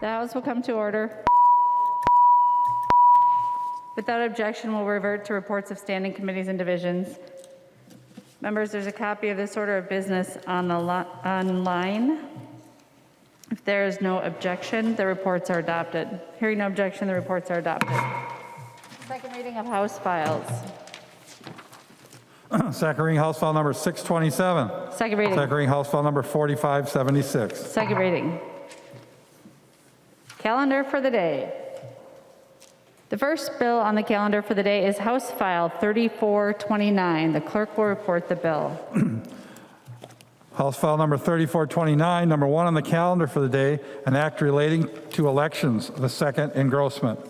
The House will come to order. Without objection, we'll revert to reports of standing committees and divisions. Members, there's a copy of this order of business online. If there is no objection, the reports are adopted. Hearing no objection, the reports are adopted. Second reading of House files. Second reading House File Number 627. Second reading. Second reading House File Number 4576. Second reading. Calendar for the day. The first bill on the calendar for the day is House File 3429. The clerk will report the bill. House File Number 3429, number 1 on the calendar for the day, an act relating to elections, the second engrossment.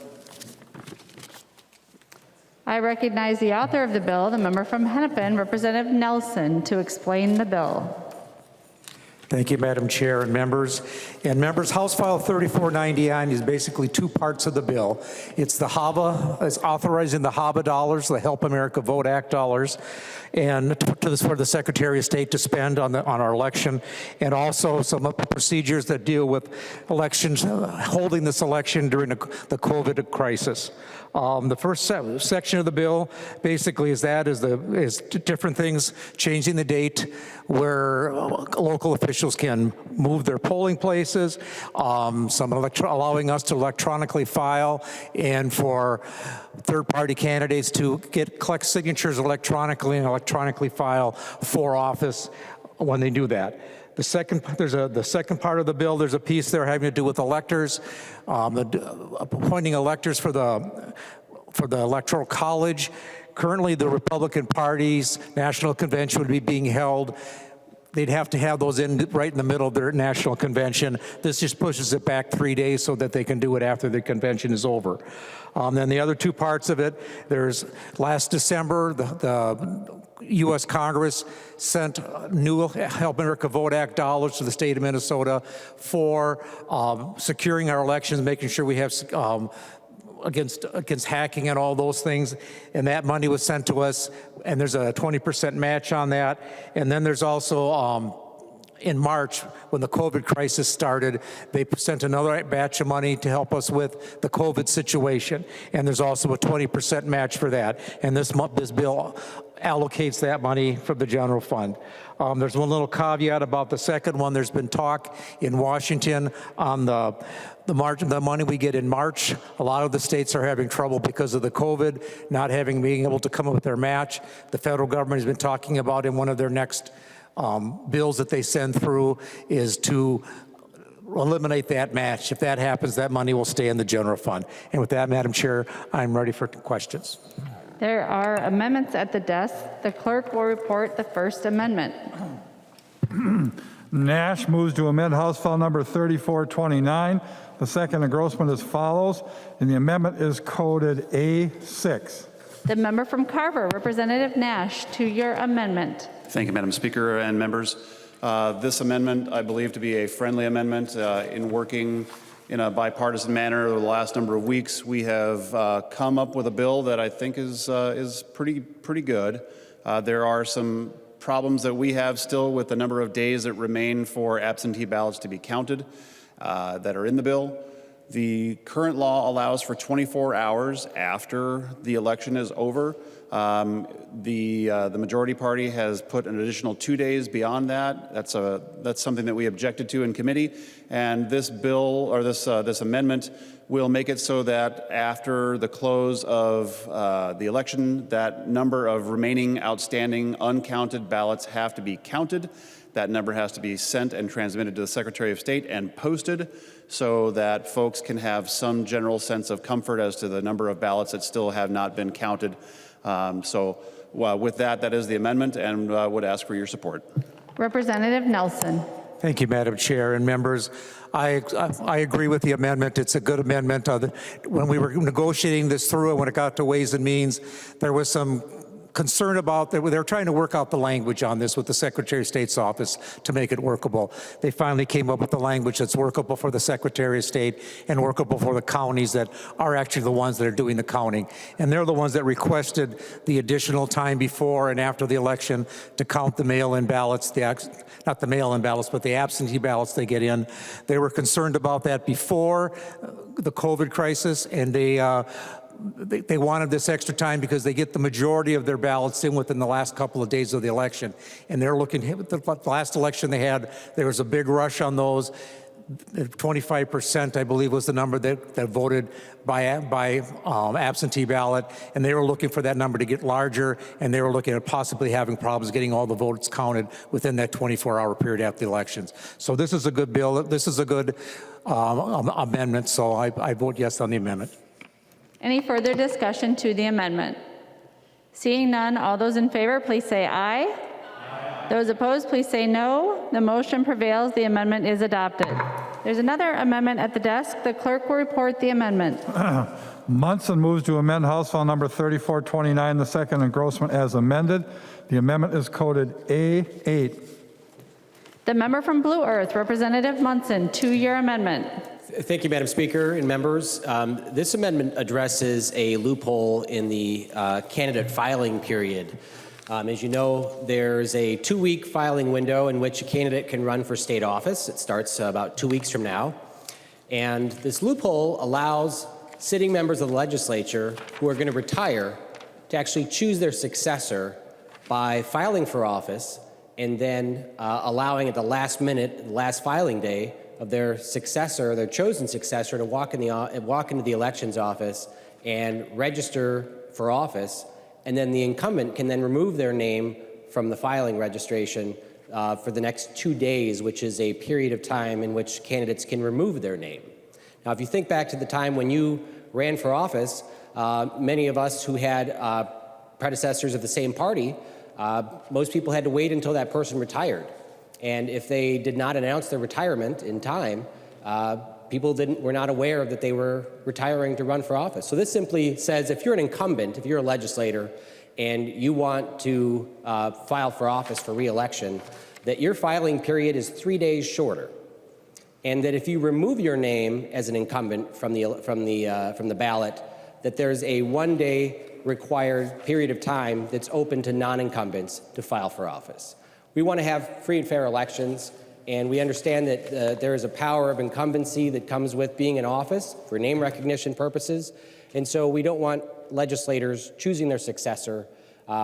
I recognize the author of the bill, the member from Hennepin, Representative Nelson, to explain the bill. Thank you, Madam Chair and members. And members, House File 3499 is basically two parts of the bill. It's the HAVA, it's authorizing the HAVA dollars, the Help America Vote Act dollars, and for the Secretary of State to spend on our election, and also some of the procedures that deal with elections, holding this election during the COVID crisis. The first section of the bill basically is different things, changing the date where local officials can move their polling places, allowing us to electronically file, and for third-party candidates to collect signatures electronically and electronically file for office when they do that. The second part of the bill, there's a piece there having to do with electors, appointing electors for the Electoral College. Currently, the Republican Party's national convention would be being held. They'd have to have those right in the middle of their national convention. This just pushes it back 3 days so that they can do it after the convention is over. Then the other two parts of it, there's last December, the U.S. Congress sent new Help America Vote Act dollars to the state of Minnesota for securing our elections, making sure we have against hacking and all those things, and that money was sent to us, and there's a 20% match on that. And then there's also in March, when the COVID crisis started, they sent another batch of money to help us with the COVID situation, and there's also a 20% match for that. And this bill allocates that money from the general fund. There's one little caveat about the second one. There's been talk in Washington on the money we get in March. A lot of the states are having trouble because of the COVID, not being able to come up with their match. The federal government has been talking about in one of their next bills that they send through is to eliminate that match. If that happens, that money will stay in the general fund. And with that, Madam Chair, I'm ready for questions. There are amendments at the desk. The clerk will report the first amendment. Nash moves to amend House File Number 3429. The second engrossment as follows, and the amendment is coded A6. The member from Carver, Representative Nash, to your amendment. Thank you, Madam Speaker and members. This amendment, I believe to be a friendly amendment. In working in a bipartisan manner over the last number of weeks, we have come up with a bill that I think is pretty good. There are some problems that we have still with the number of days that remain for absentee ballots to be counted that are in the bill. The current law allows for 24 hours after the election is over. The majority party has put an additional 2 days beyond that. That's something that we objected to in committee, and this bill or this amendment will make it so that after the close of the election, that number of remaining outstanding uncounted ballots have to be counted. That number has to be sent and transmitted to the Secretary of State and posted so that folks can have some general sense of comfort as to the number of ballots that still have not been counted. With that is the amendment, and would ask for your support. Representative Nelson. Thank you, Madam Chair and members. I agree with the amendment. It's a good amendment. When we were negotiating this through, and when it got to Ways and Means, there was some concerned about, they're trying to work out the language on this with the Secretary of State's office to make it workable. They finally came up with the language that's workable for the Secretary of State and workable for the counties that are actually the ones that are doing the counting. And they're the ones that requested the additional time before and after the election to count the mail-in ballots, not the mail-in ballots, but the absentee ballots they get in. They were concerned about that before the COVID crisis, and they wanted this extra time because they get the majority of their ballots in within the last couple of days of the election. And they're looking, the last election they had, there was a big rush on those. 25%, I believe, was the number that voted by absentee ballot, and they were looking for that number to get larger, and they were looking at possibly having problems getting all the votes counted within that 24-hour period after the elections. So this is a good bill. This is a good amendment, so I vote yes on the amendment. Any further discussion to the amendment? Seeing none, all those in favor, please say aye. Aye. Those opposed, please say no. The motion prevails. The amendment is adopted. There's another amendment at the desk. The clerk will report the amendment. Munson moves to amend House File Number 3429, the second engrossment as amended. The amendment is coded A8. The member from Blue Earth, Representative Munson, two-year amendment. Thank you, Madam Speaker and members. This amendment addresses a loophole in the candidate filing period. As you know, there's a 2-week filing window in which a candidate can run for state office. It starts about 2 weeks from now. And this loophole allows sitting members of the legislature who are going to retire to actually choose their successor by filing for office and then allowing at the last minute, last filing day, of their successor, their chosen successor, to walk into the elections office and register for office, and then the incumbent can then remove their name from the filing registration for the next 2 days, which is a period of time in which candidates can remove their name. Now, if you think back to the time when you ran for office, many of us who had predecessors of the same party, most people had to wait until that person retired. And if they did not announce their retirement in time, people were not aware that they were retiring to run for office. So this simply says if you're an incumbent, if you're a legislator, and you want to file for office for re-election, that your filing period is 3 days shorter. And that if you remove your name as an incumbent from the ballot, that there's a 1-day required period of time that's open to non-incumbents to file for office. We want to have free and fair elections, and we understand that there is a power of incumbency that comes with being in office for name recognition purposes, and so we don't want legislators choosing their successor.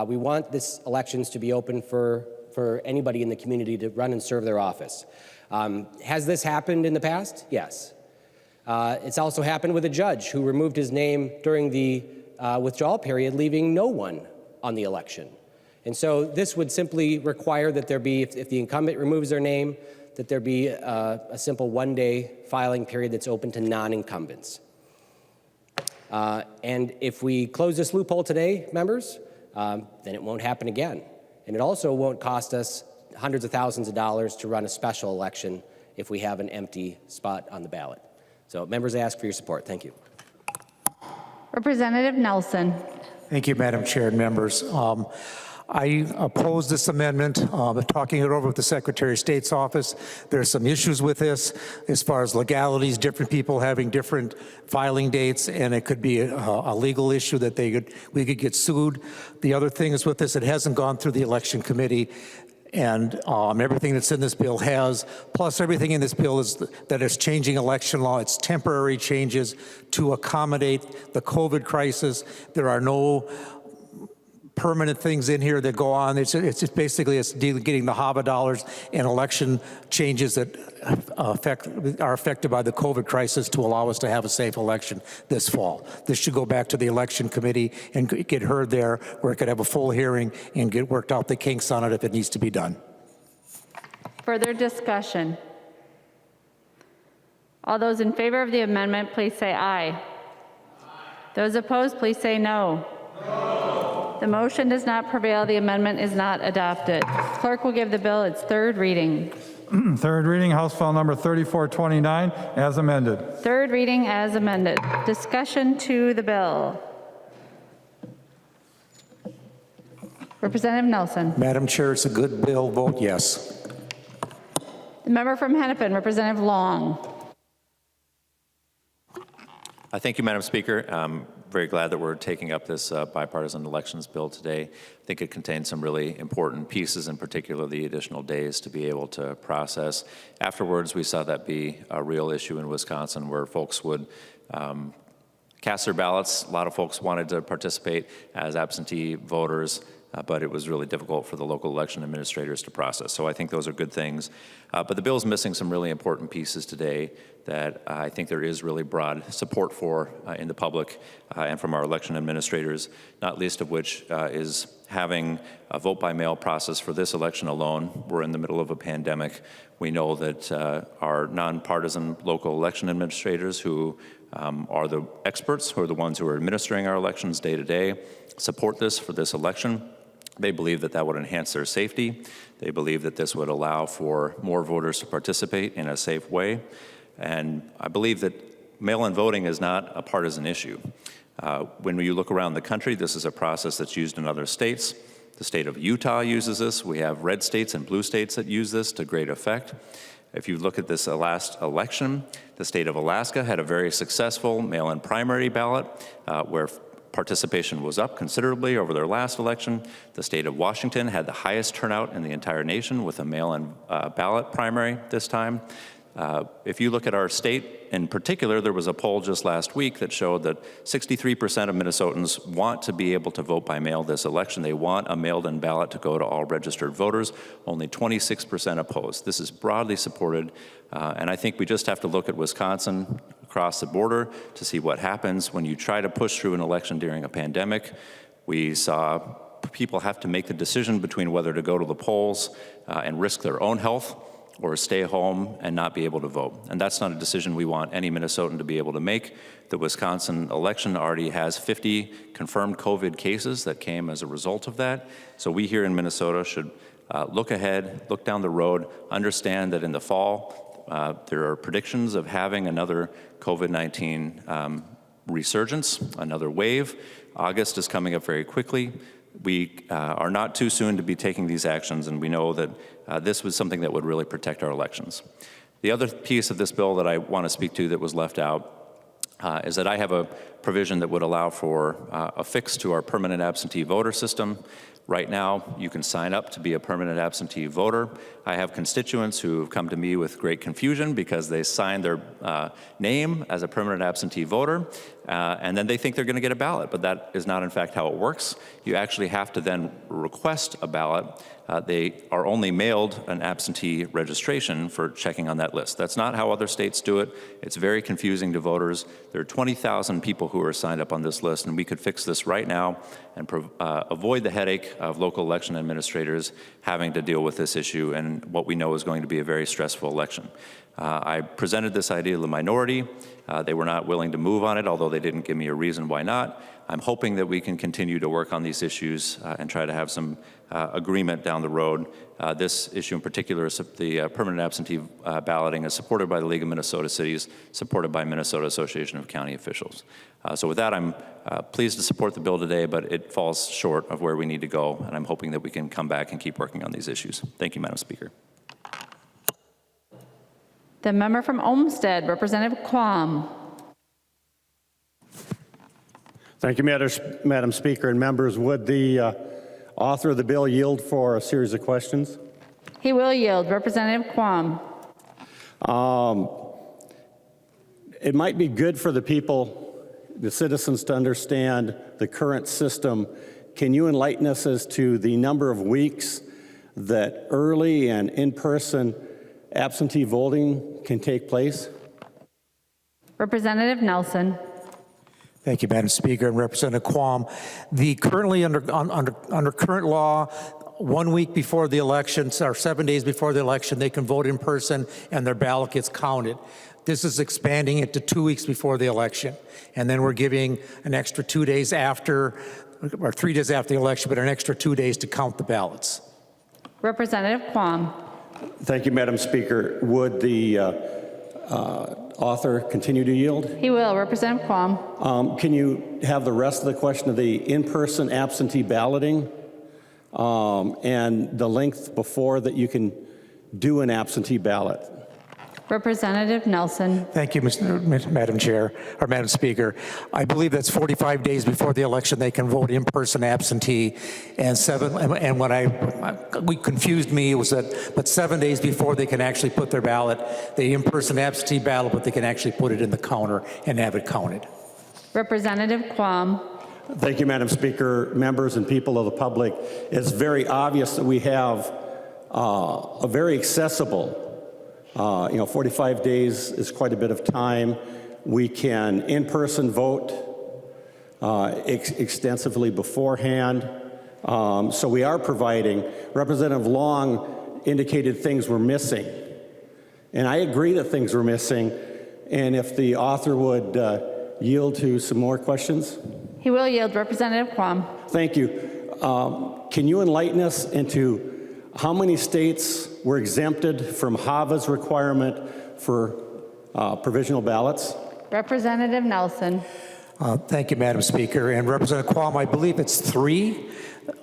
We want this elections to be open for anybody in the community to run and serve their office. Has this happened in the past? Yes. It's also happened with a judge who removed his name during the withdrawal period, leaving no one on the election. And so this would simply require that there be, if the incumbent removes their name, that there be a simple 1-day filing period that's open to non-incumbents. And if we close this loophole today, members, then it won't happen again. And it also won't cost us hundreds of thousands of dollars to run a special election if we have an empty spot on the ballot. So members, I ask for your support. Thank you. Representative Nelson. Thank you, Madam Chair and members. I oppose this amendment. Talking it over with the Secretary of State's office, there's some issues with this as far as legalities, different people having different filing dates, and it could be a legal issue that we could get sued. The other thing is with this, it hasn't gone through the election committee, and everything that's in this bill has, plus everything in this bill is that it's changing election law. It's temporary changes to accommodate the COVID crisis. There are no permanent things in here that go on. It's just basically getting the HAVA dollars and election changes that are affected by the COVID crisis to allow us to have a safe election this fall. This should go back to the election committee and get heard there, where it could have a full hearing and get worked out the kinks on it if it needs to be done. Further discussion? All those in favor of the amendment, please say aye. Aye. Those opposed, please say no. No. The motion does not prevail. The amendment is not adopted. Clerk will give the bill its third reading. Third reading, House File Number 3429, as amended. Third reading as amended. Discussion to the bill. Representative Nelson. Madam Chair, it's a good bill. Vote yes. The member from Hennepin, Representative Long. Thank you, Madam Speaker. I'm very glad that we're taking up this bipartisan elections bill today. I think it contains some really important pieces, in particular the additional days to be able to process. Afterwards, we saw that be a real issue in Wisconsin where folks would cast their ballots. A lot of folks wanted to participate as absentee voters, but it was really difficult for the local election administrators to process. So I think those are good things. But the bill is missing some really important pieces today that I think there is really broad support for in the public and from our election administrators, not least of which is having a vote-by-mail process for this election alone. We're in the middle of a pandemic. We know that our nonpartisan local election administrators who are the experts, who are the ones who are administering our elections day to day, support this for this election. They believe that that would enhance their safety. They believe that this would allow for more voters to participate in a safe way. And I believe that mail-in voting is not a partisan issue. When you look around the country, this is a process that's used in other states. The state of Utah uses this. We have red states and blue states that use this to great effect. If you look at this last election, the state of Alaska had a very successful mail-in primary ballot where participation was up considerably over their last election. The state of Washington had the highest turnout in the entire nation with a mail-in ballot primary this time. If you look at our state in particular, there was a poll just last week that showed that 63% of Minnesotans want to be able to vote by mail this election. They want a mailed-in ballot to go to all registered voters. Only 26% opposed. This is broadly supported, and I think we just have to look at Wisconsin across the border to see what happens when you try to push through an election during a pandemic. We saw people have to make the decision between whether to go to the polls and risk their own health or stay home and not be able to vote. And that's not a decision we want any Minnesotan to be able to make. The Wisconsin election already has 50 confirmed COVID cases that came as a result of that. So we here in Minnesota should look ahead, look down the road, understand that in the fall, there are predictions of having another COVID-19 resurgence, another wave. August is coming up very quickly. We are not too soon to be taking these actions, and we know that this was something that would really protect our elections. The other piece of this bill that I want to speak to that was left out is that I have a provision that would allow for a fix to our permanent absentee voter system. Right now, you can sign up to be a permanent absentee voter. I have constituents who have come to me with great confusion because they signed their name as a permanent absentee voter, and then they think they're going to get a ballot, but that is not in fact how it works. You actually have to then request a ballot. They are only mailed an absentee registration for checking on that list. That's not how other states do it. It's very confusing to voters. There are 20,000 people who are signed up on this list, and we could fix this right now and avoid the headache of local election administrators having to deal with this issue and what we know is going to be a very stressful election. I presented this idea to the minority. They were not willing to move on it, although they didn't give me a reason why not. I'm hoping that we can continue to work on these issues and try to have some agreement down the road. This issue in particular, is the permanent absentee balloting, is supported by the League of Minnesota Cities, supported by Minnesota Association of County Officials. So with that, I'm pleased to support the bill today, but it falls short of where we need to go, and I'm hoping that we can come back and keep working on these issues. Thank you, Madam Speaker. The member from Olmsted, Representative Quam. Thank you, Madam Speaker and members. Would the author of the bill yield for a series of questions? He will yield. Representative Quam. It might be good for the people, the citizens, to understand the current system. Can you enlighten us as to the number of weeks that early and in-person absentee voting can take place? Representative Nelson. Thank you, Madam Speaker, and Representative Quam. The currently under current law, 1 week before the election, or 7 days before the election, they can vote in person and their ballot gets counted. This is expanding it to 2 weeks before the election. And then we're giving an extra 2 days after, or 3 days after the election, but an extra 2 days to count the ballots. Representative Quam. Thank you, Madam Speaker. Would the author continue to yield? He will. Representative Quam. Can you have the rest of the question of the in-person absentee balloting? and the length before that you can do an absentee ballot. Representative Nelson. Thank you, Madam Chair, or Madam Speaker. I believe that's 45 days before the election they can vote in person absentee, and what confused me was that, but 7 days before they can actually put their ballot, the in-person absentee ballot, but they can actually put it in the counter and have it counted. Representative Quam. Thank you, Madam Speaker, members and people of the public. It's very obvious that we have a very accessible 45 days is quite a bit of time. We can in-person vote extensively beforehand. So we are providing. Representative Long indicated things were missing. And I agree that things were missing. And if the author would yield to some more questions. He will yield. Representative Quam. Thank you. Can you enlighten us into how many states were exempted from HAVA's requirement for provisional ballots? Representative Nelson. Thank you, Madam Speaker. And Representative Quam, I believe it's 3,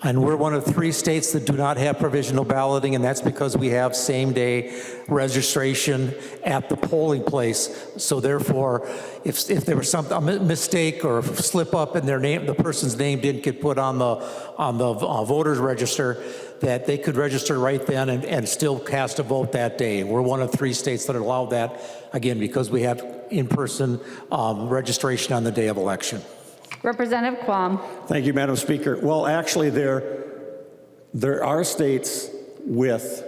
and we're one of 3 states that do not have provisional balloting, and that's because we have same-day registration at the polling place. So therefore, if there was a mistake or slip up and the person's name didn't get put on the voters register, that they could register right then and still cast a vote that day. We're one of 3 states that allow that, again, because we have in-person registration on the day of election. Representative Quam. Thank you, Madam Speaker. Well, actually, there are states with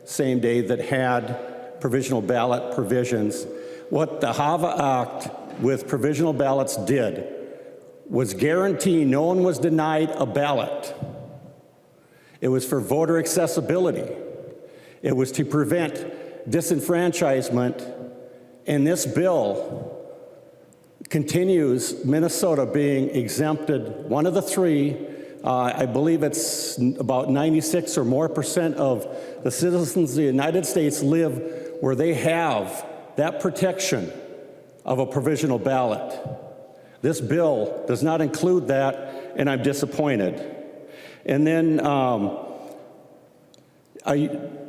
same day that had provisional ballot provisions. What the HAVA Act with provisional ballots did was guarantee no one was denied a ballot. It was for voter accessibility. It was to prevent disenfranchisement. And this bill continues Minnesota being exempted, one of the 3. I believe it's about 96 or more % of the citizens of the United States live where they have that protection of a provisional ballot. This bill does not include that, and I'm disappointed. And then,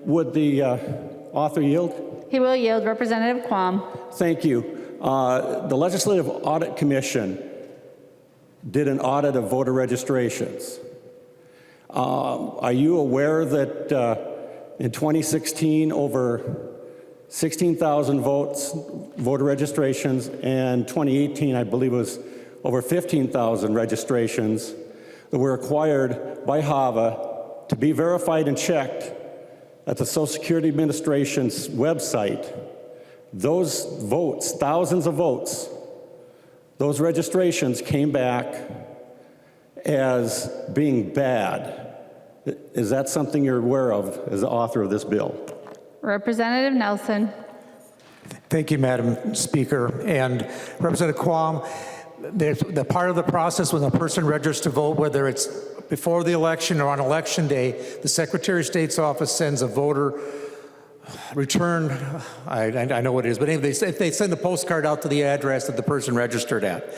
would the author yield? He will yield. Representative Quam. Thank you. The Legislative Audit Commission did an audit of voter registrations. Are you aware that in 2016, over 16,000 voter registrations, and 2018, I believe it was over 15,000 registrations that were acquired by HAVA to be verified and checked at the Social Security Administration's website? Those votes, thousands of votes, those registrations came back as being bad. Is that something you're aware of as the author of this bill? Representative Nelson. Thank you, Madam Speaker. And Representative Quam, the part of the process when a person registers to vote, whether it's before the election or on election day, the Secretary of State's office sends a voter return, I know what it is, but anyway, they send a postcard out to the address that the person registered at.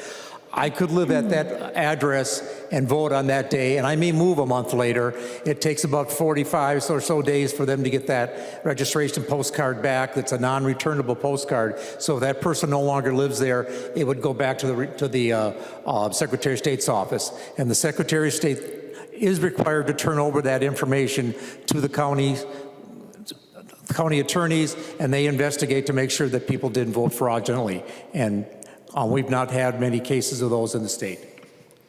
I could live at that address and vote on that day, and I may move a month later. It takes about 45 or so days for them to get that registration postcard back. That's a non-returnable postcard. So if that person no longer lives there, it would go back to the Secretary of State's office. And the Secretary of State is required to turn over that information to the county attorneys, and they investigate to make sure that people didn't vote fraudulently. And we've not had many cases of those in the state.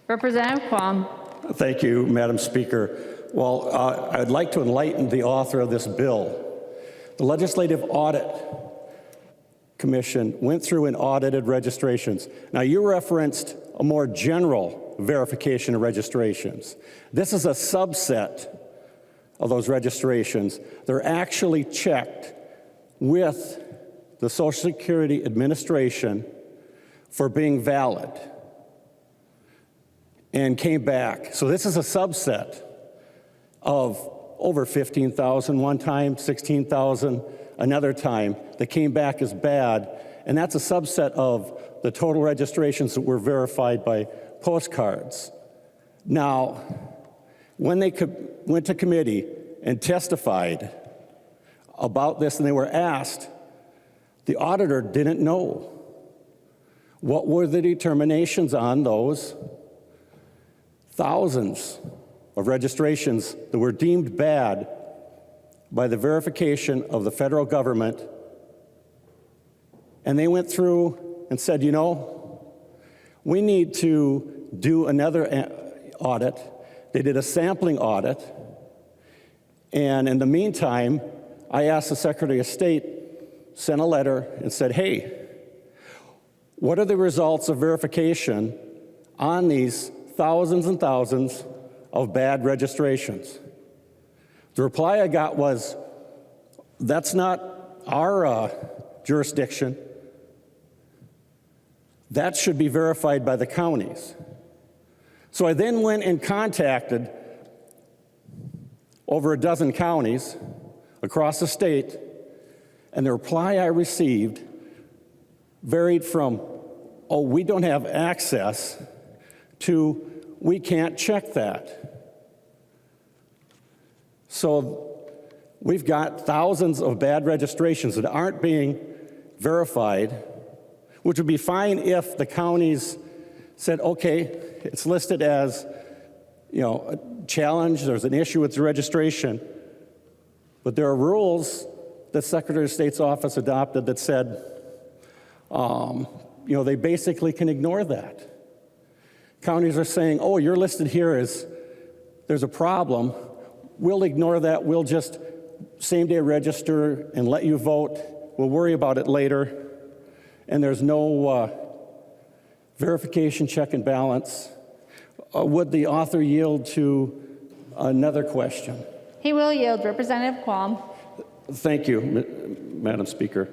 Representative Quam. Thank you, Madam Speaker. Well, I'd like to enlighten the author of this bill. The Legislative Audit Commission went through and audited registrations. Now, you referenced a more general verification of registrations. This is a subset of those registrations. They're actually checked with the Social Security Administration for being valid and came back. So this is a subset of over 15,000 one time, 16,000 another time that came back as bad, and that's a subset of the total registrations that were verified by postcards. Now, when they went to committee and testified about this and they were asked, the auditor didn't know. What were the determinations on those thousands of registrations that were deemed bad by the verification of the federal government? And they went through and said, you know, we need to do another audit. They did a sampling audit. And in the meantime, I asked the Secretary of State, sent a letter and said, hey, what are the results of verification on these thousands and thousands of bad registrations? The reply I got was, that's not our jurisdiction. That should be verified by the counties. So I then went and contacted over a dozen counties across the state, and the reply I received varied from, oh, we don't have access, to we can't check that. So we've got thousands of bad registrations that aren't being verified, which would be fine if the counties said, okay, it's listed as, you know, a challenge, there's an issue with the registration, but there are rules that Secretary of State's office adopted that said, you know, they basically can ignore that. Counties are saying, oh, you're listed here as there's a problem. We'll ignore that. We'll just same-day register and let you vote. We'll worry about it later. And there's no verification, check, and balance. Would the author yield to another question? He will yield. Representative Quam. Thank you, Madam Speaker.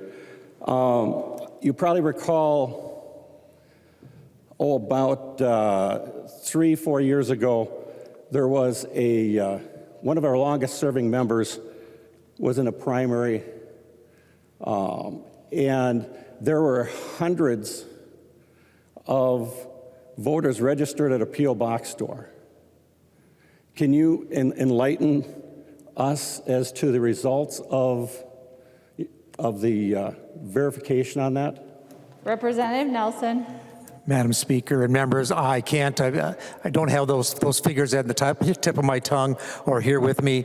You probably recall, about 3-4 years ago, there was one of our longest-serving members was in a primary, and there were hundreds of voters registered at a P.O. Box store. Can you enlighten us as to the results of the verification on that? Representative Nelson. Madam Speaker and members, I can't, I don't have those figures at the tip of my tongue or here with me.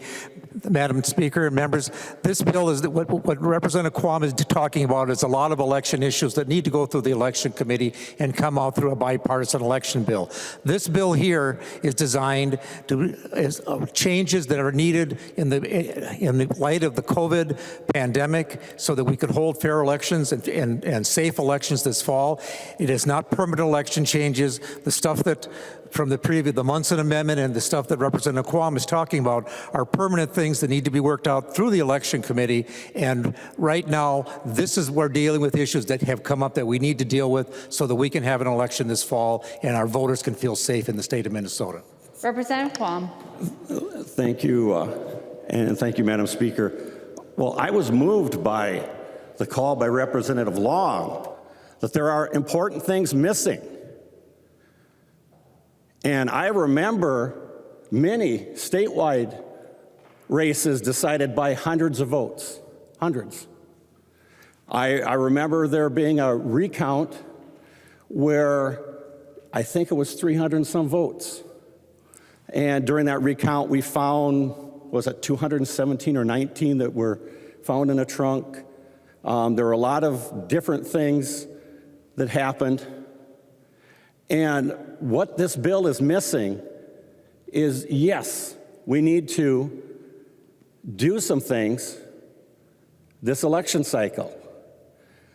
Madam Speaker and members, this bill is, what Representative Quam is talking about is a lot of election issues that need to go through the election committee and come out through a bipartisan election bill. This bill here is designed to, changes that are needed in the light of the COVID pandemic so that we could hold fair elections and safe elections this fall. It is not permanent election changes. The stuff that from the Munson Amendment and the stuff that Representative Quam is talking about are permanent things that need to be worked out through the election committee. And right now, we're dealing with issues that have come up that we need to deal with so that we can have an election this fall and our voters can feel safe in the state of Minnesota. Representative Quam. Thank you, and thank you, Madam Speaker. Well, I was moved by the call by Representative Long that there are important things missing. And I remember many statewide races decided by hundreds of votes, hundreds. I remember there being a recount where I think it was 300 and some votes. And during that recount, we found, was it 217 or 19 that were found in a trunk? There were a lot of different things that happened. And what this bill is missing is, yes, we need to do some things this election cycle.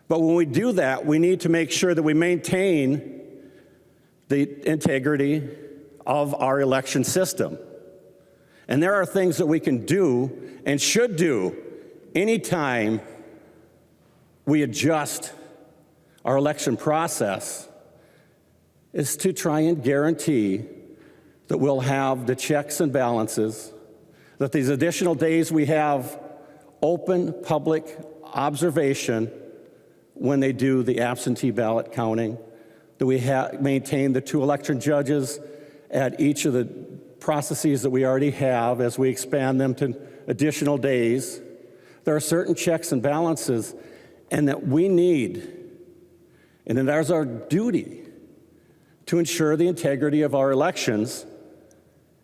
But when we do that, we need to make sure that we maintain the integrity of our election system. And there are things that we can do and should do anytime we adjust our election process, is to try and guarantee that we'll have the checks and balances, that these additional days we have open public observation when they do the absentee ballot counting, that we maintain the 2 election judges at each of the processes that we already have as we expand them to additional days. There are certain checks and balances, and that we need, and it is our duty to ensure the integrity of our elections.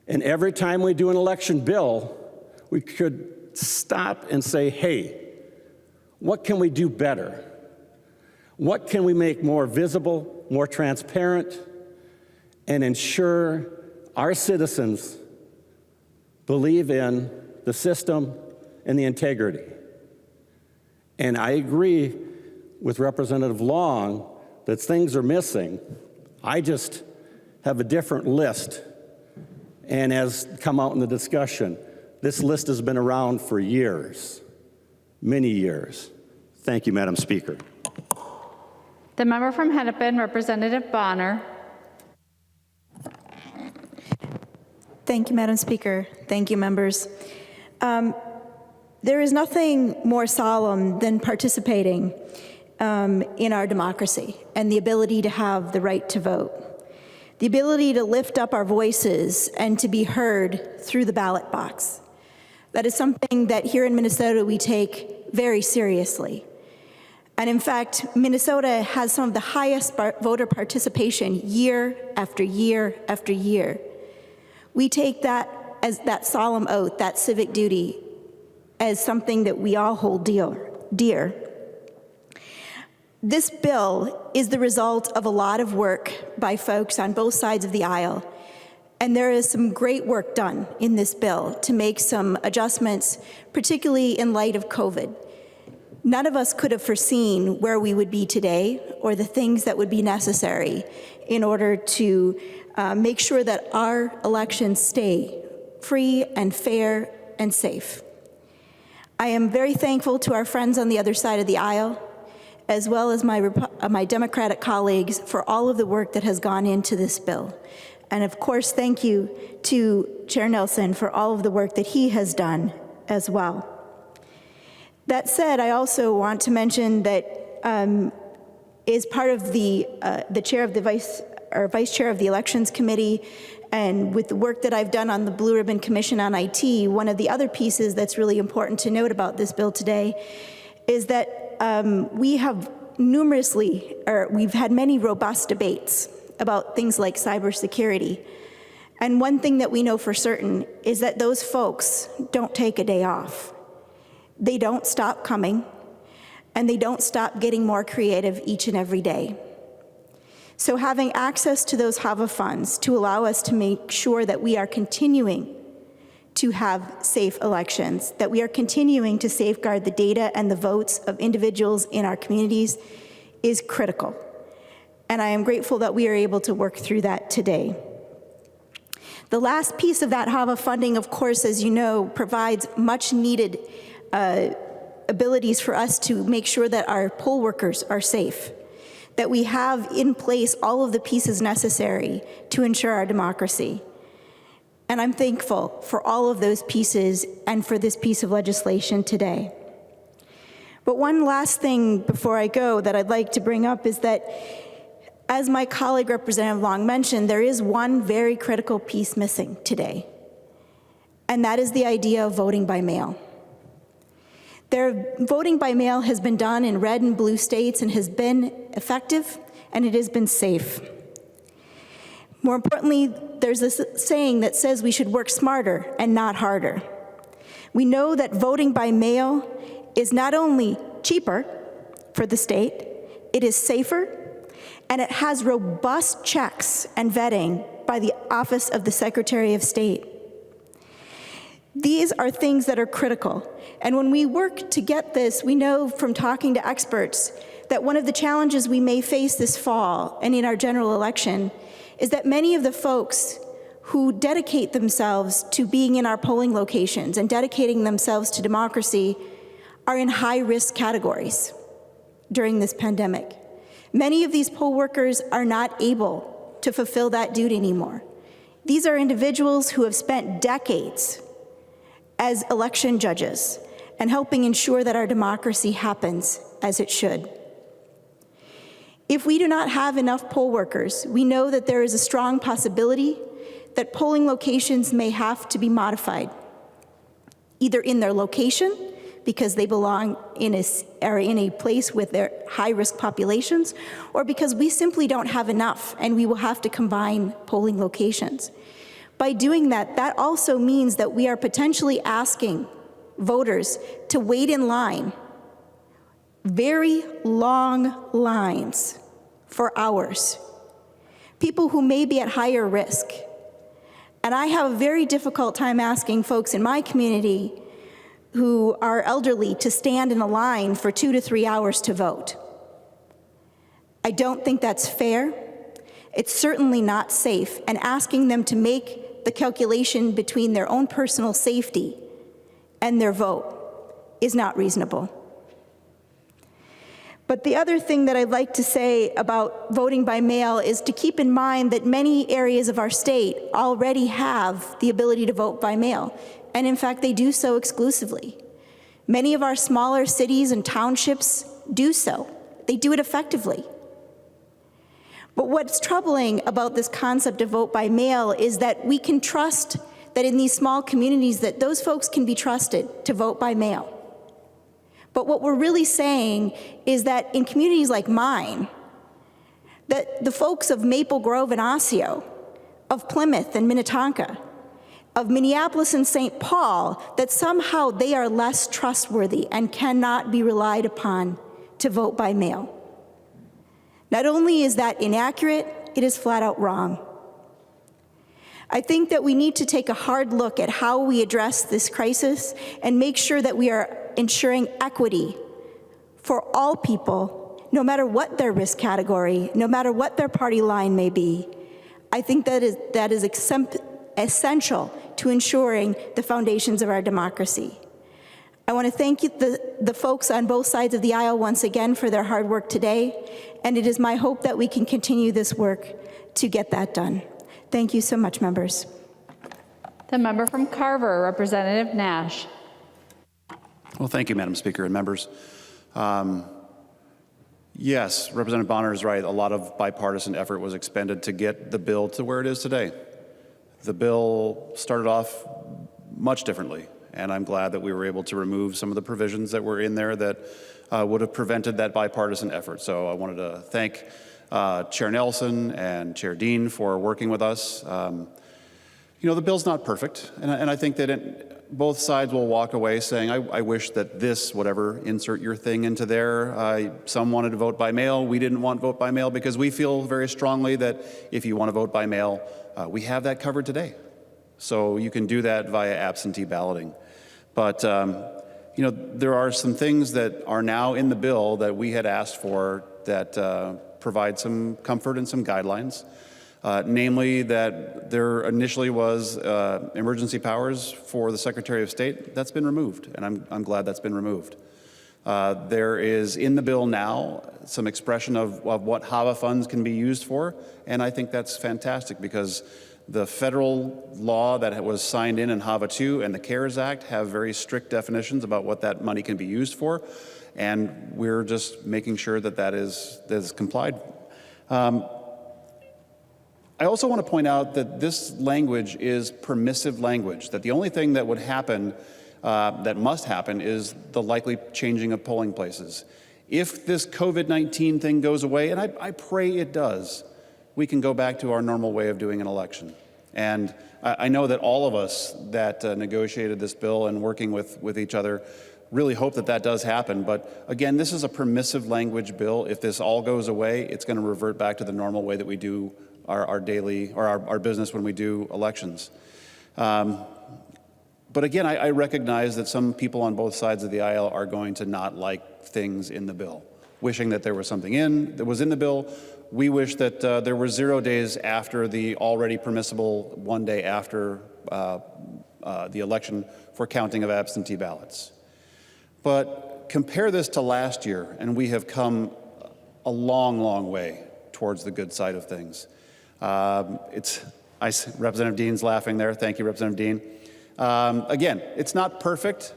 And every time we do an election bill, we could stop and say, hey, what can we do better? What can we make more visible, more transparent, and ensure our citizens believe in the system and the integrity? And I agree with Representative Long that things are missing. I just have a different list. And as come out in the discussion, this list has been around for years, many years. Thank you, Madam Speaker. The member from Hennepin, Representative Bonner. Thank you, Madam Speaker. Thank you, members. There is nothing more solemn than participating in our democracy and the ability to have the right to vote, the ability to lift up our voices and to be heard through the ballot box. That is something that here in Minnesota we take very seriously. And in fact, Minnesota has some of the highest voter participation year after year after year. We take that as that solemn oath, that civic duty, as something that we all hold dear. This bill is the result of a lot of work by folks on both sides of the aisle, and there is some great work done in this bill to make some adjustments, particularly in light of COVID. None of us could have foreseen where we would be today or the things that would be necessary in order to make sure that our elections stay free and fair and safe. I am very thankful to our friends on the other side of the aisle, as well as my Democratic colleagues, for all of the work that has gone into this bill. And of course, thank you to Chair Nelson for all of the work that he has done as well. That said, I also want to mention that as part of the chair of the vice chair of the Elections Committee, and with the work that I've done on the Blue Ribbon Commission on IT, one of the other pieces that's really important to note about this bill today is that we've had many robust debates about things like cybersecurity. And one thing that we know for certain is that those folks don't take a day off. They don't stop coming, and they don't stop getting more creative each and every day. So having access to those HAVA funds to allow us to make sure that we are continuing to have safe elections, that we are continuing to safeguard the data and the votes of individuals in our communities is critical. And I am grateful that we are able to work through that today. The last piece of that HAVA funding, of course, as you know, provides much needed abilities for us to make sure that our poll workers are safe, that we have in place all of the pieces necessary to ensure our democracy. And I'm thankful for all of those pieces and for this piece of legislation today. But one last thing before I go that I'd like to bring up is that, as my colleague Representative Long mentioned, there is one very critical piece missing today, and that is the idea of voting by mail. Voting by mail has been done in red and blue states and has been effective, and it has been safe. More importantly, there's this saying that says we should work smarter and not harder. We know that voting by mail is not only cheaper for the state, it is safer, and it has robust checks and vetting by the Office of the Secretary of State. These are things that are critical. And when we work to get this, we know from talking to experts that one of the challenges we may face this fall and in our general election is that many of the folks who dedicate themselves to being in our polling locations and dedicating themselves to democracy are in high-risk categories during this pandemic. Many of these poll workers are not able to fulfill that duty anymore. These are individuals who have spent decades as election judges and helping ensure that our democracy happens as it should. If we do not have enough poll workers, we know that there is a strong possibility that polling locations may have to be modified, either in their location, because they belong in a place with their high-risk populations, or because we simply don't have enough and we will have to combine polling locations. By doing that, that also means that we are potentially asking voters to wait in line, very long lines for hours, people who may be at higher risk. And I have a very difficult time asking folks in my community who are elderly to stand in a line for 2 to 3 hours to vote. I don't think that's fair. It's certainly not safe, and asking them to make the calculation between their own personal safety and their vote is not reasonable. But the other thing that I'd like to say about voting by mail is to keep in mind that many areas of our state already have the ability to vote by mail, and in fact, they do so exclusively. Many of our smaller cities and townships do so. They do it effectively. But what's troubling about this concept of vote by mail is that we can trust that in these small communities that those folks can be trusted to vote by mail. But what we're really saying is that in communities like mine, that the folks of Maple Grove and Osseo, of Plymouth and Minnetonka, of Minneapolis and St. Paul, that somehow they are less trustworthy and cannot be relied upon to vote by mail. Not only is that inaccurate, it is flat out wrong. I think that we need to take a hard look at how we address this crisis and make sure that we are ensuring equity for all people, no matter what their risk category, no matter what their party line may be. I think that is essential to ensuring the foundations of our democracy. I want to thank you, the folks on both sides of the aisle once again for their hard work today, and it is my hope that we can continue this work to get that done. Thank you so much, members. The member from Carver, Representative Nash. Well, thank you, Madam Speaker and members. Yes, Representative Bonner is right. A lot of bipartisan effort was expended to get the bill to where it is today. The bill started off much differently, and I'm glad that we were able to remove some of the provisions that were in there that would have prevented that bipartisan effort. So I wanted to thank Chair Nelson and Chair Dean for working with us. You know, the bill's not perfect, and I think that both sides will walk away saying, I wish that this, whatever, insert your thing into there. Some wanted to vote by mail. We didn't want vote by mail because we feel very strongly that if you want to vote by mail, we have that covered today. So you can do that via absentee balloting. But, you know, there are some things that are now in the bill that we had asked for that provide some comfort and some guidelines. Namely that there initially was emergency powers for the Secretary of State. That's been removed, and I'm glad that's been removed. There is in the bill now some expression of what HAVA funds can be used for, and I think that's fantastic because the federal law that was signed in HAVA 2 and the CARES Act have very strict definitions about what that money can be used for, and we're just making sure that that is complied. I also want to point out that this language is permissive language, that the only thing that would happen, that must happen, is the likely changing of polling places. If this COVID-19 thing goes away, and I pray it does, we can go back to our normal way of doing an election. And I know that all of us that negotiated this bill and working with each other really hope that that does happen. But again, this is a permissive language bill. If this all goes away, it's going to revert back to the normal way that we do our daily, or our business when we do elections. But again, I recognize that some people on both sides of the aisle are going to not like things in the bill, wishing that there was something that was in the bill. We wish that there were 0 days after the already permissible 1 day after the election for counting of absentee ballots. But compare this to last year, and we have come a long, long way towards the good side of things. Representative Dean's laughing there. Thank you, Representative Dean. Again, it's not perfect,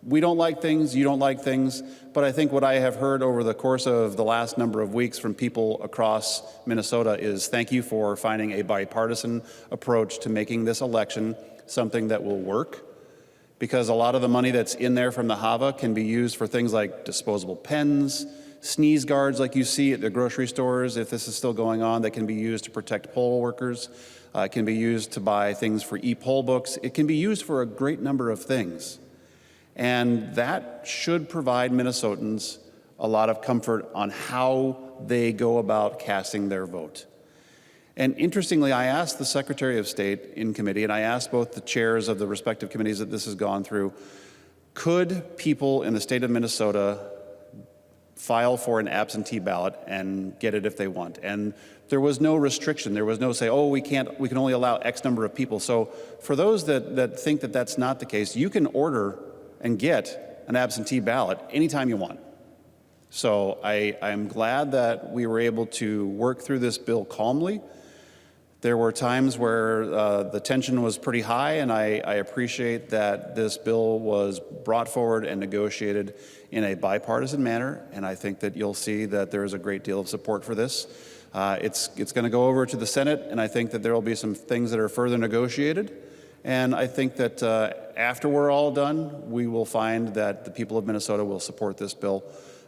we don't like things, you don't like things, but I think what I have heard over the course of the last number of weeks from people across Minnesota is thank you for finding a bipartisan approach to making this election something that will work, because a lot of the money that's in there from the HAVA can be used for things like disposable pens, sneeze guards like you see at the grocery stores, if this is still going on, that can be used to protect poll workers. It can be used to buy things for e-poll books. It can be used for a great number of things. And that should provide Minnesotans a lot of comfort on how they go about casting their vote. And interestingly, I asked the Secretary of State in committee, and I asked both the chairs of the respective committees that this has gone through, could people in the state of Minnesota file for an absentee ballot and get it if they want? And there was no restriction. There was no say, oh, we can only allow X number of people. So for those that think that that's not the case, you can order and get an absentee ballot anytime you want. So I'm glad that we were able to work through this bill calmly. There were times where the tension was pretty high, and I appreciate that this bill was brought forward and negotiated in a bipartisan manner, and I think that you'll see that there is a great deal of support for this. It's going to go over to the Senate, and I think that there will be some things that are further negotiated. And I think that after we're all done, we will find that the people of Minnesota will support this bill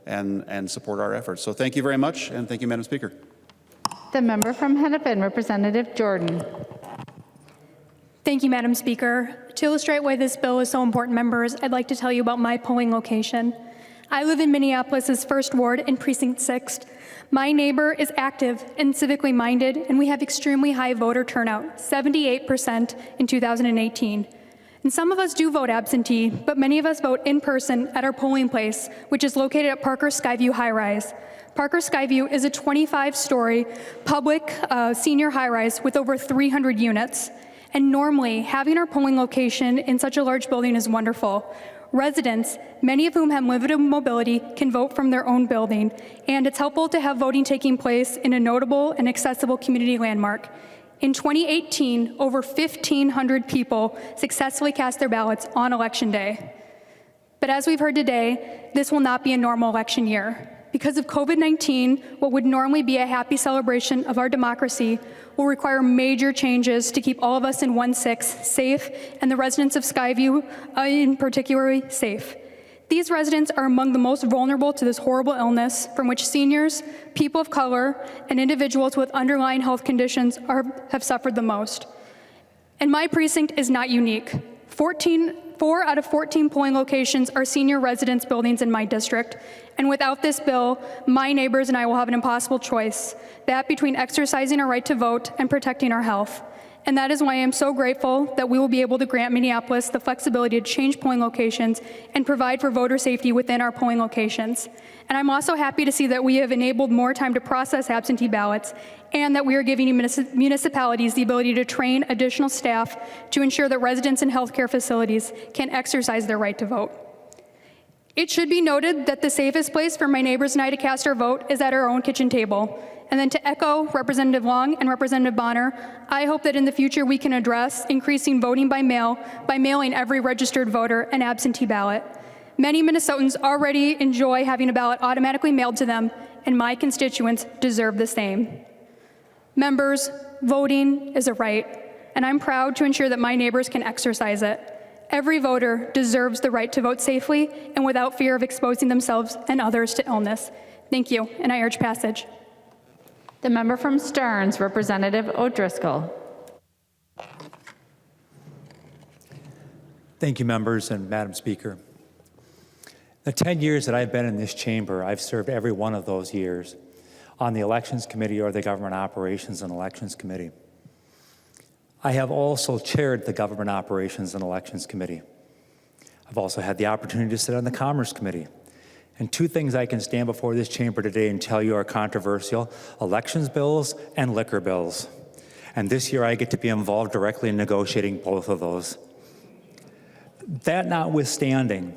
and support our efforts. So thank you very much, and thank you, Madam Speaker. The member from Hennepin, Representative Jordan. Thank you, Madam Speaker. To illustrate why this bill is so important, members, I'd like to tell you about my polling location. I live in Minneapolis's 1st Ward in Precinct 6. My neighbor is active and civically minded, and we have extremely high voter turnout, 78% in 2018. And some of us do vote absentee, but many of us vote in person at our polling place, which is located at Parker Skyview High Rise. Parker Skyview is a 25-story public senior high-rise with over 300 units. And normally, having our polling location in such a large building is wonderful. Residents, many of whom have limited mobility, can vote from their own building, and it's helpful to have voting taking place in a notable and accessible community landmark. In 2018, over 1,500 people successfully cast their ballots on Election Day. But as we've heard today, this will not be a normal election year. Because of COVID-19, what would normally be a happy celebration of our democracy will require major changes to keep all of us in 1-6 safe, and the residents of Skyview in particular safe. These residents are among the most vulnerable to this horrible illness, from which seniors, people of color, and individuals with underlying health conditions have suffered the most. And my precinct is not unique. 4 out of 14 polling locations are senior residence buildings in my district. And without this bill, my neighbors and I will have an impossible choice, that between exercising our right to vote and protecting our health. And that is why I am so grateful that we will be able to grant Minneapolis the flexibility to change polling locations and provide for voter safety within our polling locations. And I'm also happy to see that we have enabled more time to process absentee ballots, and that we are giving municipalities the ability to train additional staff to ensure that residents in healthcare facilities can exercise their right to vote. It should be noted that the safest place for my neighbors and I to cast our vote is at our own kitchen table. And then to echo Representative Long and Representative Bonner, I hope that in the future we can address increasing voting by mail by mailing every registered voter an absentee ballot. Many Minnesotans already enjoy having a ballot automatically mailed to them, and my constituents deserve the same. Members, voting is a right, and I'm proud to ensure that my neighbors can exercise it. Every voter deserves the right to vote safely and without fear of exposing themselves and others to illness. Thank you, and I urge passage. The member from Stearns, Representative O'Driscoll. Thank you, members and Madam Speaker. The 10 years that I've been in this chamber, I've served every one of those years on the Elections Committee or the Government Operations and Elections Committee. I have also chaired the Government Operations and Elections Committee. I've also had the opportunity to sit on the Commerce Committee. And two things I can stand before this chamber today and tell you are controversial: elections bills and liquor bills. And this year I get to be involved directly in negotiating both of those. That notwithstanding,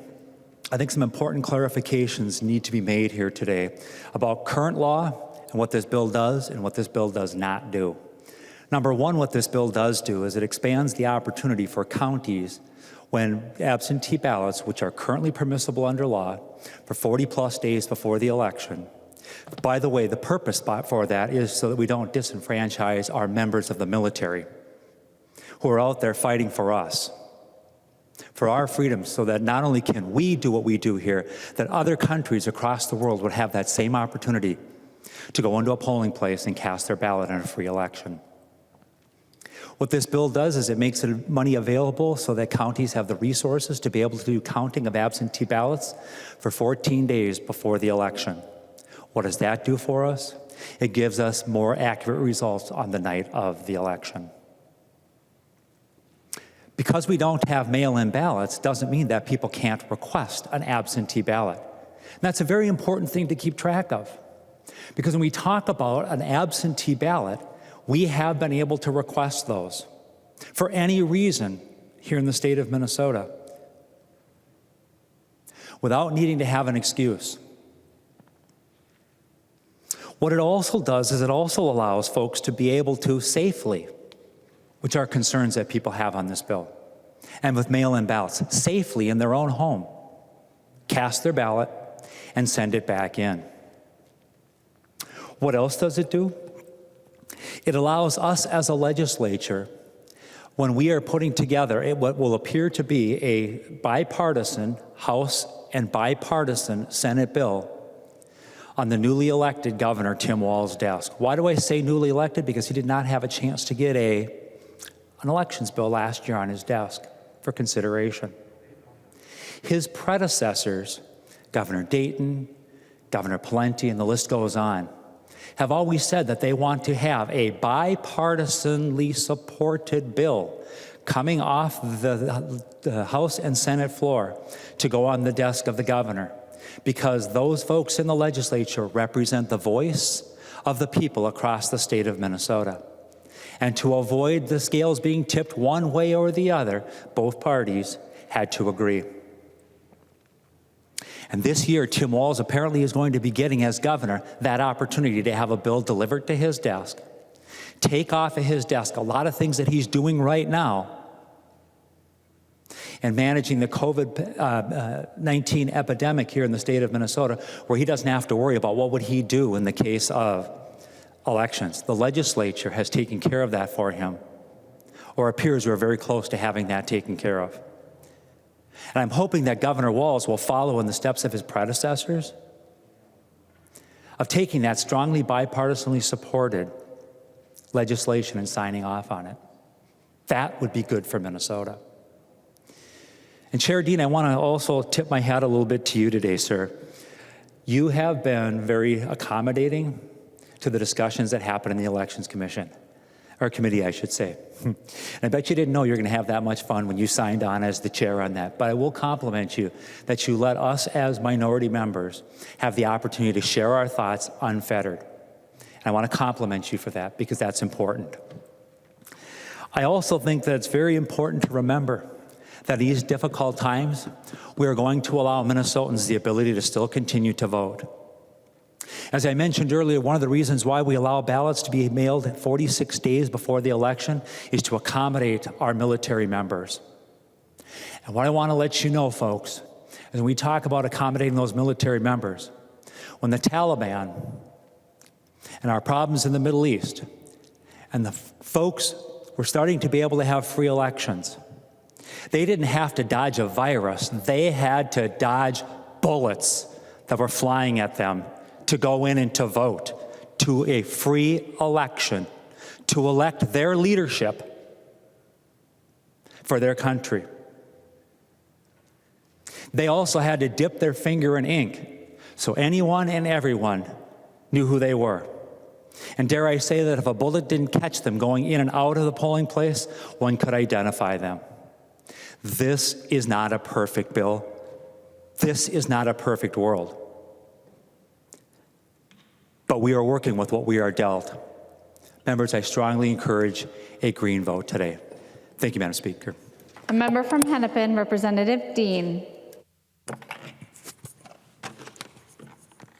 I think some important clarifications need to be made here today about current law and what this bill does and what this bill does not do. Number one, what this bill does do is it expands the opportunity for counties when absentee ballots, which are currently permissible under law, for 40-plus days before the election. By the way, the purpose for that is so that we don't disenfranchise our members of the military who are out there fighting for us, for our freedoms, so that not only can we do what we do here, that other countries across the world would have that same opportunity to go into a polling place and cast their ballot in a free election. What this bill does is it makes money available so that counties have the resources to be able to do counting of absentee ballots for 14 days before the election. What does that do for us? It gives us more accurate results on the night of the election. Because we don't have mail-in ballots doesn't mean that people can't request an absentee ballot. And that's a very important thing to keep track of. Because when we talk about an absentee ballot, we have been able to request those for any reason here in the state of Minnesota without needing to have an excuse. What it also does is it also allows folks to be able to safely, which are concerns that people have on this bill, and with mail-in ballots, safely in their own home, cast their ballot and send it back in. What else does it do? It allows us as a legislature, when we are putting together what will appear to be a bipartisan House and bipartisan Senate bill on the newly elected Governor Tim Walz's desk. Why do I say newly elected? Because he did not have a chance to get an elections bill last year on his desk for consideration. His predecessors, Governor Dayton, Governor Pawlenty, and the list goes on, have always said that they want to have a bipartisanly supported bill coming off the House and Senate floor to go on the desk of the governor, because those folks in the legislature represent the voice of the people across the state of Minnesota. And to avoid the scales being tipped one way or the other, both parties had to agree. And this year, Tim Walz apparently is going to be getting, as governor, that opportunity to have a bill delivered to his desk, take off of his desk a lot of things that he's doing right now, and managing the COVID-19 epidemic here in the state of Minnesota, where he doesn't have to worry about what would he do in the case of elections. The legislature has taken care of that for him, or appears we're very close to having that taken care of. And I'm hoping that Governor Walz will follow in the steps of his predecessors of taking that strongly bipartisanly supported legislation and signing off on it. That would be good for Minnesota. And Chair Dean, I want to also tip my hat a little bit to you today, sir. You have been very accommodating to the discussions that happen in the Elections Commission, or committee, I should say. And I bet you didn't know you were going to have that much fun when you signed on as the chair on that. But I will compliment you that you let us as minority members have the opportunity to share our thoughts unfettered. And I want to compliment you for that, because that's important. I also think that it's very important to remember that in these difficult times, we are going to allow Minnesotans the ability to still continue to vote. As I mentioned earlier, one of the reasons why we allow ballots to be mailed 46 days before the election is to accommodate our military members. And what I want to let you know, folks, is when we talk about accommodating those military members, when the Taliban and our problems in the Middle East and the folks were starting to be able to have free elections, they didn't have to dodge a virus. They had to dodge bullets that were flying at them to go in and to vote to a free election, to elect their leadership for their country. They also had to dip their finger in ink so anyone and everyone knew who they were. And dare I say that if a bullet didn't catch them going in and out of the polling place, one could identify them. This is not a perfect bill. This is not a perfect world. But we are working with what we are dealt. Members, I strongly encourage a green vote today. Thank you, Madam Speaker. A member from Hennepin, Representative Dean.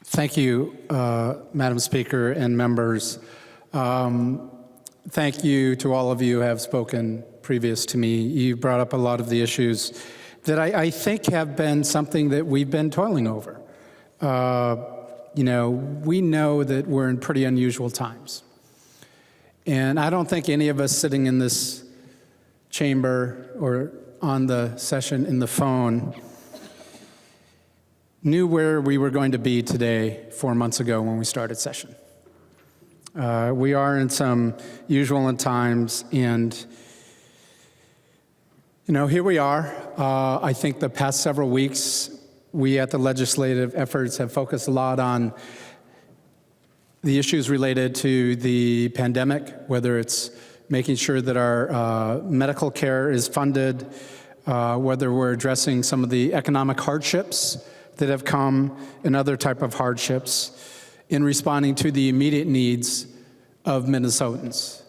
Thank you, Madam Speaker and members. thank you to all of you who have spoken previous to me. You brought up a lot of the issues that I think have been something that we've been toiling over. You know, we know that we're in pretty unusual times. And I don't think any of us sitting in this chamber or on the session in the phone knew where we were going to be today 4 months ago when we started session. We are in some usual times, and you know, here we are. I think the past several weeks, we at the legislative efforts have focused a lot on the issues related to the pandemic, whether it's making sure that our medical care is funded, whether we're addressing some of the economic hardships that have come and other type of hardships in responding to the immediate needs of Minnesotans.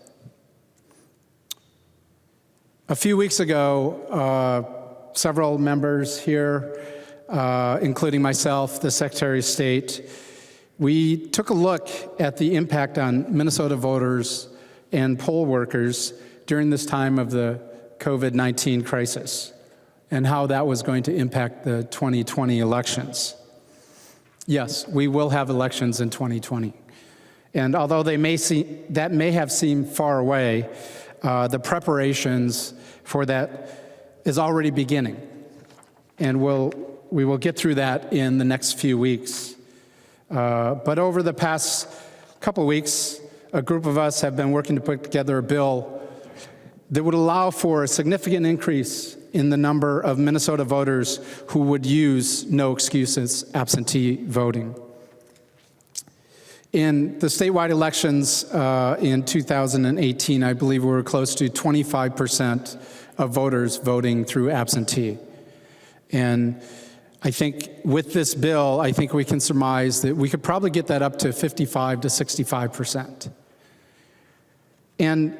A few weeks ago, several members here, including myself, the Secretary of State, we took a look at the impact on Minnesota voters and poll workers during this time of the COVID-19 crisis and how that was going to impact the 2020 elections. Yes, we will have elections in 2020. And although that may have seemed far away, the preparations for that is already beginning. And we will get through that in the next few weeks. But over the past couple weeks, a group of us have been working to put together a bill that would allow for a significant increase in the number of Minnesota voters who would use no excuses absentee voting. In the statewide elections in 2018, I believe we were close to 25% of voters voting through absentee. And I think with this bill, I think we can surmise that we could probably get that up to 55 to 65%. And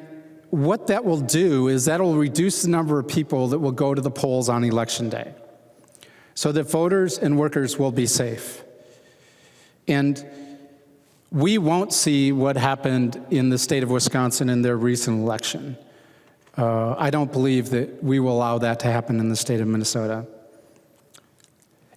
what that will do is that will reduce the number of people that will go to the polls on election day so that voters and workers will be safe. And we won't see what happened in the state of Wisconsin in their recent election. I don't believe that we will allow that to happen in the state of Minnesota.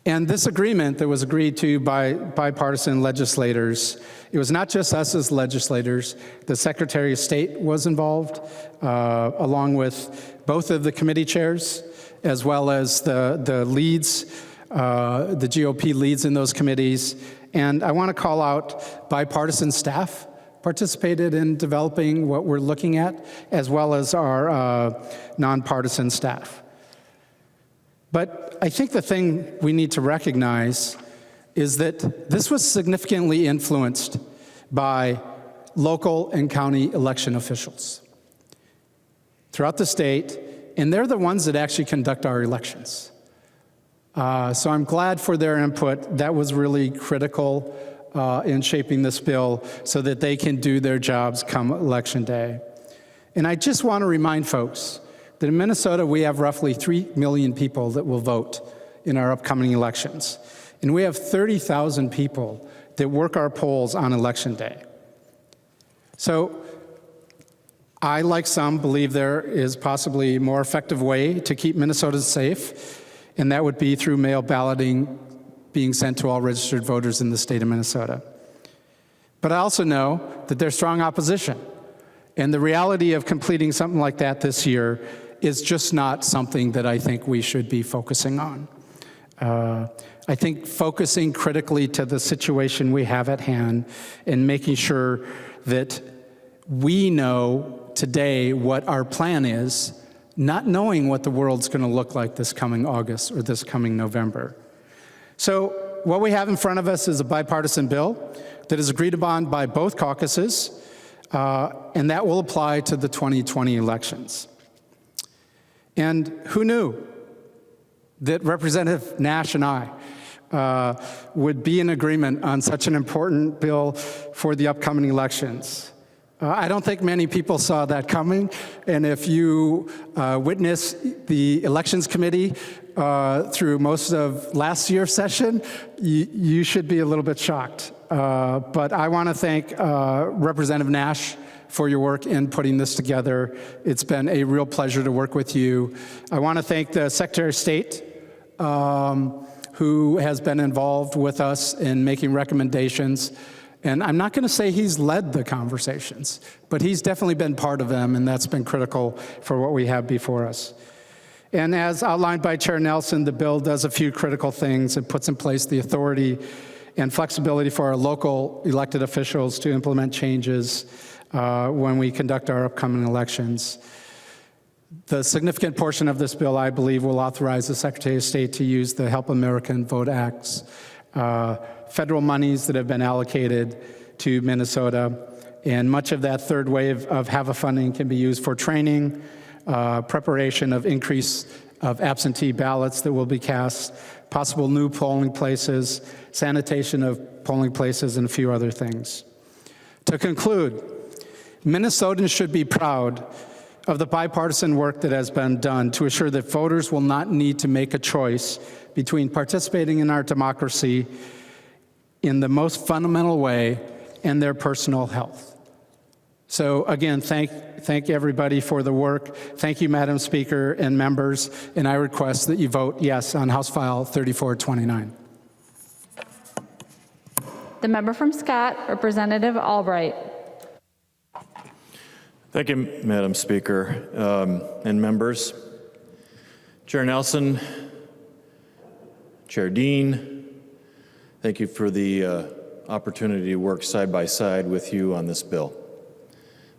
And this agreement that was agreed to by bipartisan legislators, it was not just us as legislators. The Secretary of State was involved, along with both of the committee chairs, as well as the leads, the GOP leads in those committees. And I want to call out bipartisan staff participated in developing what we're looking at, as well as our nonpartisan staff. But I think the thing we need to recognize is that this was significantly influenced by local and county election officials throughout the state, and they're the ones that actually conduct our elections. So I'm glad for their input. That was really critical in shaping this bill so that they can do their jobs come election day. And I just want to remind folks that in Minnesota, we have roughly 3 million people that will vote in our upcoming elections. And we have 30,000 people that work our polls on election day. So I, like some, believe there is possibly a more effective way to keep Minnesotans safe, and that would be through mail balloting being sent to all registered voters in the state of Minnesota. But I also know that there's strong opposition, and the reality of completing something like that this year is just not something that I think we should be focusing on. I think focusing critically to the situation we have at hand and making sure that we know today what our plan is, not knowing what the world's going to look like this coming August or this coming November. So what we have in front of us is a bipartisan bill that is agreed upon by both caucuses, and that will apply to the 2020 elections. And who knew that Representative Nash and I would be in agreement on such an important bill for the upcoming elections? I don't think many people saw that coming, and if you witnessed the Elections Committee through most of last year's session, you should be a little bit shocked But I want to thank Representative Nash for your work in putting this together. It's been a real pleasure to work with you. I want to thank the Secretary of State, who has been involved with us in making recommendations. And I'm not going to say he's led the conversations, but he's definitely been part of them, and that's been critical for what we have before us. And as outlined by Chair Nelson, the bill does a few critical things. It puts in place the authority and flexibility for our local elected officials to implement changes when we conduct our upcoming elections. The significant portion of this bill, I believe, will authorize the Secretary of State to use the Help America Vote Act's federal monies that have been allocated to Minnesota. And much of that third wave of HAVA funding can be used for training, preparation of increase of absentee ballots that will be cast, possible new polling places, sanitation of polling places, and a few other things. To conclude, Minnesotans should be proud of the bipartisan work that has been done to assure that voters will not need to make a choice between participating in our democracy in the most fundamental way and their personal health. So again, thank everybody for the work. Thank you, Madam Speaker and members, and I request that you vote yes on House File 3429. The member from Scott, Representative Albright. Thank you, Madam Speaker, and members. Chair Nelson, Chair Dean, thank you for the opportunity to work side by side with you on this bill.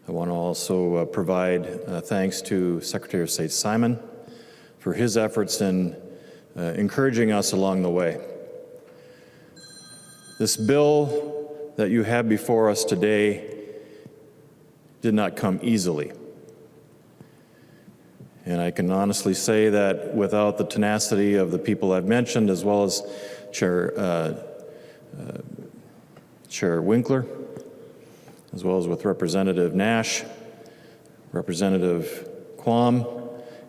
I want to also provide thanks to Secretary of State Simon for his efforts in encouraging us along the way. This bill that you have before us today did not come easily. And I can honestly say that without the tenacity of the people I've mentioned, as well as Chair Winkler, as well as with Representative Nash, Representative Quam,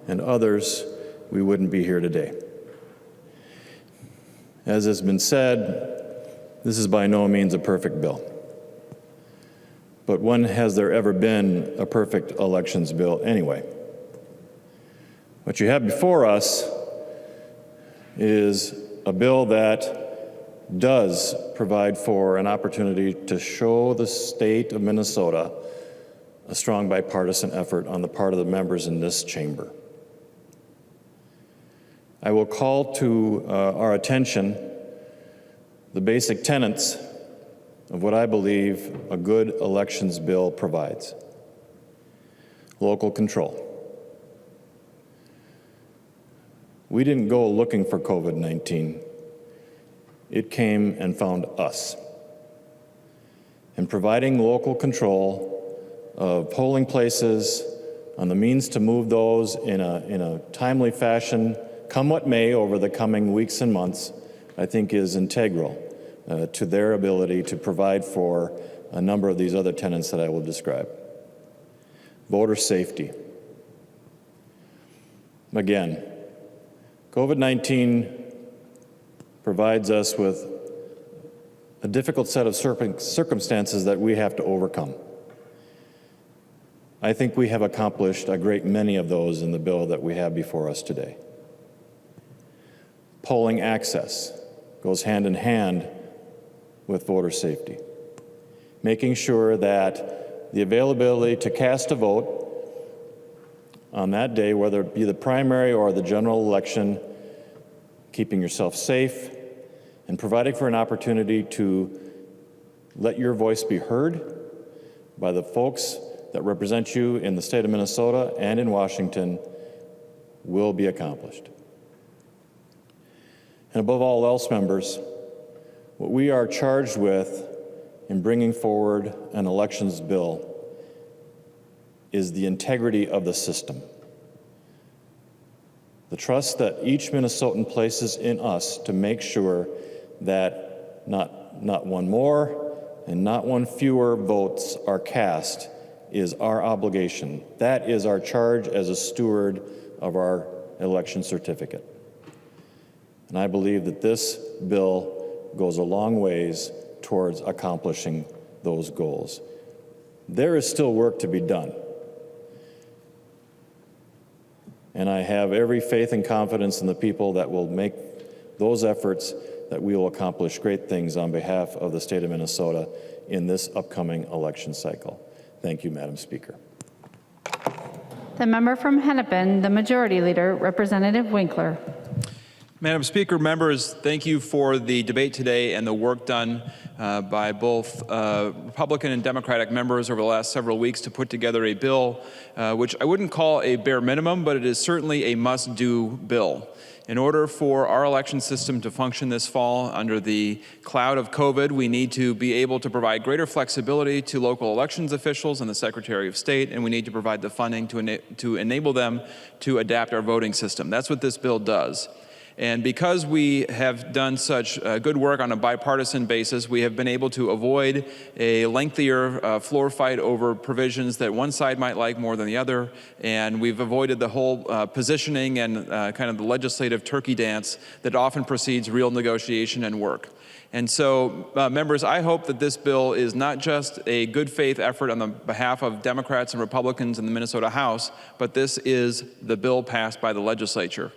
and others, we wouldn't be here today. As has been said, this is by no means a perfect bill. But when has there ever been a perfect elections bill anyway? What you have before us is a bill that does provide for an opportunity to show the state of Minnesota a strong bipartisan effort on the part of the members in this chamber. I will call to our attention the basic tenets of what I believe a good elections bill provides. Local control. We didn't go looking for COVID-19. It came and found us. And providing local control of polling places, on the means to move those in a timely fashion, come what may over the coming weeks and months, I think is integral to their ability to provide for a number of these other tenets that I will describe. Voter safety. Again, COVID-19 provides us with a difficult set of circumstances that we have to overcome. I think we have accomplished a great many of those in the bill that we have before us today. Polling access goes hand in hand with voter safety. Making sure that the availability to cast a vote on that day, whether it be the primary or the general election, keeping yourself safe, and providing for an opportunity to let your voice be heard by the folks that represent you in the state of Minnesota and in Washington will be accomplished. And above all else, members, what we are charged with in bringing forward an elections bill is the integrity of the system. The trust that each Minnesotan places in us to make sure that not one more and not one fewer votes are cast is our obligation. That is our charge as a steward of our election certificate. And I believe that this bill goes a long ways towards accomplishing those goals. There is still work to be done. And I have every faith and confidence in the people that will make those efforts, that we will accomplish great things on behalf of the state of Minnesota in this upcoming election cycle. Thank you, Madam Speaker. The member from Hennepin, the Majority Leader, Representative Winkler. Madam Speaker, members, thank you for the debate today and the work done by both Republican and Democratic members over the last several weeks to put together a bill, which I wouldn't call a bare minimum, but it is certainly a must-do bill. In order for our election system to function this fall under the cloud of COVID, we need to be able to provide greater flexibility to local elections officials and the Secretary of State, and we need to provide the funding to enable them to adapt our voting system. That's what this bill does. And because we have done such good work on a bipartisan basis, we have been able to avoid a lengthier floor fight over provisions that one side might like more than the other. And we've avoided the whole positioning and kind of the legislative turkey dance that often precedes real negotiation and work. And so, members, I hope that this bill is not just a good faith effort on the behalf of Democrats and Republicans in the Minnesota House, but this is the bill passed by the legislature.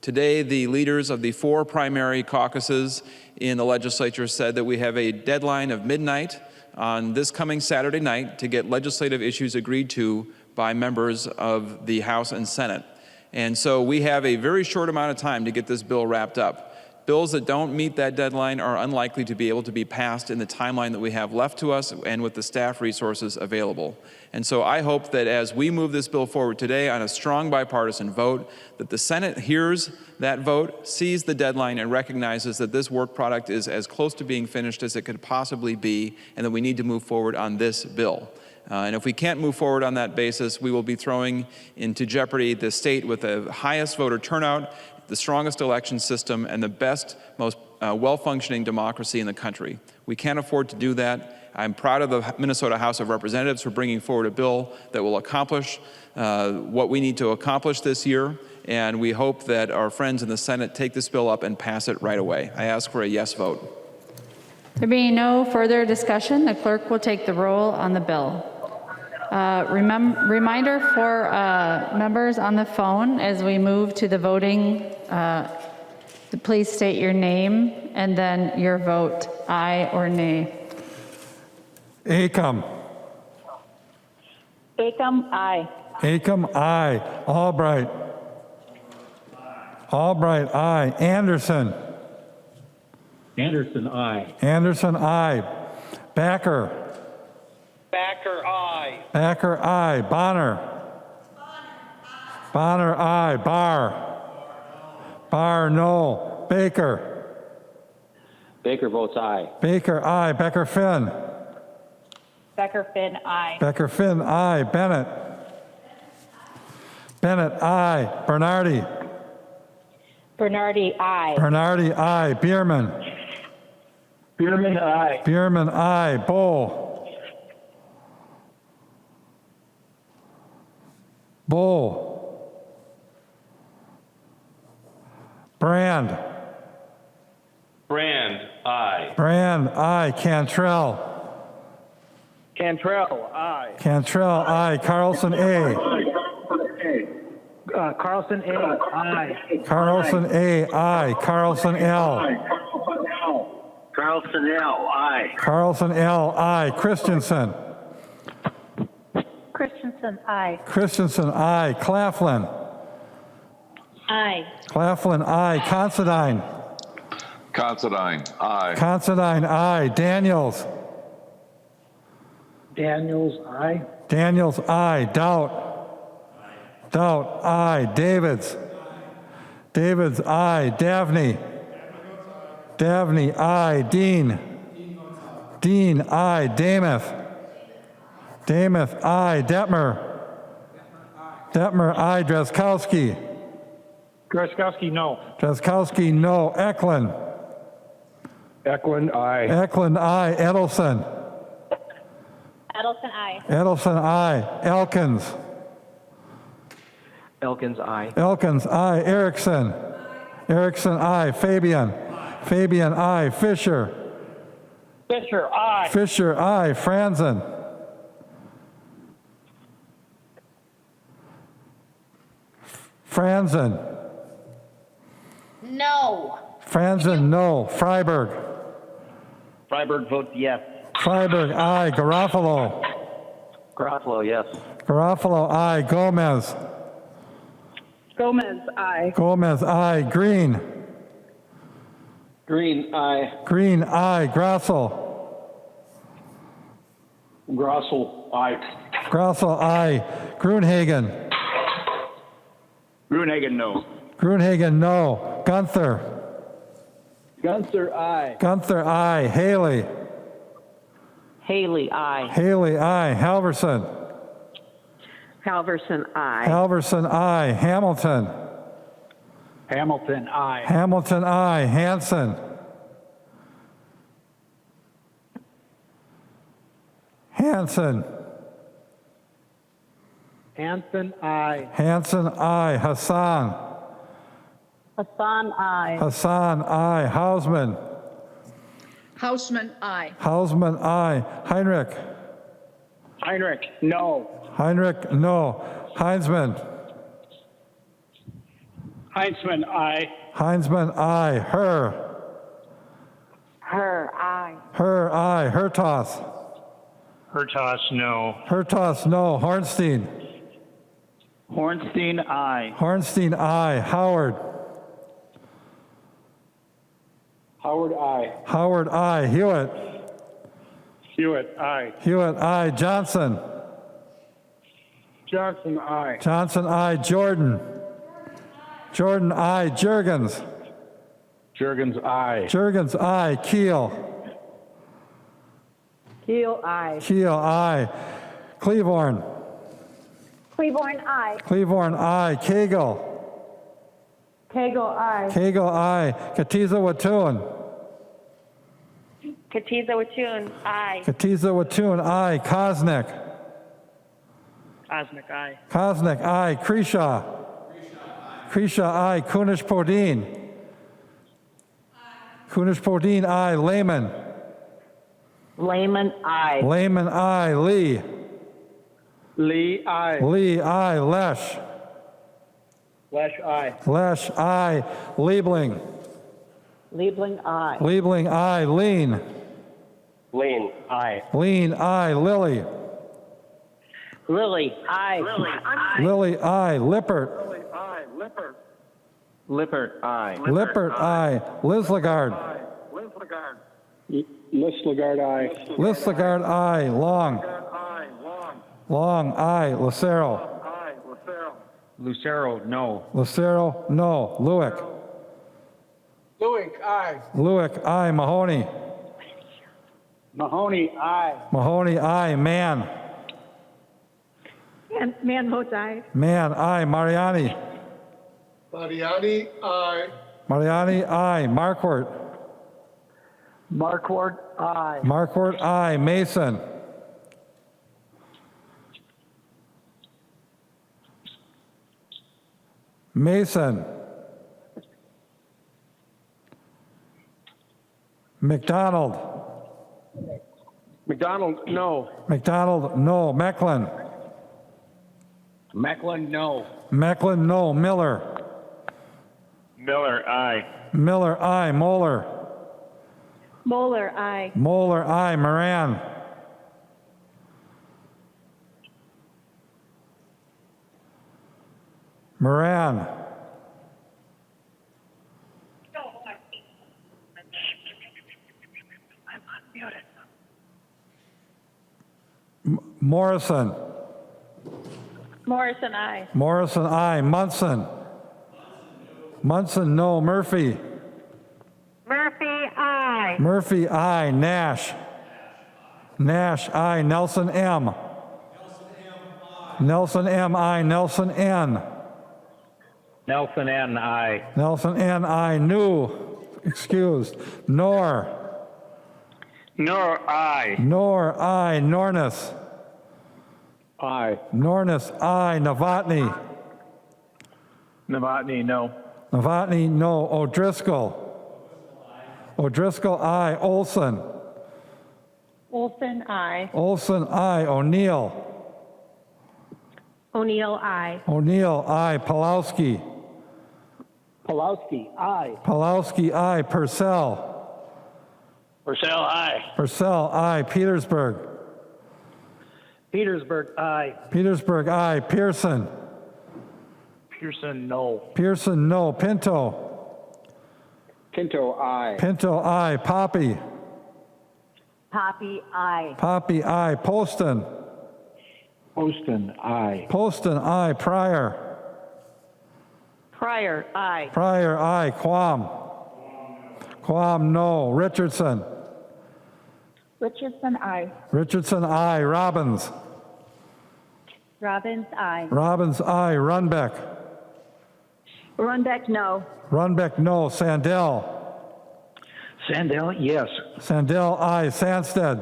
Today, the leaders of the 4 primary caucuses in the legislature said that we have a deadline of midnight on this coming Saturday night to get legislative issues agreed to by members of the House and Senate. And so we have a very short amount of time to get this bill wrapped up. Bills that don't meet that deadline are unlikely to be able to be passed in the timeline that we have left to us and with the staff resources available. And so I hope that as we move this bill forward today on a strong bipartisan vote, that the Senate hears that vote, sees the deadline, and recognizes that this work product is as close to being finished as it could possibly be, and that we need to move forward on this bill. And if we can't move forward on that basis, we will be throwing into jeopardy the state with the highest voter turnout, the strongest election system, and the best, most well-functioning democracy in the country. We can't afford to do that. I'm proud of the Minnesota House of Representatives for bringing forward a bill that will accomplish what we need to accomplish this year, and we hope that our friends in the Senate take this bill up and pass it right away. I ask for a yes vote. There being no further discussion, the clerk will take the roll on the bill. Reminder for members on the phone as we move to the voting, to please state your name and then your vote, aye or nay. Acom. Acom, aye. Acom, aye. Albright. Albright, aye. Anderson. Anderson, aye. Anderson, aye. Backer. Backer, aye. Backer, aye. Bonner. Bonner, aye. Barr. Barr, no. Baker. Baker votes aye. Baker, aye. Becker Finn. Becker Finn, aye. Becker Finn, aye. Bennett. Bennett, aye. Bernardi. Bernardi, aye. Bernardi, aye. Bierman. Bierman, aye. Bierman, aye. Bull. Bull. Brand. Brand, aye. Brand, aye. Cantrell. Cantrell, aye. Cantrell, aye. Carlson, A. Carlson, A, aye. Carlson, A, aye. Carlson, L. Carlson, L, aye. Carlson, L, aye. Christensen. Christensen, aye. Christensen, aye. Claflin. Aye. Claflin, aye. Considine. Considine, aye. Considine, aye. Daniels. Daniels, aye. Daniels, aye. Doubt. Doubt, aye. Davids. Davids, aye. Davnie. Davnie, aye. Dean. Dean, aye. Damath. Damath, aye. Detmer. Detmer, aye. Drazkowski. Greszkowski, no. Drazkowski, no. Eklund. Eklund, aye. Eklund, aye. Edelson. Edelson, aye. Edelson, aye. Elkins. Elkins, aye. Elkins, aye. Erickson. Erickson, aye. Fabian. Fabian, aye. Fisher. Fisher, aye. Fisher, aye. Franzen. Franzen. No. Franzen, no. Freiberg. Freiberg votes yes. Freiberg, aye. Garofalo. Garofalo, yes. Garofalo, aye. Gomez. Gomez, aye. Gomez, aye. Green. Green, aye. Green, aye. Grassel. Grossel, aye. Grassel, aye. Grunhagen. Gruenhagen, no. Grunhagen, no. Gunther. Gunther, aye. Gunther, aye. Haley. Haley, aye. Haley, aye. Halverson. Halverson, aye. Halverson, aye. Hamilton. Hamilton, aye. Hamilton, aye. Hanson. Hanson. Hanson, aye. Hanson, aye. Hassan. Hassan, aye. Hassan, aye. Hausman. Hausman, aye. Hausman, aye. Heinrich. Heinrich, no. Heinrich, no. Heinzman. Heinzman, aye. Heinzman, aye. Her. Her, aye. Her, aye. Hertos. Hertos, no. Hertos, no. Hornstein. Hornstein, aye. Hornstein, aye. Howard. Howard, aye. Howard, aye. Hewitt. Hewitt, aye. Hewitt, aye. Johnson. Johnson, aye. Johnson, aye. Jordan. Jordan, aye. Jurgens. Jurgens, aye. Jurgens, aye. Keel. Keel, aye. Keel, aye. Cleavorn. Cleaborn, aye. Cleavorn, aye. Cagle. Cagle, aye. Cagle, aye. Katiza Watun. Katiza Watun, aye. Katiza Watun, aye. Kosnick. Osnick, aye. Kosnick, aye. Kreshaw. Kreshaw, aye. Kunish Podine. Kunish Podine, aye. Lehman. Lehman, aye. Lehman, aye. Lee. Lee, aye. Lee, aye. Lesh. Lesh, aye. Lesh, aye. Liebling. Liebling, aye. Liebling, aye. Lean. Lane, aye. Lean, aye. Lilly. Lily, aye. Lily, aye. Lilly, aye. Lippert. Aye. Lippert. Lippert, aye. Lippert, aye. Lislegard. Lislegard. Lislegard, aye. Lislegard, aye. Long. Aye. Long. Long, aye. Lucero. Aye. Lucero. Lucero, no. Lucero, no. Lewick. Lewick, aye. Lewick, aye. Mahoney. Mahoney, aye. Mahoney, aye. Mann. Man votes aye. Mann, aye. Mariani. Mariani, aye. Mariani, aye. Marquardt. Marquardt, aye. Marquardt, aye. Mason. Mason. McDonald. McDonald, no. McDonald, no. Mecklin. Mecklin, no. Mecklin, no. Miller. Miller, aye. Miller, aye. Moeller. Moeller, aye. Moeller, aye. Moran. Moran. Morrison. Morrison, aye. Morrison, aye. Munson. Munson, no. Murphy. Murphy, aye. Murphy, aye. Nash. Nash, aye. Nelson M. Nelson M, aye. Nelson N. Nelson N, aye. Nelson N, aye. New. Excused. Nor. Nor, aye. Nor, aye. Nornis. Aye. Nornis, aye. Novotny. Novotny, no. Novotny, no. O'Driscoll. O'Driscoll, aye. Olson. Olson, I. Olson, I. O'Neill. O'Neill, I. O'Neill, I. Palowski. Pulowski, I. Palowski, I. Purcell. Purcell, I. Purcell, I. Petersburg. Petersburg, I. Petersburg, I. Pearson. Pearson, no. Pearson, no. Pinto. Pinto, I. Pinto, I. Poppy. Poppy, I. Poppy, I. Poston. Poston, I. Poston, I. Pryor. Pryor, I. Pryor, I. Quam. Quam, no. Richardson. Richardson, I. Richardson, I. Robbins. Robbins, I. Robbins, I. Runbeck. Runbeck, no. Runbeck, no. Sandell. Sandell, yes. Sandell, I. Sandsted.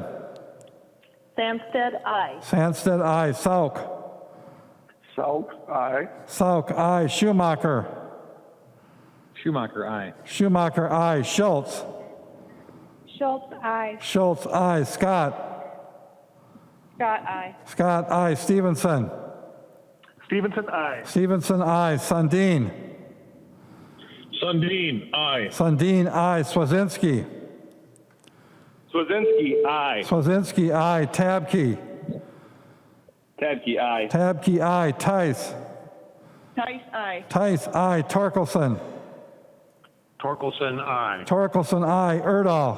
Samstead, I. Sandsted, I. Sauk. Sauk, I. Sauk, I. Schumacher. Schumacher, I. Schumacher, I. Schultz. Schultz, I. Schultz, I. Scott. Scott, I. Scott, I. Stevenson. Stevenson, I. Stevenson, I. Sundin. Sundin, I. Sundin, I. Swazinski. Swazinski, I. Swazinski, I. Tabke. Tadke, I. Tabke, I. Tice. Tice, I. Tice, I. Torkelson. Torkelson, I. Torkelson, I. Erdahl.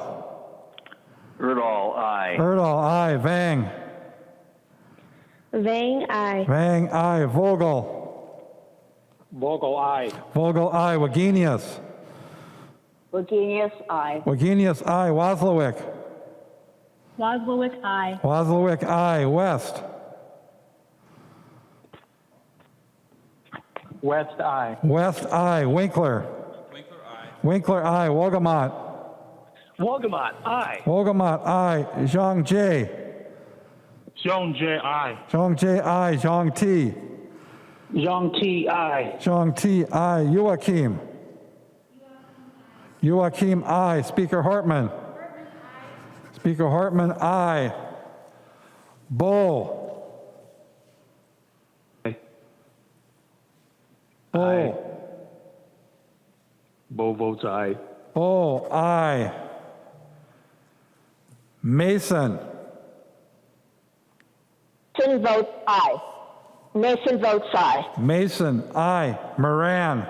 Erdahl, I. Erdahl, I. Vang. Vang, I. Vang, I. Vogel. Vogel, I. Vogel, I. Wagenius. Wagenius, I. Wagenius, I. Wozlowick. Wozlowick, I. Wozlowick, I. West. West, I. West, I. Winkler. Winkler, I. Wogamot. Wogamot, I. Wogamot, I. Zhang J. Zhong J, I. Zhang J, I. Zhang T. Zhong T, I. Zhang T, I. Joachim. Joachim, I. Speaker Hartman. Speaker Hartman, I. Bo. Bo. Bo votes aye. Bo, I. Mason. Mason votes aye. Mason votes aye. Mason, I. Moran.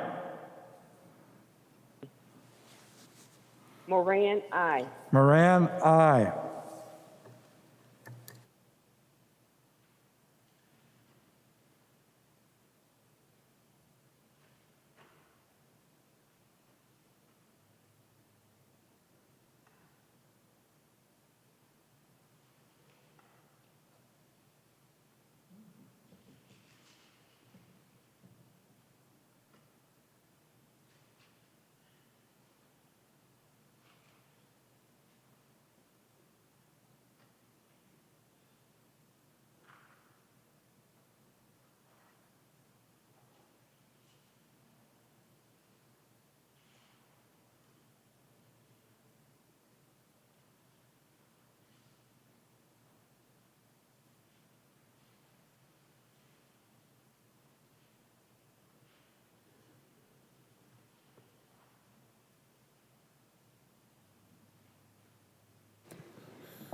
Moran, aye. Moran, I.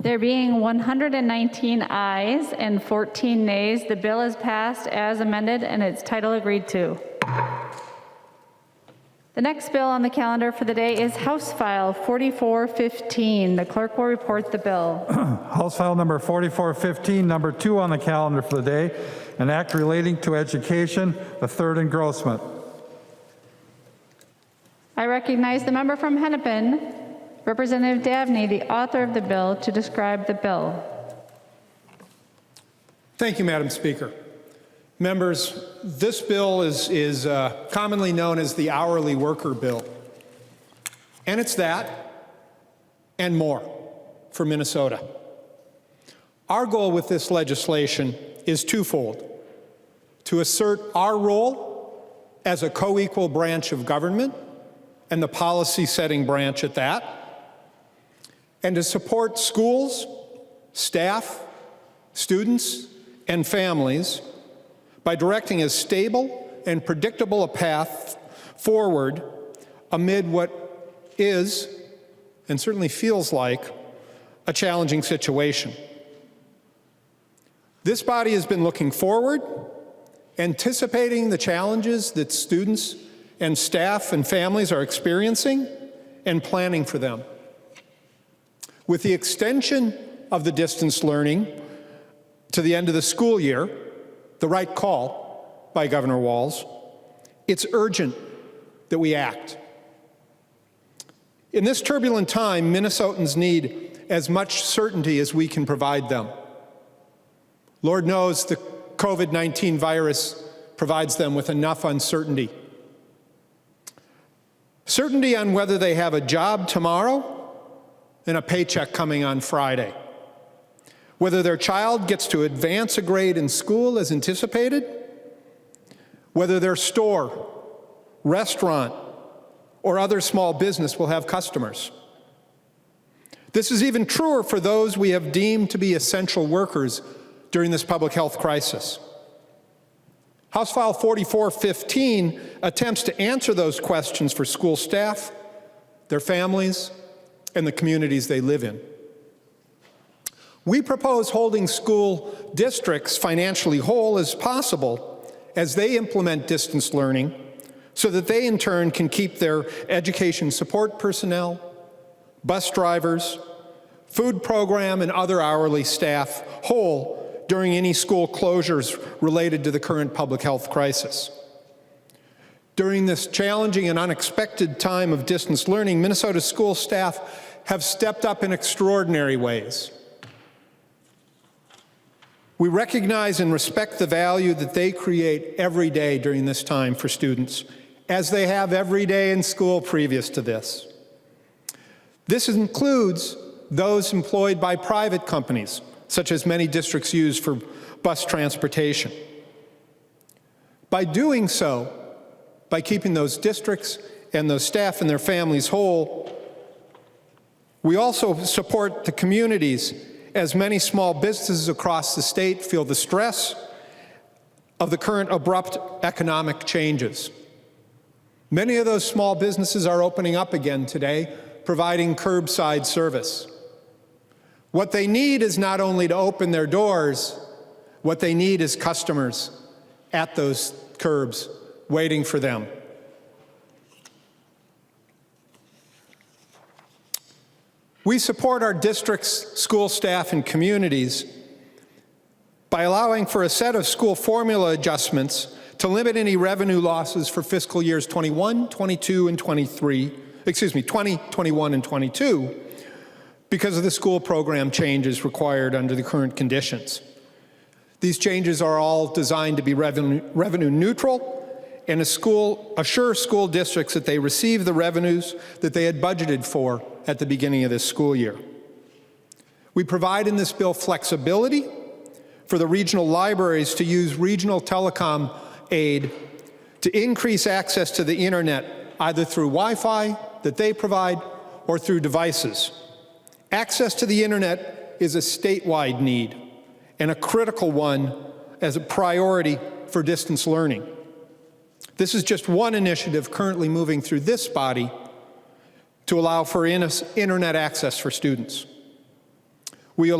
There being 119 ayes and 14 nays, the bill is passed as amended and its title agreed to. The next bill on the calendar for the day is House File 4415. The clerk will report the bill. House File number 4415, number 2 on the calendar for the day, an act relating to education, the third engrossment. I recognize the member from Hennepin, Representative Davnie, the author of the bill, to describe the bill. Thank you, Madam Speaker. Members, this bill is commonly known as the hourly worker bill. And it's that and more for Minnesota. Our goal with this legislation is twofold: to assert our role as a co-equal branch of government, and the policy-setting branch at that, and to support schools, staff, students, and families by directing a stable and predictable a path forward amid what is, and certainly feels like, a challenging situation. This body has been looking forward, anticipating the challenges that students and staff and families are experiencing, and planning for them. With the extension of the distance learning to the end of the school year, the right call by Governor Walz, it's urgent that we act. In this turbulent time, Minnesotans need as much certainty as we can provide them. Lord knows the COVID-19 virus provides them with enough uncertainty. Certainty on whether they have a job tomorrow and a paycheck coming on Friday. Whether their child gets to advance a grade in school as anticipated. Whether their store, restaurant, or other small business will have customers. This is even truer for those we have deemed to be essential workers during this public health crisis. House File 4415 attempts to answer those questions for school staff, their families, and the communities they live in. We propose holding school districts financially whole as possible as they implement distance learning so that they in turn can keep their education support personnel, bus drivers, food program, and other hourly staff whole during any school closures related to the current public health crisis. During this challenging and unexpected time of distance learning, Minnesota school staff have stepped up in extraordinary ways. We recognize and respect the value that they create every day during this time for students, as they have every day in school previous to this. This includes those employed by private companies, such as many districts use for bus transportation. By doing so, by keeping those districts and those staff and their families whole, we also support the communities as many small businesses across the state feel the stress of the current abrupt economic changes. Many of those small businesses are opening up again today, providing curbside service. What they need is not only to open their doors, what they need is customers at those curbs waiting for them. We support our districts, school staff, and communities by allowing for a set of school formula adjustments to limit any revenue losses for fiscal years 21, 22, and 20, 21, and 22 because of the school program changes required under the current conditions. These changes are all designed to be revenue neutral and assure school districts that they receive the revenues that they had budgeted for at the beginning of this school year. We provide in this bill flexibility for the regional libraries to use regional telecom aid to increase access to the internet, either through Wi-Fi that they provide or through devices. Access to the internet is a statewide need and a critical one as a priority for distance learning. This is just one initiative currently moving through this body to allow for internet access for students. We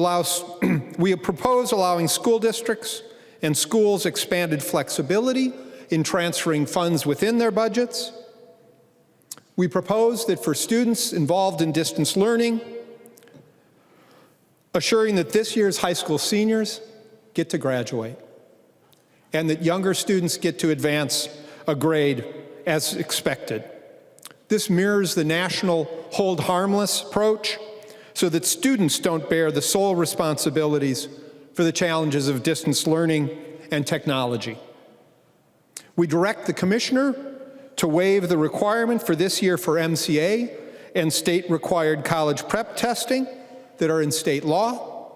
propose allowing school districts and schools expanded flexibility in transferring funds within their budgets. We propose that for students involved in distance learning, assuring that this year's high school seniors get to graduate and that younger students get to advance a grade as expected. This mirrors the national hold harmless approach so that students don't bear the sole responsibilities for the challenges of distance learning and technology. We direct the commissioner to waive the requirement for this year for MCA and state-required college prep testing that are in state law.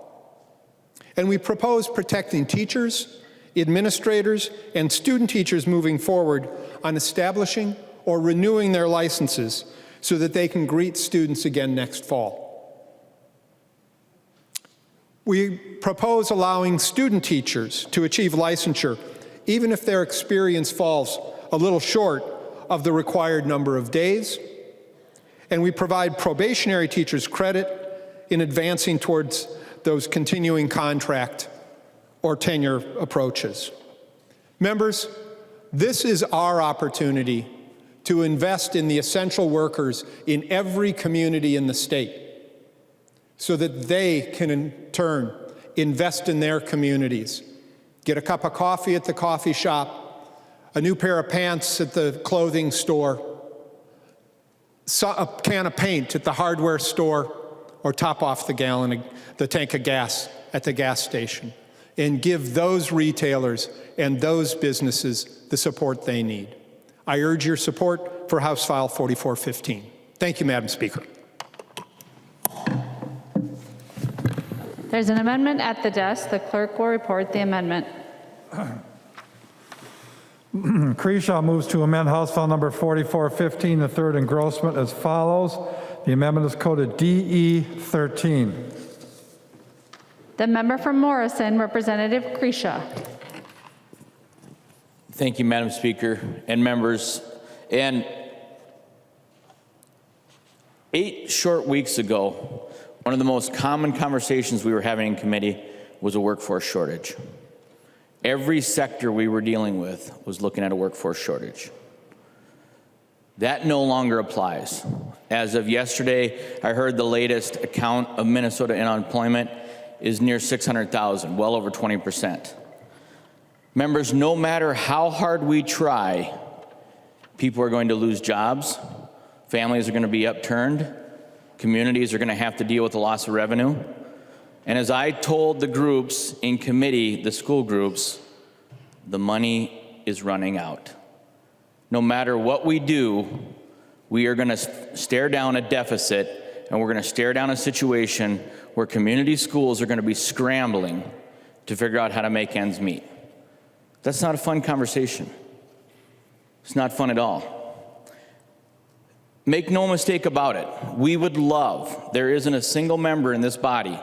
And we propose protecting teachers, administrators, and student teachers moving forward on establishing or renewing their licenses so that they can greet students again next fall. We propose allowing student teachers to achieve licensure, even if their experience falls a little short of the required number of days. And we provide probationary teachers credit in advancing towards those continuing contract or tenure approaches. Members, this is our opportunity to invest in the essential workers in every community in the state so that they can in turn invest in their communities. Get a cup of coffee at the coffee shop, a new pair of pants at the clothing store, a can of paint at the hardware store, or top off the tank of gas at the gas station, and give those retailers and those businesses the support they need. I urge your support for House File 4415. Thank you, Madam Speaker. There's an amendment at the desk. The clerk will report the amendment. Kreshaw moves to amend House File number 4415, the third engrossment, as follows. The amendment is coded DE 13. The member from Morrison, Representative Kreshaw. Thank you, Madam Speaker and members. And 8 short weeks ago, one of the most common conversations we were having in committee was a workforce shortage. Every sector we were dealing with was looking at a workforce shortage. That no longer applies. As of yesterday, I heard the latest account of Minnesota unemployment is near 600,000, well over 20%. Members, no matter how hard we try, people are going to lose jobs, families are going to be upturned, communities are going to have to deal with the loss of revenue. And as I told the groups in committee, the school groups, the money is running out. No matter what we do, we are going to stare down a deficit, and we're going to stare down a situation where community schools are going to be scrambling to figure out how to make ends meet. That's not a fun conversation. It's not fun at all. Make no mistake about it. We would love, there isn't a single member in this body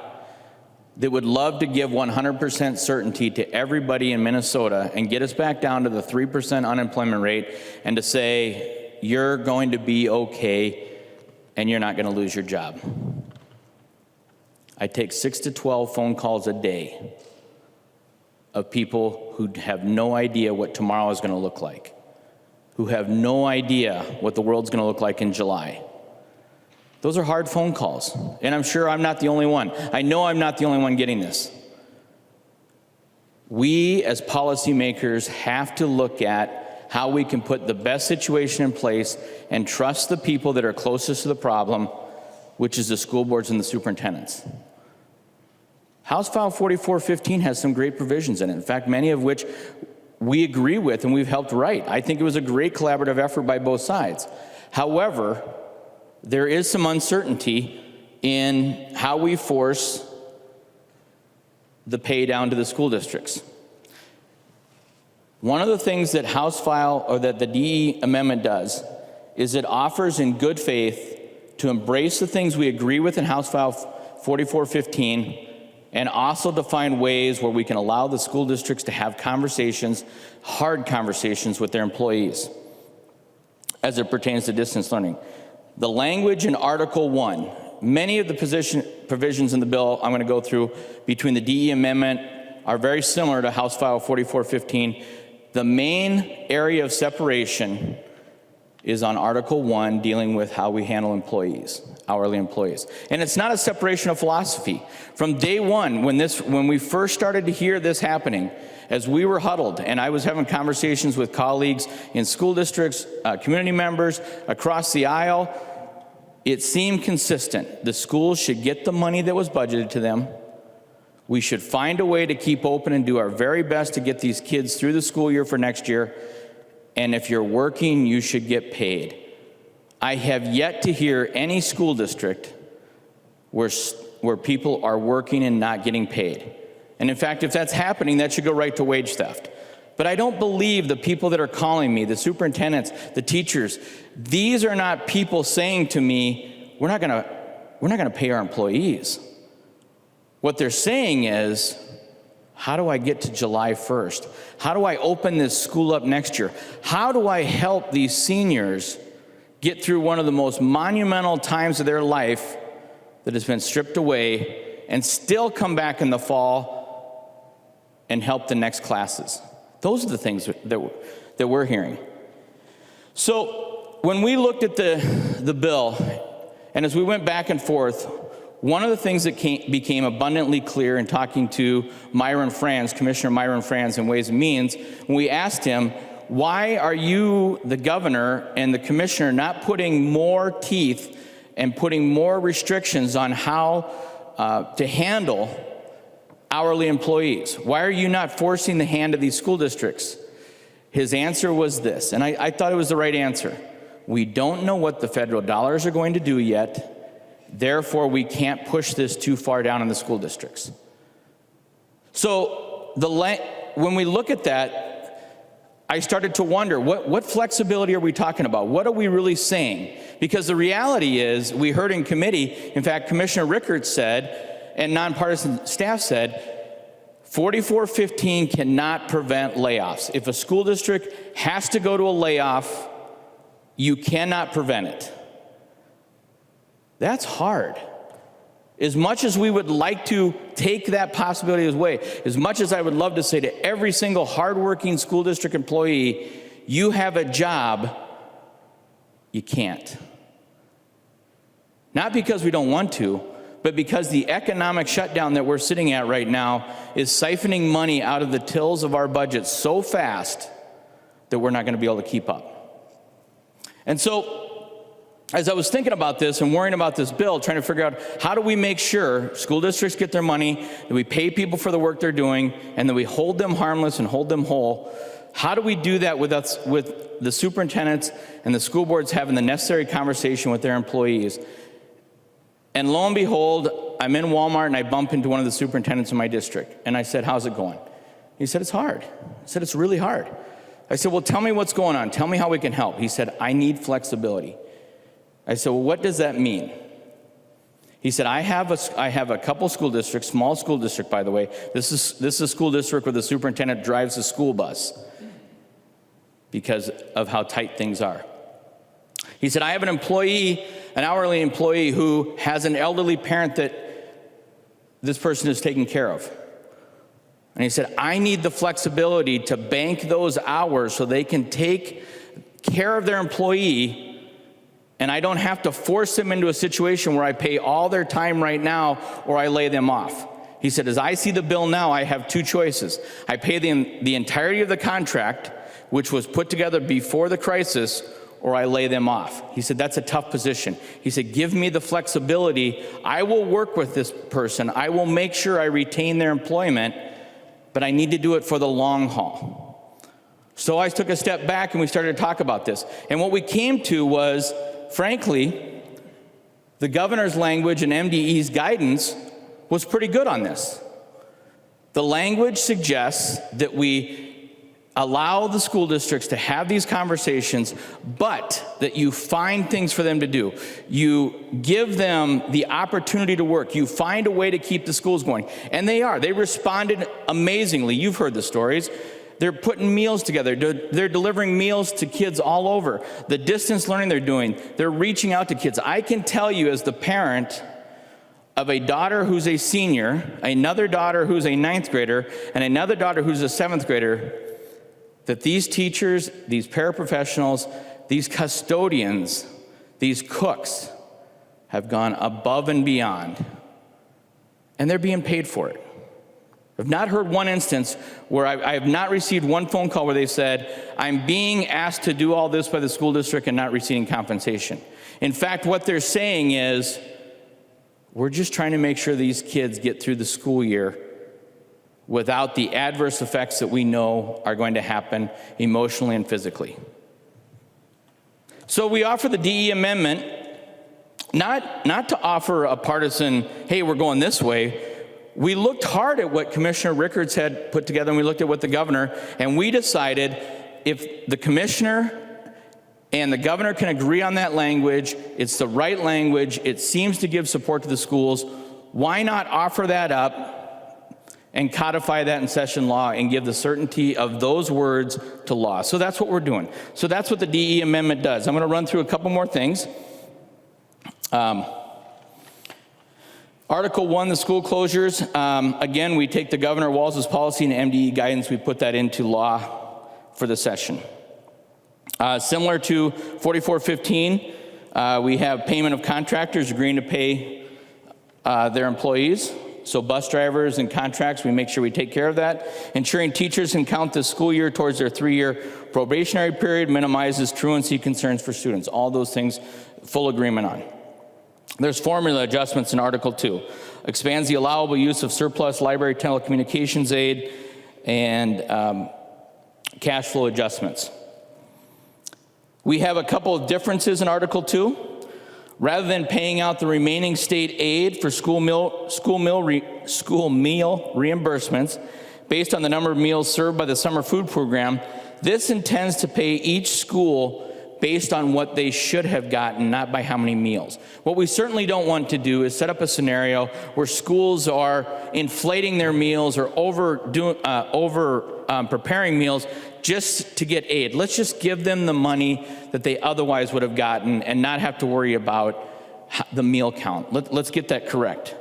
that would love to give 100% certainty to everybody in Minnesota and get us back down to the 3% unemployment rate and to say, you're going to be okay and you're not going to lose your job. I take 6 to 12 phone calls a day of people who have no idea what tomorrow is going to look like, who have no idea what the world's going to look like in July. Those are hard phone calls, and I'm sure I'm not the only one. I know I'm not the only one getting this. We, as policymakers, have to look at how we can put the best situation in place and trust the people that are closest to the problem, which is the school boards and the superintendents. House File 4415 has some great provisions in it, in fact, many of which we agree with and we've helped write. I think it was a great collaborative effort by both sides. However, there is some uncertainty in how we force the pay down to the school districts. One of the things that House File, or that the DE amendment does, is it offers in good faith to embrace the things we agree with in House File 4415 and also to find ways where we can allow the school districts to have conversations, hard conversations with their employees as it pertains to distance learning. The language in Article 1, many of the provisions in the bill I'm going to go through between the DE amendment are very similar to House File 4415. The main area of separation is on Article 1, dealing with how we handle employees, hourly employees. And it's not a separation of philosophy. From day one, when we first started to hear this happening, as we were huddled, and I was having conversations with colleagues in school districts, community members across the aisle, it seemed consistent. The schools should get the money that was budgeted to them. We should find a way to keep open and do our very best to get these kids through the school year for next year. And if you're working, you should get paid. I have yet to hear any school district where people are working and not getting paid. And in fact, if that's happening, that should go right to wage theft. But I don't believe the people that are calling me, the superintendents, the teachers, these are not people saying to me, we're not going to pay our employees. What they're saying is, how do I get to July 1st? How do I open this school up next year? How do I help these seniors get through one of the most monumental times of their life that has been stripped away and still come back in the fall and help the next classes? Those are the things that we're hearing. So when we looked at the bill, and as we went back and forth, one of the things that became abundantly clear in talking to Commissioner Myron Franz in Ways and Means, when we asked him, why are you, the governor and the commissioner, not putting more teeth and putting more restrictions on how to handle hourly employees? Why are you not forcing the hand of these school districts? His answer was this, and I thought it was the right answer. We don't know what the federal dollars are going to do yet. Therefore, we can't push this too far down in the school districts. So when we look at that, I started to wonder, what flexibility are we talking about? What are we really saying? Because the reality is, we heard in committee, in fact, Commissioner Rickards said, and nonpartisan staff said, 4415 cannot prevent layoffs. If a school district has to go to a layoff, you cannot prevent it. That's hard. As much as we would like to take that possibility away, as much as I would love to say to every single hardworking school district employee, you have a job, you can't. Not because we don't want to, but because the economic shutdown that we're sitting at right now is siphoning money out of the tills of our budget so fast that we're not going to be able to keep up. And so, as I was thinking about this and worrying about this bill, trying to figure out how do we make sure school districts get their money, that we pay people for the work they're doing, and that we hold them harmless and hold them whole, how do we do that with the superintendents and the school boards having the necessary conversation with their employees? And lo and behold, I'm in Walmart and I bump into one of the superintendents in my district. And I said, how's it going? He said, it's hard. I said, it's really hard. I said, well, tell me what's going on. Tell me how we can help. He said, I need flexibility. I said, well, what does that mean? He said, I have a couple school districts, small school district, by the way. This is a school district where the superintendent drives a school bus because of how tight things are. He said, I have an hourly employee who has an elderly parent that this person is taking care of. And he said, I need the flexibility to bank those hours so they can take care of their employee, and I don't have to force them into a situation where I pay all their time right now or I lay them off. He said, as I see the bill now, I have two choices. I pay the entirety of the contract, which was put together before the crisis, or I lay them off. He said, that's a tough position. He said, give me the flexibility. I will work with this person. I will make sure I retain their employment, but I need to do it for the long haul. So I took a step back and we started to talk about this. And what we came to was, frankly, the governor's language and MDE's guidance was pretty good on this. The language suggests that we allow the school districts to have these conversations, but that you find things for them to do. You give them the opportunity to work. You find a way to keep the schools going. And they are. They responded amazingly. You've heard the stories. They're putting meals together. They're delivering meals to kids all over. The distance learning they're doing, they're reaching out to kids. I can tell you as the parent of a daughter who's a senior, another daughter who's a 9th grader, and another daughter who's a 7th grader, that these teachers, these paraprofessionals, these custodians, these cooks have gone above and beyond, and they're being paid for it. I've not heard one instance where I have not received one phone call where they said, I'm being asked to do all this by the school district and not receiving compensation. In fact, what they're saying is, we're just trying to make sure these kids get through the school year without the adverse effects that we know are going to happen emotionally and physically. So we offer the DE amendment, not to offer a partisan, hey, we're going this way. We looked hard at what Commissioner Rickards had put together, and we looked at what the governor, and we decided if the commissioner and the governor can agree on that language, it's the right language, it seems to give support to the schools, Why not offer that up and codify that in session law and give the certainty of those words to law? So that's what we're doing. So that's what the DE amendment does. I'm going to run through a couple more things. Article 1, the school closures. Again, we take the Governor Walz's policy and MDE guidance, we put that into law for the session. Similar to 4415, we have payment of contractors agreeing to pay their employees. So bus drivers and contracts, we make sure we take care of that. Ensuring teachers can count the school year towards their 3-year probationary period minimizes truancy concerns for students. All those things, full agreement on. There's formula adjustments in Article 2. Expands the allowable use of surplus library telecommunications aid and cash flow adjustments. We have a couple of differences in Article 2. Rather than paying out the remaining state aid for school meal reimbursements based on the number of meals served by the summer food program, this intends to pay each school based on what they should have gotten, not by how many meals. What we certainly don't want to do is set up a scenario where schools are inflating their meals or preparing meals just to get aid. Let's just give them the money that they otherwise would have gotten and not have to worry about the meal count. Let's get that correct.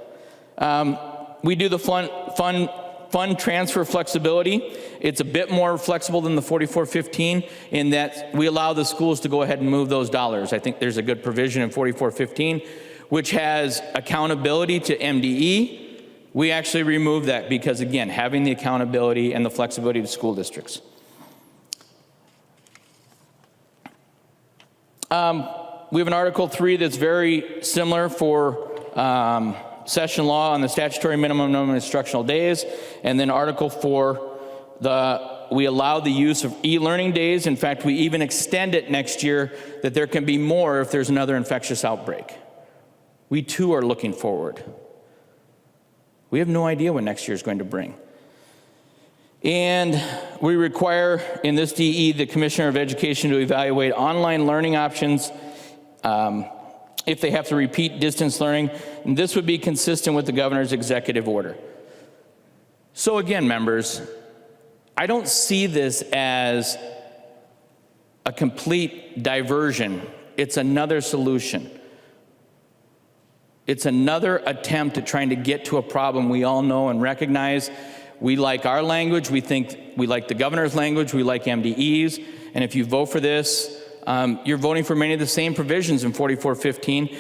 We do the fund transfer flexibility. It's a bit more flexible than the 4415 in that we allow the schools to go ahead and move those dollars. I think there's a good provision in 4415, which has accountability to MDE. We actually remove that because, again, having the accountability and the flexibility to school districts. We have an Article 3 that's very similar for session law on the statutory minimum number of instructional days. And then Article 4, we allow the use of e-learning days. In fact, we even extend it next year that there can be more if there's another infectious outbreak. We too are looking forward. We have no idea what next year is going to bring. And we require in this DE the Commissioner of Education to evaluate online learning options if they have to repeat distance learning. And this would be consistent with the governor's executive order. So again, members, I don't see this as a complete diversion. It's another solution. It's another attempt at trying to get to a problem we all know and recognize. We like our language, we think we like the governor's language, we like MDE's, and if you vote for this, you're voting for many of the same provisions in 4415,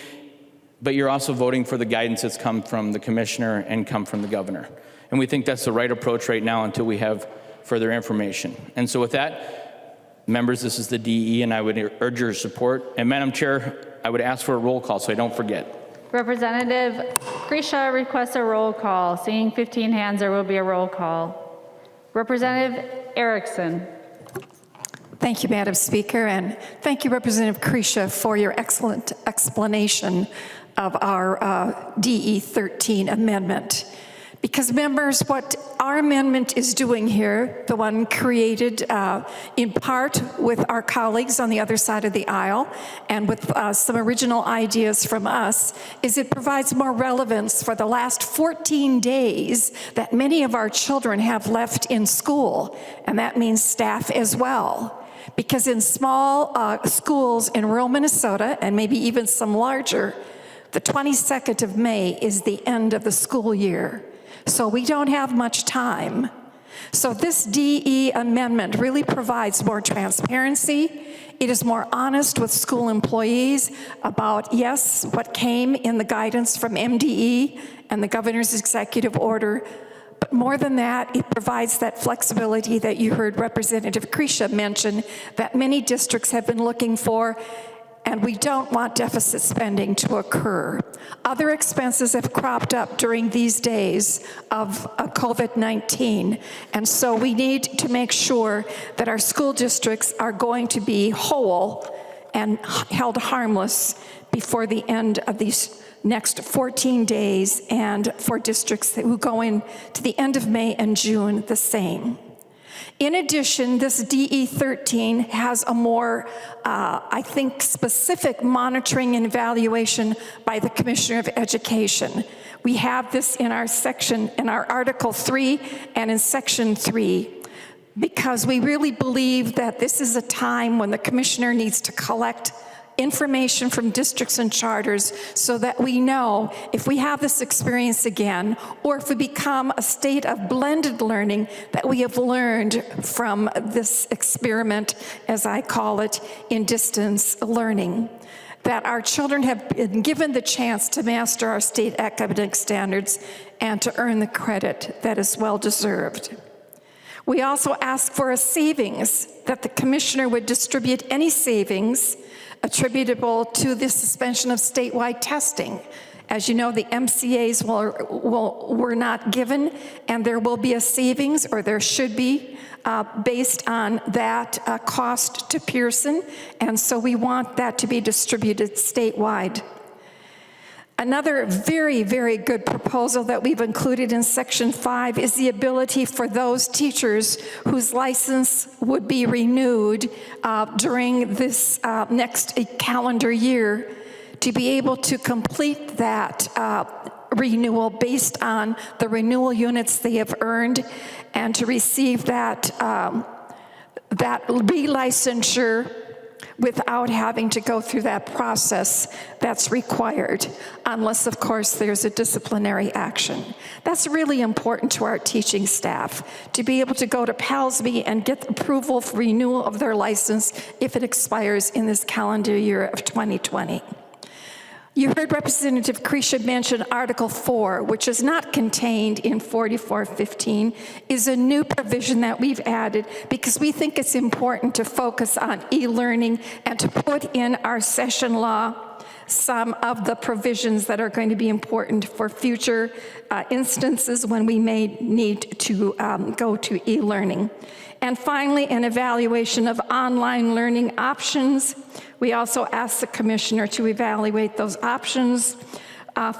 but you're also voting for the guidance that's come from the commissioner and come from the governor. And we think that's the right approach right now until we have further information. And so with that, members, this is the DE, and I would urge your support. And Madam Chair, I would ask for a roll call so I don't forget. Representative Krisha requests a roll call. Seeing 15 hands, there will be a roll call. Representative Erickson. Thank you, Madam Speaker, and thank you, Representative Krisha, for your excellent explanation of our DE 13 amendment. Because, members, what our amendment is doing here, the one created in part with our colleagues on the other side of the aisle and with some original ideas from us, is it provides more relevance for the last 14 days that many of our children have left in school, and that means staff as well. Because in small schools in rural Minnesota, and maybe even some larger, the 22nd of May is the end of the school year. So we don't have much time. So this DE amendment really provides more transparency. It is more honest with school employees about, yes, what came in the guidance from MDE and the governor's executive order. But more than that, it provides that flexibility that you heard Representative Krisha mention that many districts have been looking for, and we don't want deficit spending to occur. Other expenses have cropped up during these days of COVID-19, and so we need to make sure that our school districts are going to be whole and held harmless before the end of these next 14 days, and for districts who go in to the end of May and June the same. In addition, this DE 13 has a more, I think, specific monitoring and evaluation by the Commissioner of Education. We have this in our section, in our Article 3 and in Section 3, because we really believe that this is a time when the commissioner needs to collect information from districts and charters so that we know if we have this experience again, or if we become a state of blended learning, that we have learned from this experiment, as I call it, in distance learning, that our children have been given the chance to master our state academic standards and to earn the credit that is well deserved. We also ask for a savings, that the commissioner would distribute any savings attributable to the suspension of statewide testing. As you know, the MCAs were not given, and there will be a savings, or there should be, based on that cost to Pearson, and so we want that to be distributed statewide. Another very, very good proposal that we've included in Section 5 is the ability for those teachers whose license would be renewed during this next calendar year to be able to complete that renewal based on the renewal units they have earned, and to receive that relicensure without having to go through that process that's required, unless, of course, there's a disciplinary action. That's really important to our teaching staff, to be able to go to PALSB and get approval for renewal of their license if it expires in this calendar year of 2020. You heard Representative Krisha mention Article 4, which is not contained in 4415, is a new provision that we've added because we think it's important to focus on e-learning and to put in our session law some of the provisions that are going to be important for future instances when we may need to go to e-learning. And finally, an evaluation of online learning options. We also asked the commissioner to evaluate those options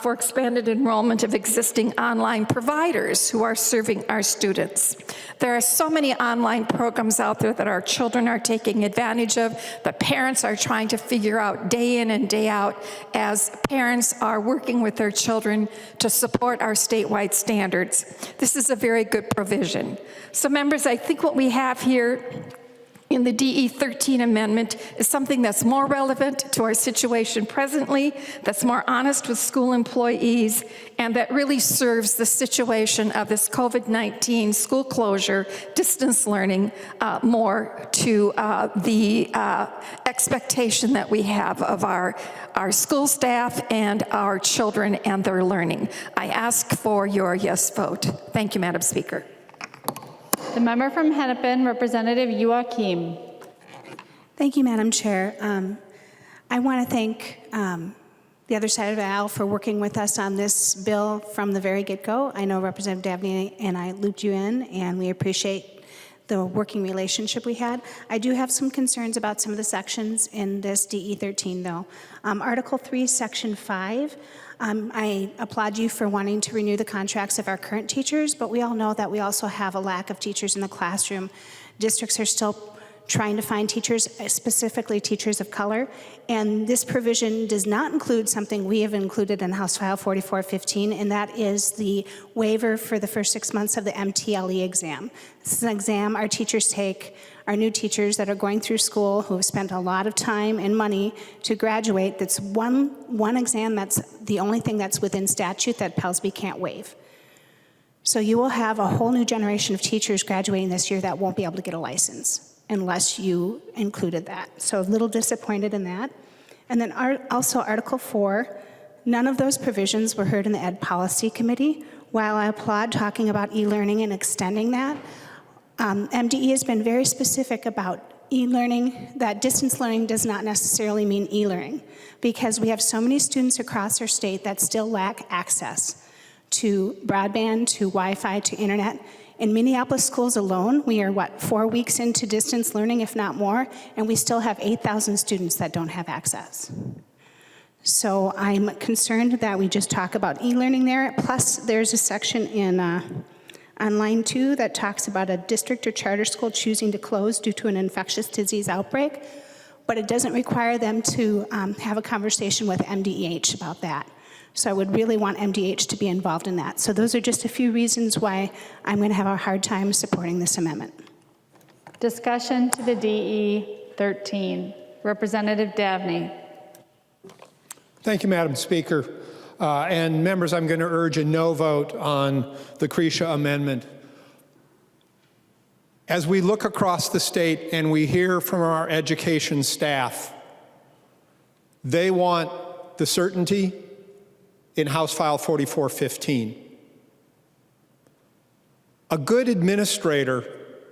for expanded enrollment of existing online providers who are serving our students. There are so many online programs out there that our children are taking advantage of, that parents are trying to figure out day in and day out as parents are working with their children to support our statewide standards. This is a very good provision. So members, I think what we have here in the DE13 amendment is something that's more relevant to our situation presently, that's more honest with school employees, and that really serves the situation of this COVID-19 school closure, distance learning, more to the expectation that we have of our school staff and our children and their learning. I ask for your yes vote. Thank you, Madam Speaker. The member from Hennepin, Representative Joachim. Thank you, Madam Chair. I want to thank the other side of the aisle for working with us on this bill from the very get-go. I know Representative Davnie and I looped you in, and we appreciate the working relationship we had. I do have some concerns about some of the sections in this DE13, though. Article 3, Section 5, I applaud you for wanting to renew the contracts of our current teachers, but we all know that we also have a lack of teachers in the classroom. Districts are still trying to find teachers, specifically teachers of color, and this provision does not include something we have included in House File 4415, and that is the waiver for the first 6 months of the MTLE exam. This is an exam our teachers take, our new teachers that are going through school who have spent a lot of time and money to graduate. That's one exam, that's the only thing that's within statute that PALSB can't waive. So you will have a whole new generation of teachers graduating this year that won't be able to get a license unless you included that. So a little disappointed in that. And then also Article 4, none of those provisions were heard in the Ed Policy Committee. While I applaud talking about e-learning and extending that, MDE has been very specific about e-learning, that distance learning does not necessarily mean e-learning, because we have so many students across our state that still lack access to broadband, to Wi-Fi, to internet. In Minneapolis schools alone, we are, 4 weeks into distance learning, if not more, and we still have 8,000 students that don't have access. So I'm concerned that we just talk about e-learning there. Plus, there's a section in on line 2 that talks about a district or charter school choosing to close due to an infectious disease outbreak, but it doesn't require them to have a conversation with MDEH about that. So I would really want MDH to be involved in that. So those are just a few reasons why I'm going to have a hard time supporting this amendment. Discussion to the DE 13. Representative Davnie. Thank you, Madam Speaker. And members, I'm going to urge a no vote on the Krisha amendment. As we look across the state and we hear from our education staff, they want the certainty in House File 4415. A good administrator,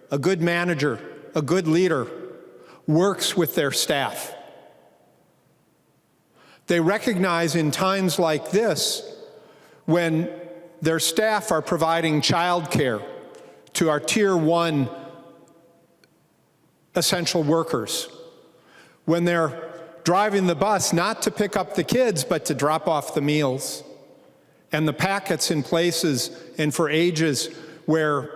a good manager, a good leader works with their staff. They recognize in times like this, when their staff are providing childcare to our Tier 1 essential workers, when they're driving the bus not to pick up the kids but to drop off the meals, and the packets in places and for ages where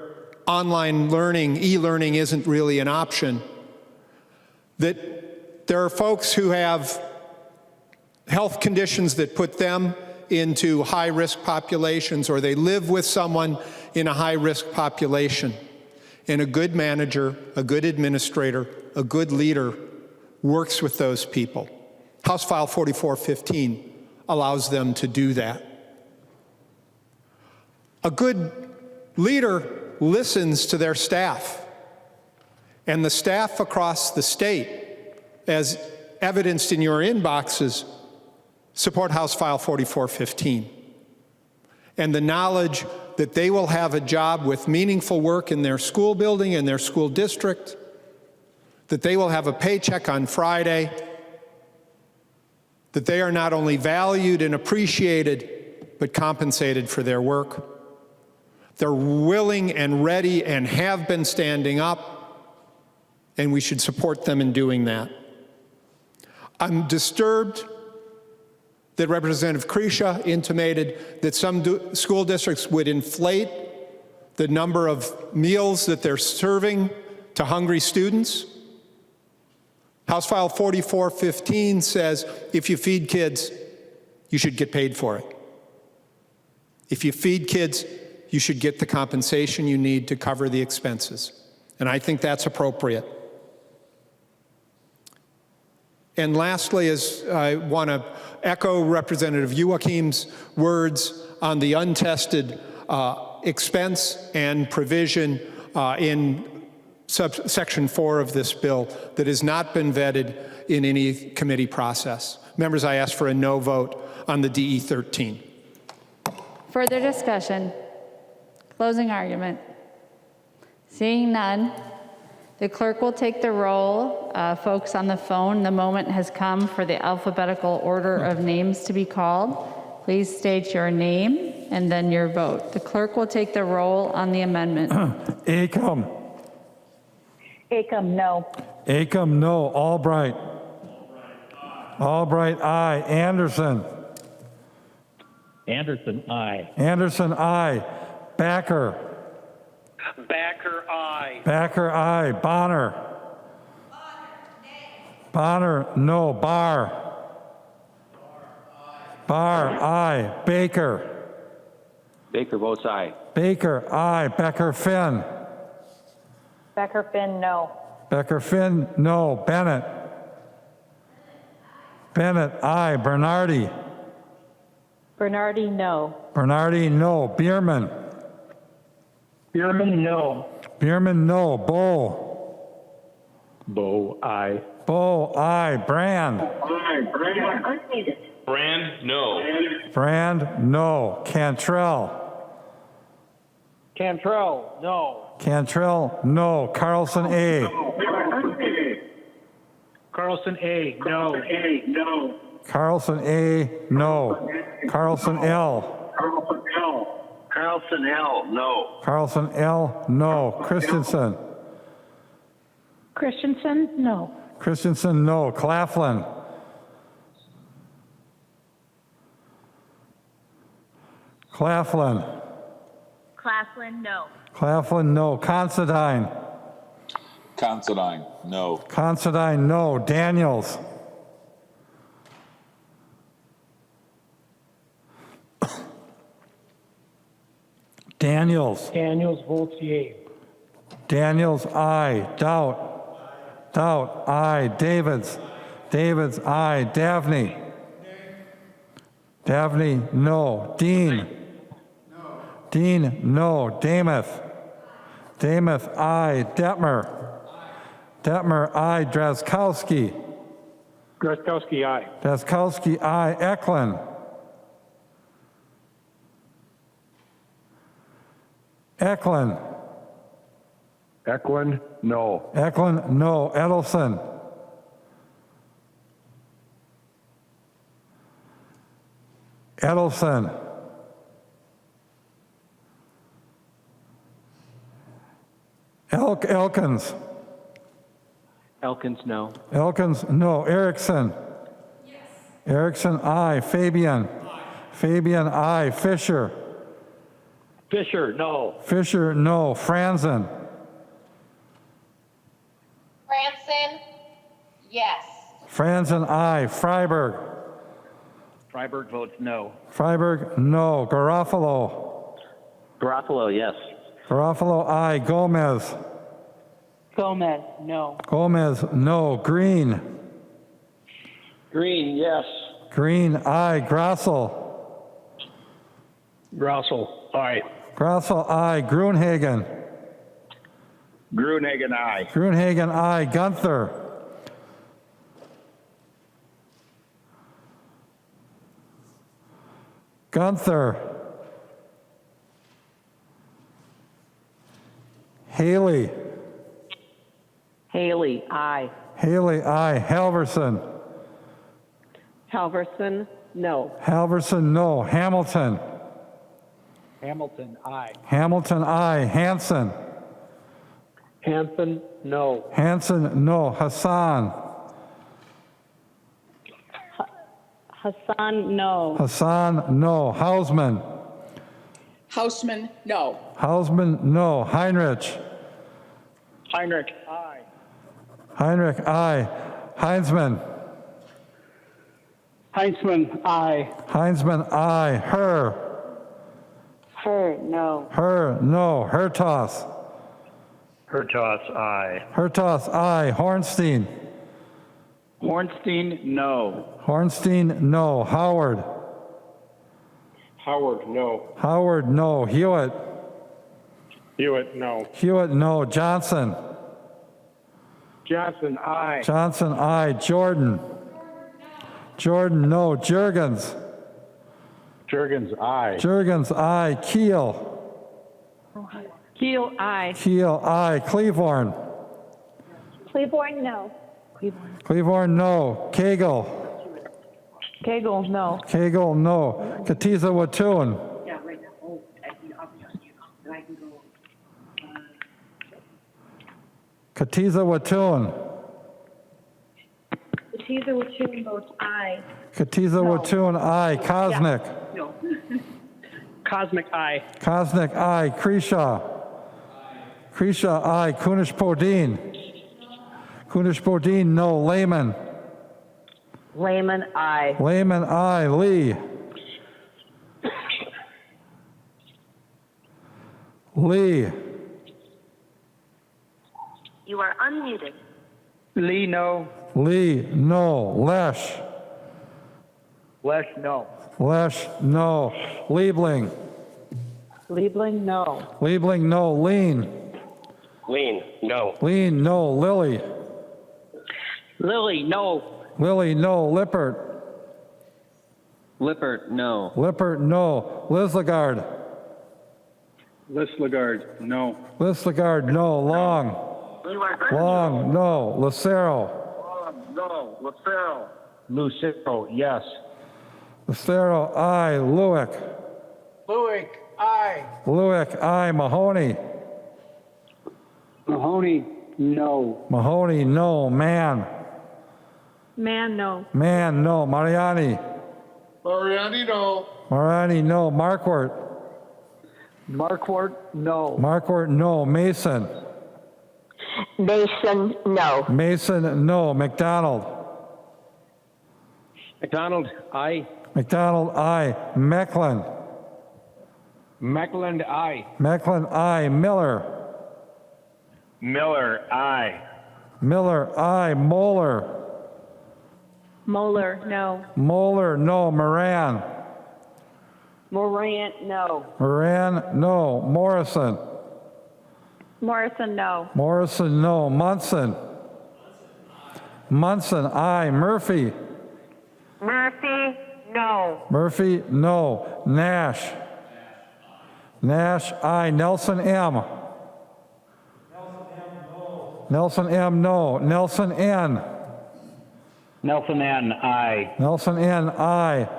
online learning, e-learning isn't really an option, that there are folks who have health conditions that put them into high-risk populations, or they live with someone in a high-risk population. And a good manager, a good administrator, a good leader works with those people. House File 4415 allows them to do that. A good leader listens to their staff, and the staff across the state, as evidenced in your inboxes, support House File 4415. And the knowledge that they will have a job with meaningful work in their school building, in their school district, that they will have a paycheck on Friday, that they are not only valued and appreciated, but compensated for their work. They're willing and ready and have been standing up, and we should support them in doing that. I'm disturbed that Representative Krisha intimated that some school districts would inflate the number of meals that they're serving to hungry students. House File 4415 says if you feed kids, you should get paid for it. If you feed kids, you should get the compensation you need to cover the expenses. And I think that's appropriate. And lastly, I want to echo Representative Joachim's words on the untested expense and provision in Section 4 of this bill that has not been vetted in any committee process. Members, I ask for a no vote on the DE 13. Further discussion? Closing argument. Seeing none, the clerk will take the roll. Folks on the phone, the moment has come for the alphabetical order of names to be called. Please state your name and then your vote. The clerk will take the roll on the amendment. Acom. Acom, no. Acom, no. Albright. Albright, aye. Anderson. Anderson, aye. Anderson, aye. Backer. Backer, aye. Backer, aye. Bonner. Bonner, no. Barr. Barr, aye. Baker. Baker votes aye. Baker, aye. Becker Finn. Becker Finn, no. Becker Finn, no. Bennett. Bennett, aye. Bernardi. Bernardi, no. Bernardi, no. Bierman. Bierman, no. Bierman, no. Bow. Bow, aye. Bow, aye. Brand. Aye, Brand. Brand, no. Brand, no. Cantrell. Cantrell, no. Cantrell, no. Carlson, A. Carlson, A, no. A, no. Carlson, A, no. Carlson, L. Carlson, L. Carlson, L, no. Carlson, L, no. Christensen. Christensen, no. Christensen, no. Claflin. Claflin. Claflin, no. Claflin, no. Considine. Considine, no. Considine, no. Daniels. Daniels. Daniels votes yea. Daniels, aye. Doubt. Doubt, aye. Davids. Davids, aye. Davnie. Davnie, no. Dean. Dean, no. Damath. Damath, aye. Detmer. Detmer, aye. Drazkowski. Drazkowski, aye. Drazkowski, aye. Eklund. Eklund. Eklund, no. Eklund, no. Edelson. Edelson. Elkins. Elkins, no. Elkins, no. Erickson. Yes. Erickson, aye. Fabian. Fabian, aye. Fisher. Fisher, no. Fisher, no. Franzen. Franson, yes. Franzen, aye. Freiberg. Freiberg votes no. Freiberg, no. Garofalo. Garofalo, yes. Garofalo, aye. Gomez. Gomez, no. Gomez, no. Green. Green, yes. Green, aye. Grossel. Grossel, aye. Grossel, aye. Gruenhagen. Gruenhagen, aye. Gruenhagen, aye. Gunther. Gunther. Haley. Haley, aye. Haley, aye. Halverson. Halverson, no. Halverson, no. Hamilton. Hamilton, aye. Hamilton, aye. Hanson. Hanson, no. Hanson, no. Hassan. Hassan, no. Hassan, no. Hausman. Hausman, no. Hausman, no. Heinrich. Heinrich, aye. Heinrich, aye. Heinzman. Heinzman, aye. Heinzman, aye. Her. Her, no. Her, no. Hertos. Hertos, aye. Hertos, aye. Hornstein. Hornstein, no. Hornstein, no. Howard. Howard, no. Howard, no. Hewitt. Hewitt, no. Hewitt, no. Johnson. Johnson, aye. Johnson, aye. Jordan. Jordan, no. Jurgens. Jurgens, aye. Jurgens, aye. Keel. Keel, aye. Keel, aye. Cleavorn. Cleaborn, no. Cleavorn, no. Cagle. Cagle, no. Cagle, no. Katiza Watun. Katiza Watun. Katiza Watun votes aye. Katiza Watun, aye. Kosnick. No. Cosmic, aye. Kosnick, aye. Kreshaw. Kreshaw, aye. Kunish Podine. Kunish Podine, no. Lehman. Lehman, aye. Lehman, aye. Lee. Lee. You are unmuted. Lee, no. Lee, no. Lesh. Lesh, no. Lesh, no. Liebling. Liebling, no. Liebling, no. Lean. Lean, no. Lean, no. Lilly. Lily, no. Lilly, no. Lippert. Lippert, no. Lippert, no. Lislegard. Lislegard, no. Lislegard, no. Long. You are Long, no. Lucero. No. Lucero. Lucero, yes. Lucero, aye. Lewick. Lewick, aye. Lewick, aye. Mahoney. Mahoney, no. Mahoney, no. Mann. Man, no. Mann, no. Mariani. Mariani, no. Mariani, no. Marquardt. Marquardt, no. Marquardt, no. Mason. Mason, no. Mason, no. McDonald. McDonald, aye. McDonald, aye. Mecklin. Mecklen, aye. Mecklen, aye. Miller. Miller, aye. Miller, aye. Moeller. Moeller, no. Moeller, no. Moran. Morant, no. Moran, no. Morrison. Morrison, no. Morrison, no. Munson. Munson, aye. Murphy. Murphy, no. Murphy, no. Nash. Nash, aye. Nelson M. Nelson M, no. Nelson N. Nelson N, aye. Nelson N, aye.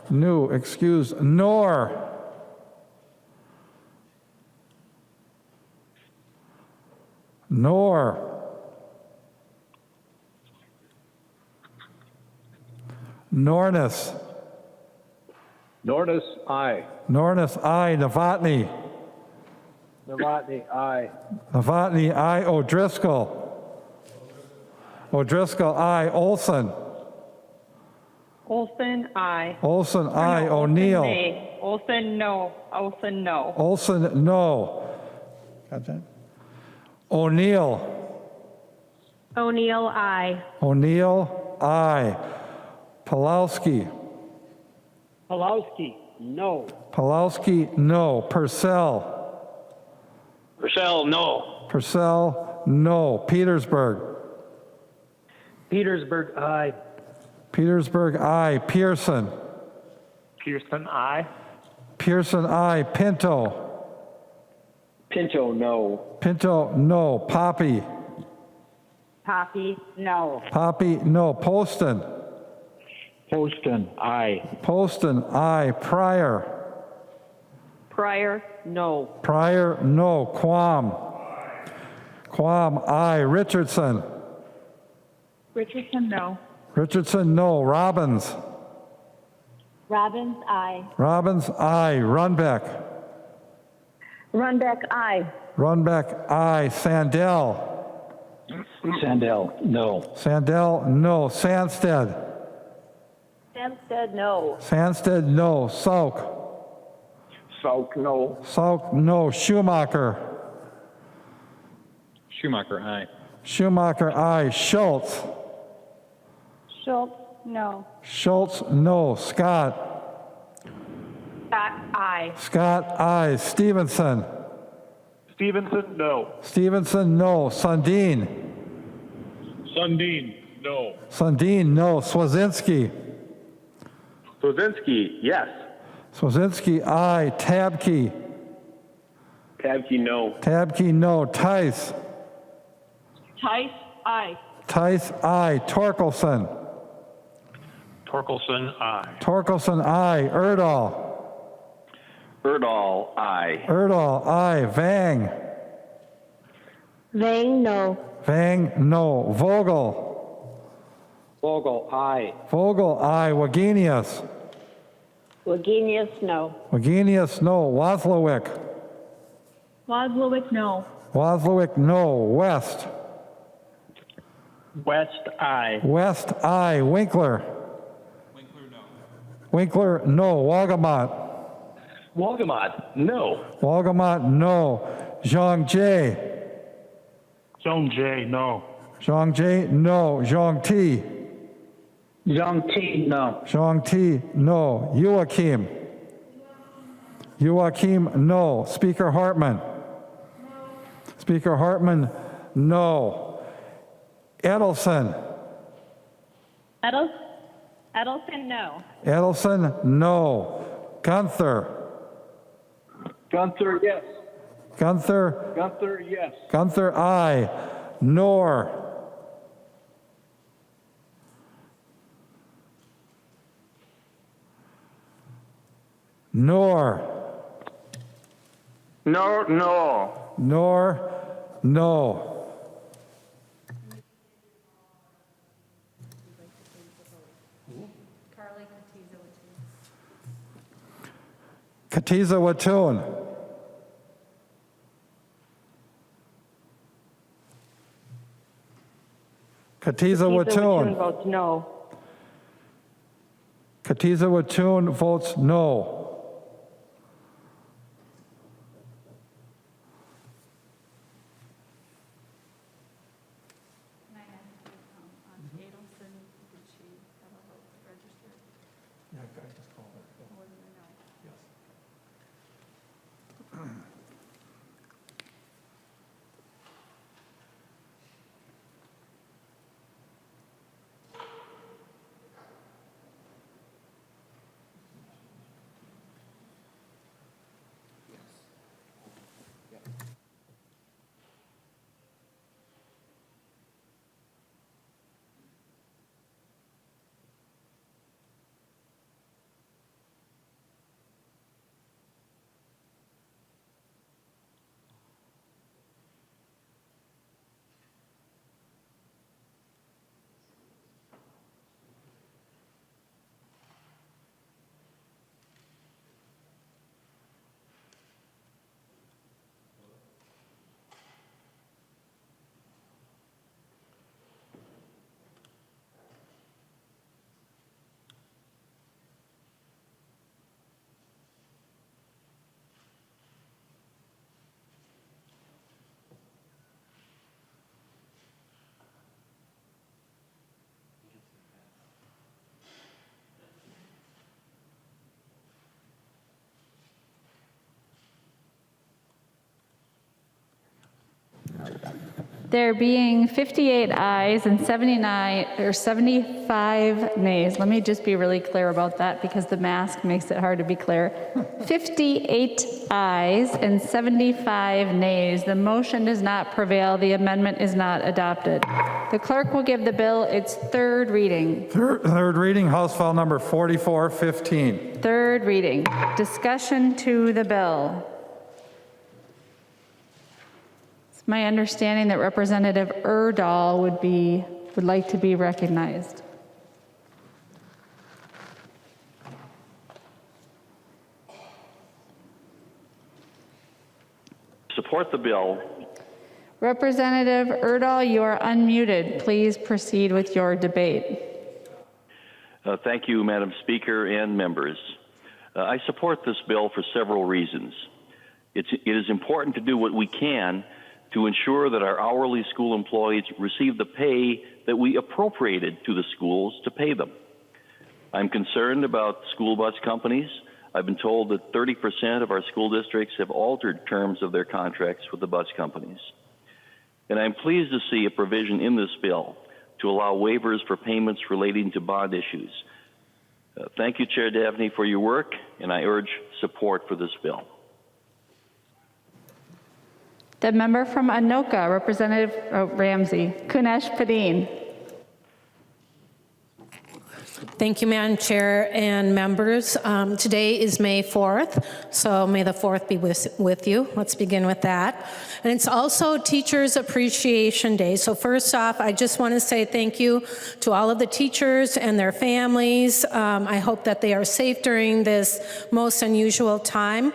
New, excuse, Nor. Nor. Nornis. Nordis, aye. Nornis, aye. Novotny. Novotny, aye. Novotny, aye. O'Driscoll. O'Driscoll, aye. Olson. Olson, aye. Olson, aye. O'Neill. Olson, no. Olson, no. Olson, no. Got that? O'Neill. O'Neill, aye. O'Neill, aye. Pulowski. Pulowski, no. Pulowski, no. Purcell. Purcell, no. Purcell, no. Petersburg. Petersburg, aye. Petersburg, aye. Pearson. Pearson, aye. Pearson, aye. Pinto. Pinto, no. Pinto, no. Poppy. Poppy, no. Poppy, no. Poston. Poston, aye. Poston, aye. Pryor. Pryor, no. Pryor, no. Quam. Quam, aye. Richardson. Richardson, no. Richardson, no. Robbins. Robbins, aye. Robbins, aye. Runbeck. Runbeck, aye. Runbeck, aye. Sandell. Sandell, no. Sandell, no. Sandsted. Sandsted, no. Sandsted, no. Sauk. Sauk, no. Sauk, no. Schumacher. Schumacher, aye. Schumacher, aye. Schultz. Schultz, no. Schultz, no. Scott. Scott, aye. Scott, aye. Stevenson. Stevenson, no. Stevenson, no. Sundin. Sundin, no. Sundin, no. Swazinski. Swazinski, yes. Swazinski, aye. Tabke. Tabke, no. Tabke, no. Tice. Tice, aye. Tice, aye. Torkelson. Torkelson, aye. Torkelson, aye. Erdahl. Erdahl, aye. Erdahl, aye. Vang. Vang, no. Vang, no. Vogel. Vogel, aye. Vogel, aye. Wagenius. Wagenius, no. Wagenius, no. Wozlowick. Wozlowick, no. Wozlowick, no. West. West, aye. West, aye. Winkler. Winkler, no. Wagamot. Walgamot, no. Wagamot, no. Zhang Jie. Zhong J, no. Zhang Jie, no. Zhang Ti. Zhang T, no. Zhang Ti, no. Joachim. Joachim, no. Speaker Hartman. Speaker Hartman, no. Edelson. Edelson, no. Edelson, no. Gunther. Gunther, yes. Gunther. Gunther, yes. Gunther, aye. Nor. Nor. No, no. Nor, no. Katiza Watun. Katiza Watun. Votes no. Katiza Watun votes no. There being 58 ayes and 75 nays. Let me just be really clear about that because the mask makes it hard to be clear. 58 ayes and 75 nays. The motion does not prevail. The amendment is not adopted. The clerk will give the bill its third reading. Third reading, House File Number 4415. Third reading. Discussion to the bill. It's my understanding that Representative Erdahl would like to be recognized. Support the bill. Representative Erdahl, you are unmuted. Please proceed with your debate. Thank you, Madam Speaker and members. I support this bill for several reasons. It is important to do what we can to ensure that our hourly school employees receive the pay that we appropriated to the schools to pay them. I'm concerned about school bus companies. I've been told that 30% of our school districts have altered terms of their contracts with the bus companies. And I'm pleased to see a provision in this bill to allow waivers for payments relating to bond issues. Thank you, Chair Davnie, for your work, and I urge support for this bill. The member from Anoka, Representative Ramsey. Kunesh Padin. Thank you, Madam Chair and members. Today is May 4th, so may the 4th be with you. Let's begin with that. And it's also Teachers Appreciation Day. So first off, I just want to say thank you to all of the teachers and their families. I hope that they are safe during this most unusual time.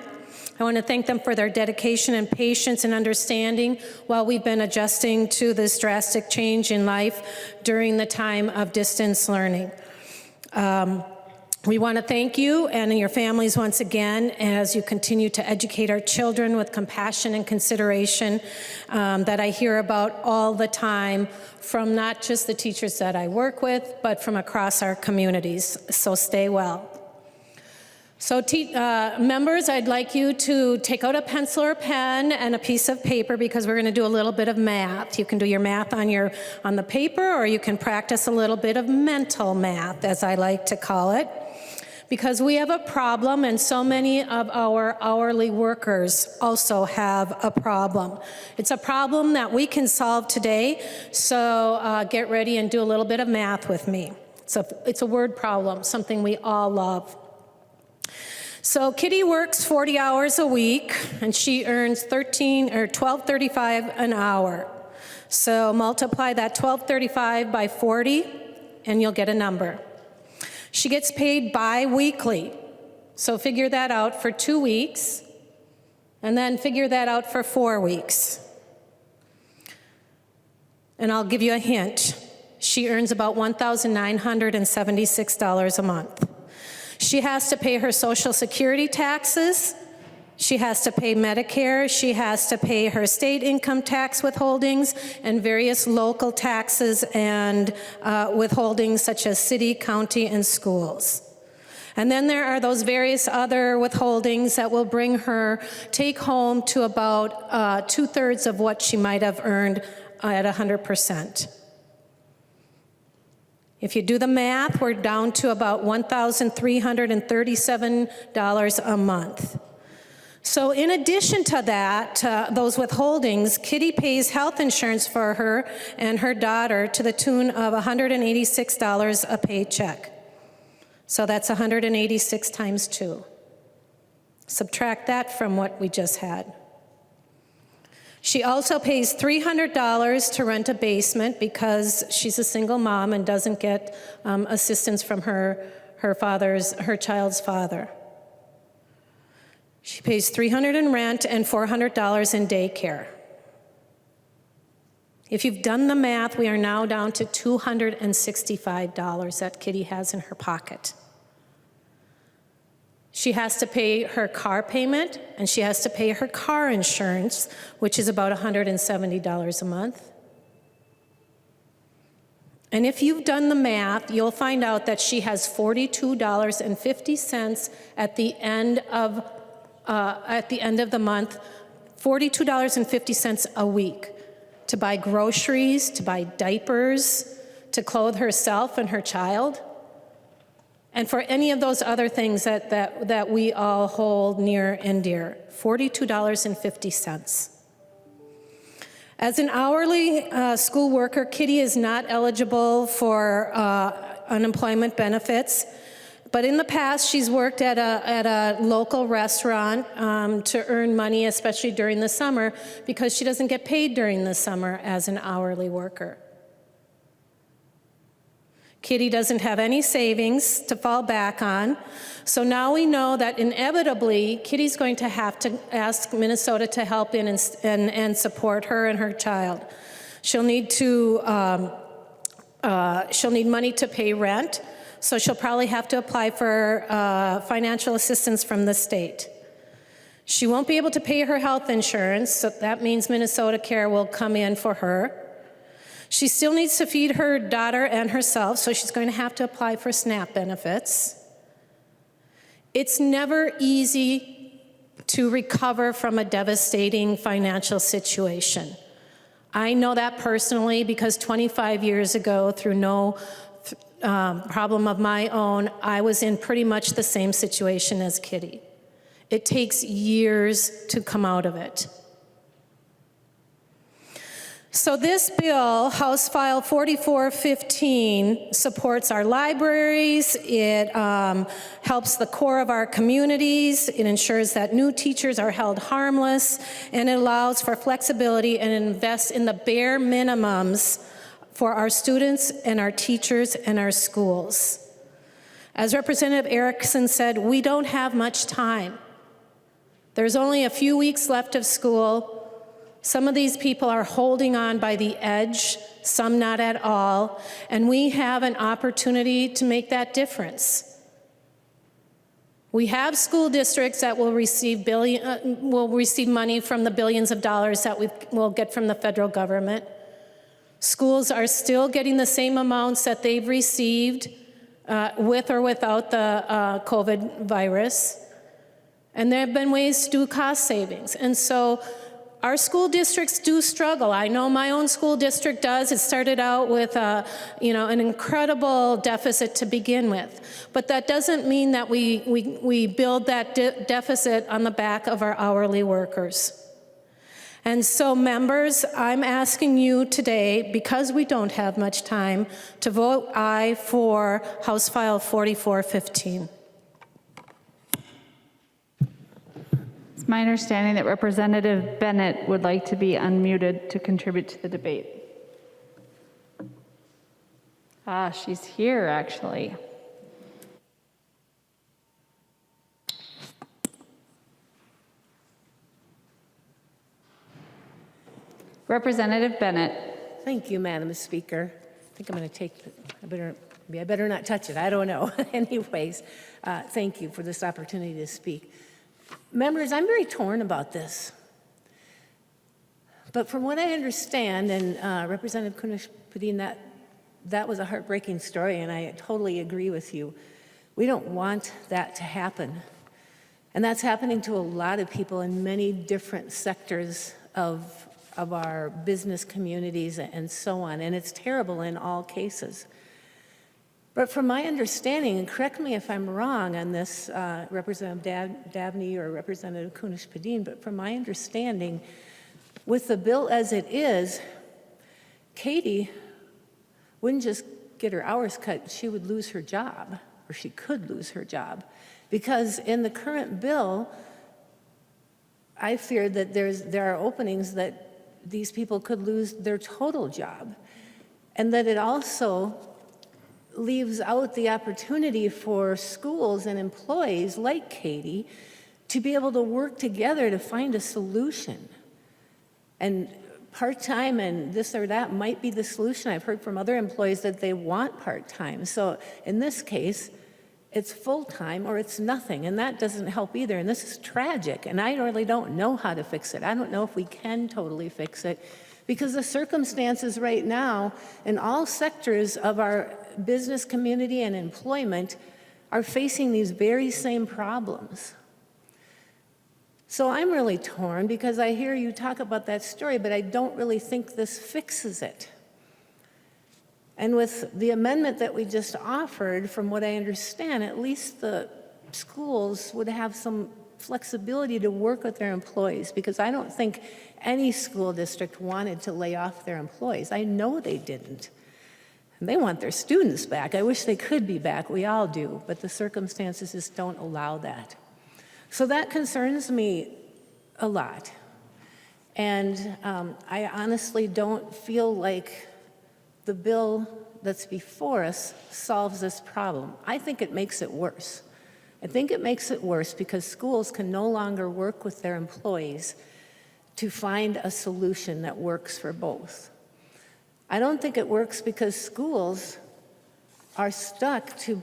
I want to thank them for their dedication and patience and understanding while we've been adjusting to this drastic change in life during the time of distance learning. We want to thank you and your families once again as you continue to educate our children with compassion and consideration that I hear about all the time from not just the teachers that I work with, but from across our communities. So stay well. So members, I'd like you to take out a pencil or pen and a piece of paper because we're going to do a little bit of math. You can do your math on the paper, or you can practice a little bit of mental math, as I like to call it, because we have a problem and so many of our hourly workers also have a problem. It's a problem that we can solve today, so get ready and do a little bit of math with me. It's a word problem, something we all love. So Kitty works 40 hours a week, and she earns $12.35 an hour. So multiply that $12.35 by 40, and you'll get a number. She gets paid bi-weekly. So figure that out for 2 weeks, and then figure that out for 4 weeks. And I'll give you a hint. She earns about $1,976 a month. She has to pay her Social Security taxes, she has to pay Medicare, she has to pay her state income tax withholdings, and various local taxes and withholdings such as city, county, and schools. And then there are those various other withholdings that will bring her take home to about 2/3 of what she might have earned at 100%. If you do the math, we're down to about $1,337 a month. So in addition to that, those withholdings, Kitty pays health insurance for her and her daughter to the tune of $186 a paycheck. So that's 186 times 2. Subtract that from what we just had. She also pays $300 to rent a basement because she's a single mom and doesn't get assistance from her child's father. She pays $300 in rent and $400 in daycare. If you've done the math, we are now down to $265 that Kitty has in her pocket. She has to pay her car payment, and she has to pay her car insurance, which is about $170 a month. And if you've done the math, you'll find out that she has $42.50 at the end of the month, $42.50 a week. to buy groceries, to buy diapers, to clothe herself and her child, and for any of those other things that we all hold near and dear. $42.50. As an hourly school worker, Kitty is not eligible for unemployment benefits, but in the past she's worked at a local restaurant to earn money, especially during the summer, because she doesn't get paid during the summer as an hourly worker. Kitty doesn't have any savings to fall back on, so now we know that inevitably Kitty's going to have to ask Minnesota to help in and support her and her child. She'll need money to pay rent, so she'll probably have to apply for financial assistance from the state. She won't be able to pay her health insurance, so that means Minnesota Care will come in for her. She still needs to feed her daughter and herself, so she's going to have to apply for SNAP benefits. It's never easy to recover from a devastating financial situation. I know that personally because 25 years ago, through no problem of my own, I was in pretty much the same situation as Kitty. It takes years to come out of it. So this bill, House File 4415, supports our libraries, it helps the core of our communities, it ensures that new teachers are held harmless, and it allows for flexibility and invests in the bare minimums for our students and our teachers and our schools. As Representative Erickson said, we don't have much time. There's only a few weeks left of school. Some of these people are holding on by the edge, some not at all, and we have an opportunity to make that difference. We have school districts that will receive money from the billions of dollars that we will get from the federal government. Schools are still getting the same amounts that they've received with or without the COVID virus, and there have been ways to do cost savings. And so our school districts do struggle. I know my own school district does. It started out with an incredible deficit to begin with. But that doesn't mean that we build that deficit on the back of our hourly workers. And so, members, I'm asking you today, because we don't have much time, to vote aye for House File 4415. It's my understanding that Representative Bennett would like to be unmuted to contribute to the debate. She's here, actually. Representative Bennett. Thank you, Madam Speaker. I think I'm going to take, I better not touch it. I don't know. Anyways, thank you for this opportunity to speak. Members, I'm very torn about this. But from what I understand, and Representative Kunesh-Podein, that was a heartbreaking story, and I totally agree with you. We don't want that to happen. And that's happening to a lot of people in many different sectors of our business communities and so on, and it's terrible in all cases. But from my understanding, and correct me if I'm wrong on this, Representative Davnie or Representative Kunesh-Podein, but from my understanding, with the bill as it is, Katie wouldn't just get her hours cut, she would lose her job, or she could lose her job. Because in the current bill, I fear that there are openings that these people could lose their total job, and that it also leaves out the opportunity for schools and employees like Katie to be able to work together to find a solution. And part-time and this or that might be the solution. I've heard from other employees that they want part-time. So in this case, it's full-time or it's nothing, and that doesn't help either. And this is tragic, and I really don't know how to fix it. I don't know if we can totally fix it, because the circumstances right now in all sectors of our business community and employment are facing these very same problems. So I'm really torn because I hear you talk about that story, but I don't really think this fixes it. And with the amendment that we just offered, from what I understand, at least the schools would have some flexibility to work with their employees, because I don't think any school district wanted to lay off their employees. I know they didn't. And they want their students back. I wish they could be back. We all do, but the circumstances just don't allow that. So that concerns me a lot. And I honestly don't feel like the bill that's before us solves this problem. I think it makes it worse. I think it makes it worse because schools can no longer work with their employees to find a solution that works for both. I don't think it works because schools are stuck to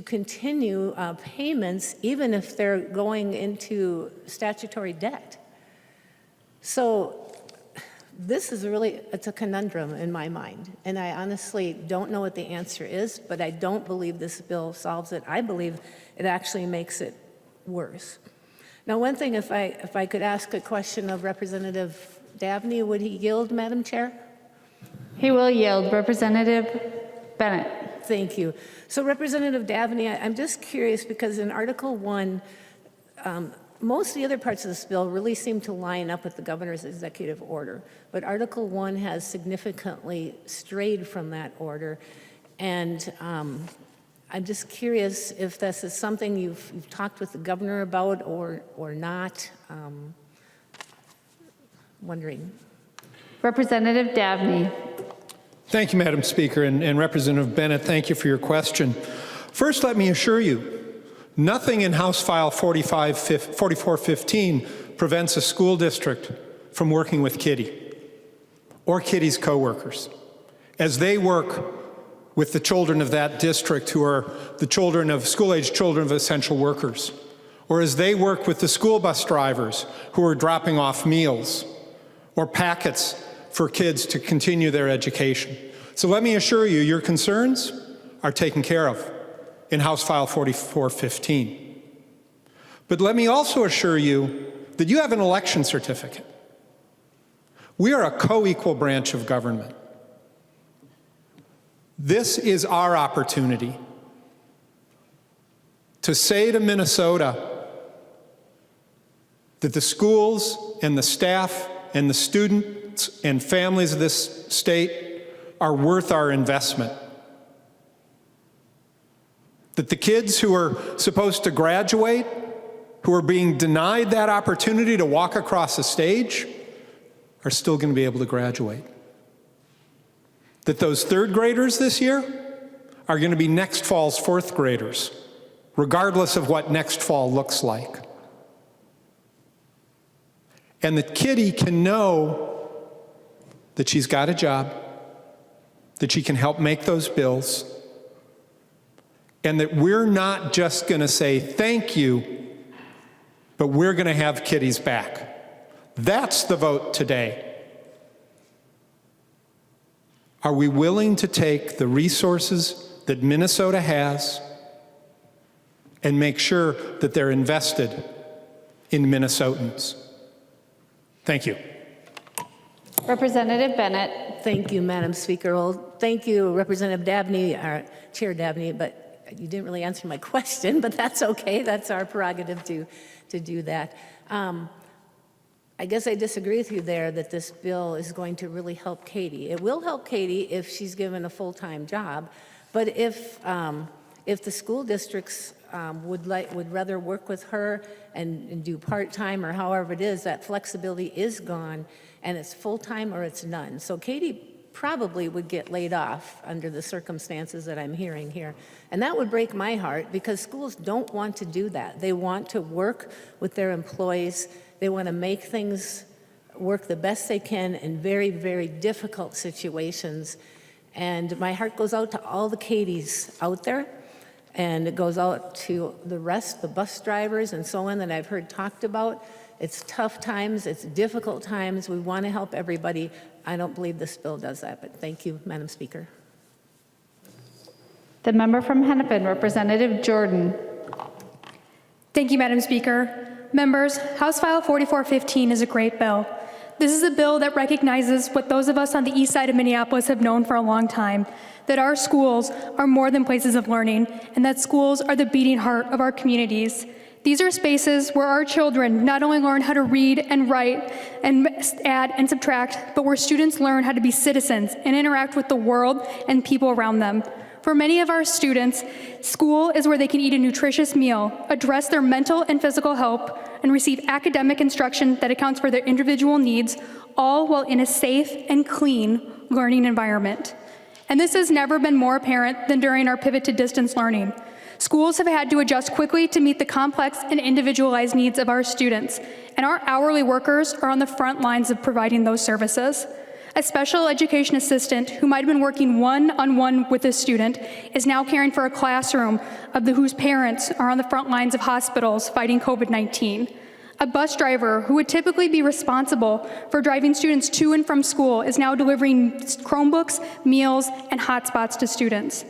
continue payments even if they're going into statutory debt. So this is it's a conundrum in my mind, and I honestly don't know what the answer is, but I don't believe this bill solves it. I believe it actually makes it worse. Now, one thing, if I could ask a question of Representative Davnie, would he yield, Madam Chair? He will yield. Representative Bennett. Thank you. So Representative Davnie, I'm just curious because in Article 1, most of the other parts of this bill really seem to line up with the governor's executive order, but Article 1 has significantly strayed from that order. And I'm just curious if this is something you've talked with the governor about or not. Wondering. Representative Davnie. Thank you, Madam Speaker, and Representative Bennett, thank you for your question. First, let me assure you, nothing in House File 4415 prevents a school district from working with Kitty or Kitty's coworkers as they work with the children of that district who are the children of school-age children of essential workers, or as they work with the school bus drivers who are dropping off meals or packets for kids to continue their education. So let me assure you, your concerns are taken care of in House File 4415. But let me also assure you that you have an election certificate. We are a co-equal branch of government. This is our opportunity to say to Minnesota that the schools and the staff and the students and families of this state are worth our investment. That the kids who are supposed to graduate, who are being denied that opportunity to walk across the stage, are still going to be able to graduate. That those third graders this year are going to be next fall's fourth graders, regardless of what next fall looks like. And that Kitty can know that she's got a job, that she can help make those bills, and that we're not just going to say thank you, but we're going to have Kitty's back. That's the vote today. Are we willing to take the resources that Minnesota has and make sure that they're invested in Minnesotans? Thank you. Representative Bennett. Thank you, Madam Speaker. Well, thank you, Representative Davnie, Chair Davnie, but you didn't really answer my question, but that's okay. That's our prerogative to do that. I guess I disagree with you there that this bill is going to really help Katie. It will help Katie if she's given a full-time job, but if the school districts would rather work with her and do part-time or however it is, that flexibility is gone, and it's full-time or it's none. So Katie probably would get laid off under the circumstances that I'm hearing here. And that would break my heart because schools don't want to do that. They want to work with their employees. They want to make things work the best they can in very, very difficult situations. And my heart goes out to all the Katies out there. And it goes out to the rest, the bus drivers and so on that I've heard talked about. It's tough times, it's difficult times. We want to help everybody. I don't believe this bill does that, but thank you, Madam Speaker. The member from Hennepin, Representative Jordan. Thank you, Madam Speaker. Members, House File 4415 is a great bill. This is a bill that recognizes what those of us on the east side of Minneapolis have known for a long time, that our schools are more than places of learning, and that schools are the beating heart of our communities. These are spaces where our children not only learn how to read and write and add and subtract, but where students learn how to be citizens and interact with the world and people around them. For many of our students, school is where they can eat a nutritious meal, address their mental and physical health, and receive academic instruction that accounts for their individual needs, all while in a safe and clean learning environment. And this has never been more apparent than during our pivot to distance learning. Schools have had to adjust quickly to meet the complex and individualized needs of our students, and our hourly workers are on the front lines of providing those services. A special education assistant who might have been working one-on-one with a student is now caring for a classroom whose parents are on the front lines of hospitals fighting COVID-19. A bus driver who would typically be responsible for driving students to and from school is now delivering Chromebooks, meals, and hotspots to students.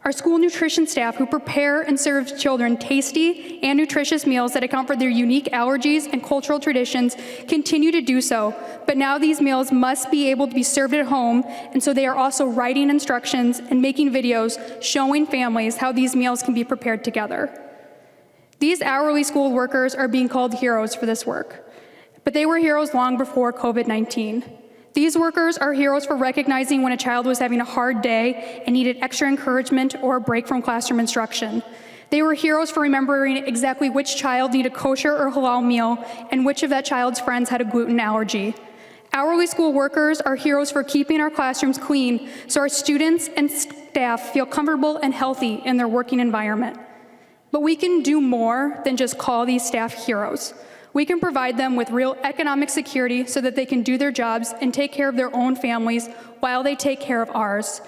Our school nutrition staff who prepare and serve children tasty and nutritious meals that account for their unique allergies and cultural traditions continue to do so, but now these meals must be able to be served at home, and so they are also writing instructions and making videos showing families how these meals can be prepared together. These hourly school workers are being called heroes for this work, but they were heroes long before COVID-19. These workers are heroes for recognizing when a child was having a hard day and needed extra encouragement or a break from classroom instruction. They were heroes for remembering exactly which child needed a kosher or halal meal and which of that child's friends had a gluten allergy. Hourly school workers are heroes for keeping our classrooms clean so our students and staff feel comfortable and healthy in their working environment. But we can do more than just call these staff heroes. We can provide them with real economic security so that they can do their jobs and take care of their own families while they take care of ours.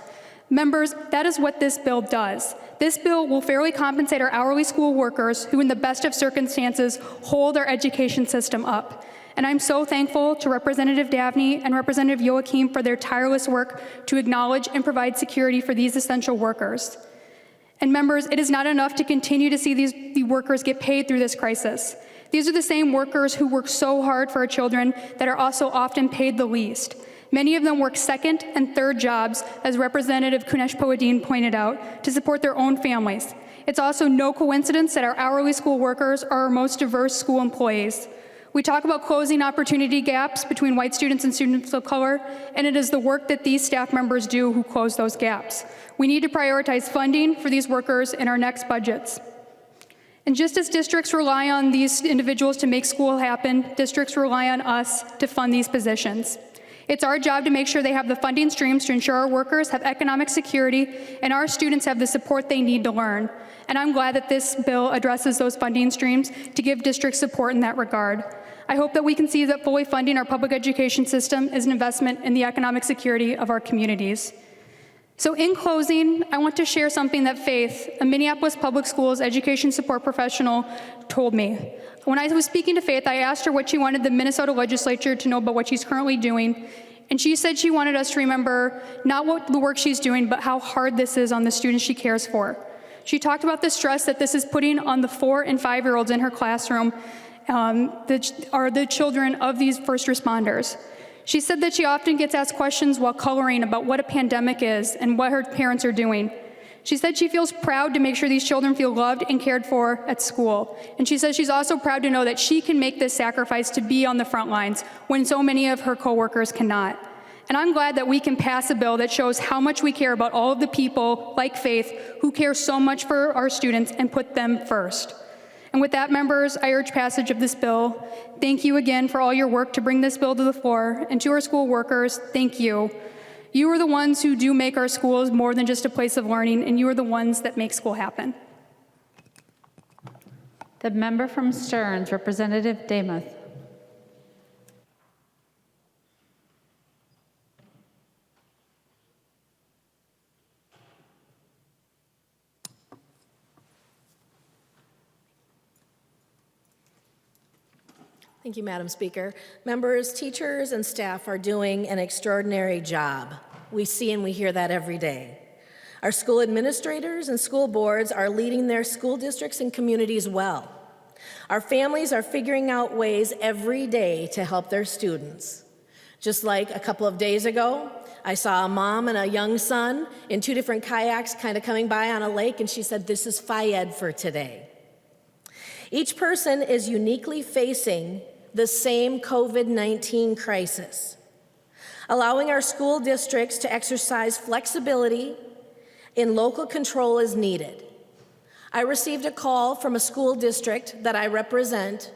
Members, that is what this bill does. This bill will fairly compensate our hourly school workers who, in the best of circumstances, hold our education system up. And I'm so thankful to Representative Davnie and Representative Joachim for their tireless work to acknowledge and provide security for these essential workers. And members, it is not enough to continue to see the workers get paid through this crisis. These are the same workers who work so hard for our children that are also often paid the least. Many of them work second and third jobs, as Representative Kunesh-Powadin pointed out, to support their own families. It's also no coincidence that our hourly school workers are our most diverse school employees. We talk about closing opportunity gaps between white students and students of color, and it is the work that these staff members do who close those gaps. We need to prioritize funding for these workers in our next budgets. And just as districts rely on these individuals to make school happen, districts rely on us to fund these positions. It's our job to make sure they have the funding streams to ensure our workers have economic security and our students have the support they need to learn. And I'm glad that this bill addresses those funding streams to give districts support in that regard. I hope that we can see that fully funding our public education system is an investment in the economic security of our communities. So in closing, I want to share something that Faith, a Minneapolis Public Schools education support professional, told me. When I was speaking to Faith, I asked her what she wanted the Minnesota legislature to know about what she's currently doing, and she said she wanted us to remember not what the work she's doing, but how hard this is on the students she cares for. She talked about the stress that this is putting on the 4- and 5-year-olds in her classroom that are the children of these first responders. She said that she often gets asked questions while coloring about what a pandemic is and what her parents are doing. She said she feels proud to make sure these children feel loved and cared for at school. And she says she's also proud to know that she can make this sacrifice to be on the front lines when so many of her coworkers cannot. And I'm glad that we can pass a bill that shows how much we care about all of the people, like Faith, who care so much for our students and put them first. And with that, members, I urge passage of this bill. Thank you again for all your work to bring this bill to the floor. And to our school workers, thank you. You are the ones who do make our schools more than just a place of learning, and you are the ones that make school happen. The member from Stearns, Representative Demuth. Thank you, Madam Speaker. Members, teachers, and staff are doing an extraordinary job. We see and we hear that every day. Our school administrators and school boards are leading their school districts and communities well. Our families are figuring out ways every day to help their students. Just like a couple of days ago, I saw a mom and a young son in 2 different kayaks kind of coming by on a lake, and she said, "This is Phi-Ed for today." Each person is uniquely facing the same COVID-19 crisis. Allowing our school districts to exercise flexibility in local control is needed. I received a call from a school district that I represent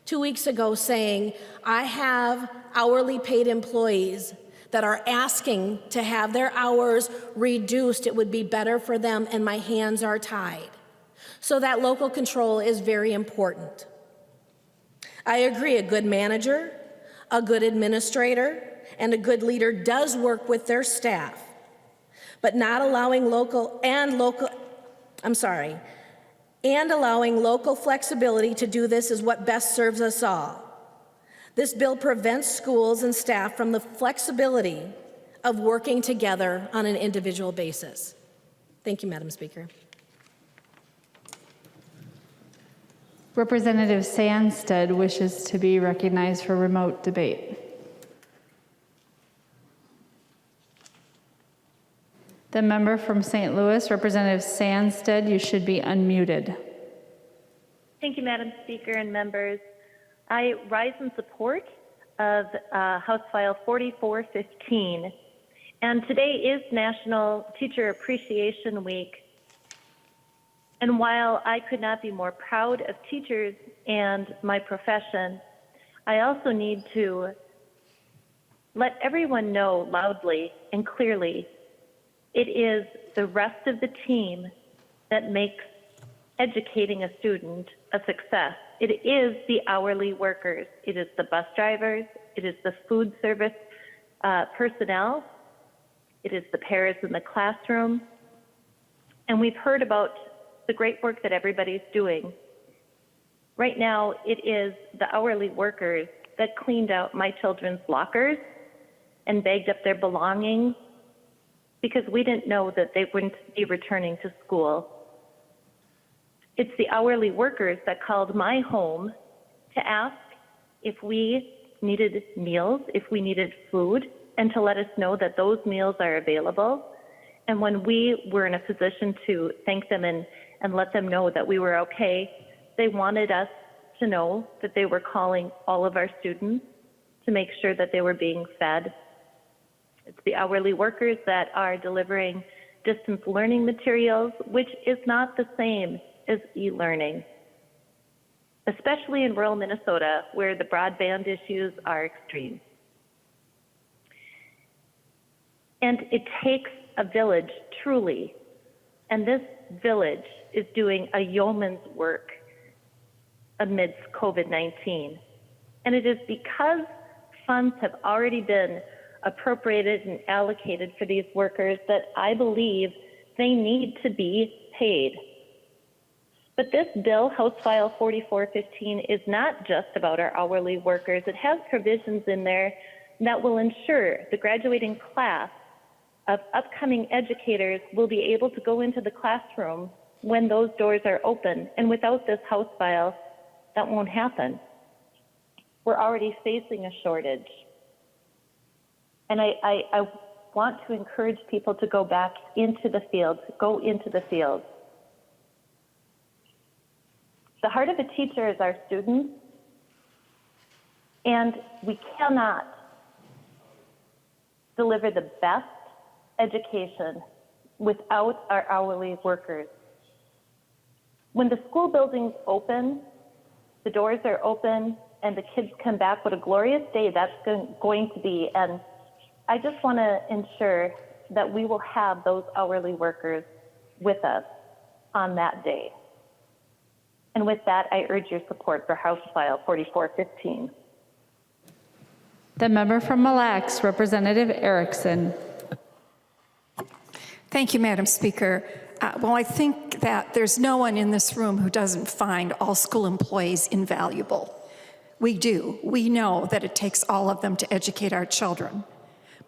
2 weeks ago saying, "I have hourly paid employees that are asking to have their hours reduced. It would be better for them, and my hands are tied." So that local control is very important. I agree, a good manager, a good administrator, and a good leader does work with their staff, but not allowing allowing local flexibility to do this is what best serves us all. This bill prevents schools and staff from the flexibility of working together on an individual basis. Thank you, Madam Speaker. Representative Sandstead wishes to be recognized for remote debate. The member from St. Louis, Representative Sandstead, you should be unmuted. Thank you, Madam Speaker and members. I rise in support of House File 4415. And today is National Teacher Appreciation Week. And while I could not be more proud of teachers and my profession, I also need to let everyone know loudly and clearly it is the rest of the team that makes educating a student a success. It is the hourly workers. It is the bus drivers. It is the food service personnel. It is the pairs in the classroom. And we've heard about the great work that everybody's doing. Right now, it is the hourly workers that cleaned out my children's lockers and bagged up their belongings because we didn't know that they wouldn't be returning to school. It's the hourly workers that called my home to ask if we needed meals, if we needed food, and to let us know that those meals are available. And when we were in a position to thank them and let them know that we were okay, they wanted us to know that they were calling all of our students to make sure that they were being fed. It's the hourly workers that are delivering distance learning materials, which is not the same as e-learning, especially in rural Minnesota where the broadband issues are extreme. And it takes a village, truly, and this village is doing a yeoman's work amidst COVID-19. And it is because funds have already been appropriated and allocated for these workers that I believe they need to be paid. But this bill, House File 4415, is not just about our hourly workers. It has provisions in there that will ensure the graduating class of upcoming educators will be able to go into the classroom when those doors are open. And without this House File, that won't happen. We're already facing a shortage. And I want to encourage people to go back into the field, go into the field. The heart of a teacher is our students, and we cannot deliver the best education without our hourly workers. When the school buildings open, the doors are open, and the kids come back, what a glorious day that's going to be. And I just want to ensure that we will have those hourly workers with us on that day. And with that, I urge your support for House File 4415. The member from Mille Lacs, Representative Erickson. Thank you, Madam Speaker. Well, I think that there's no one in this room who doesn't find all school employees invaluable. We do. We know that it takes all of them to educate our children.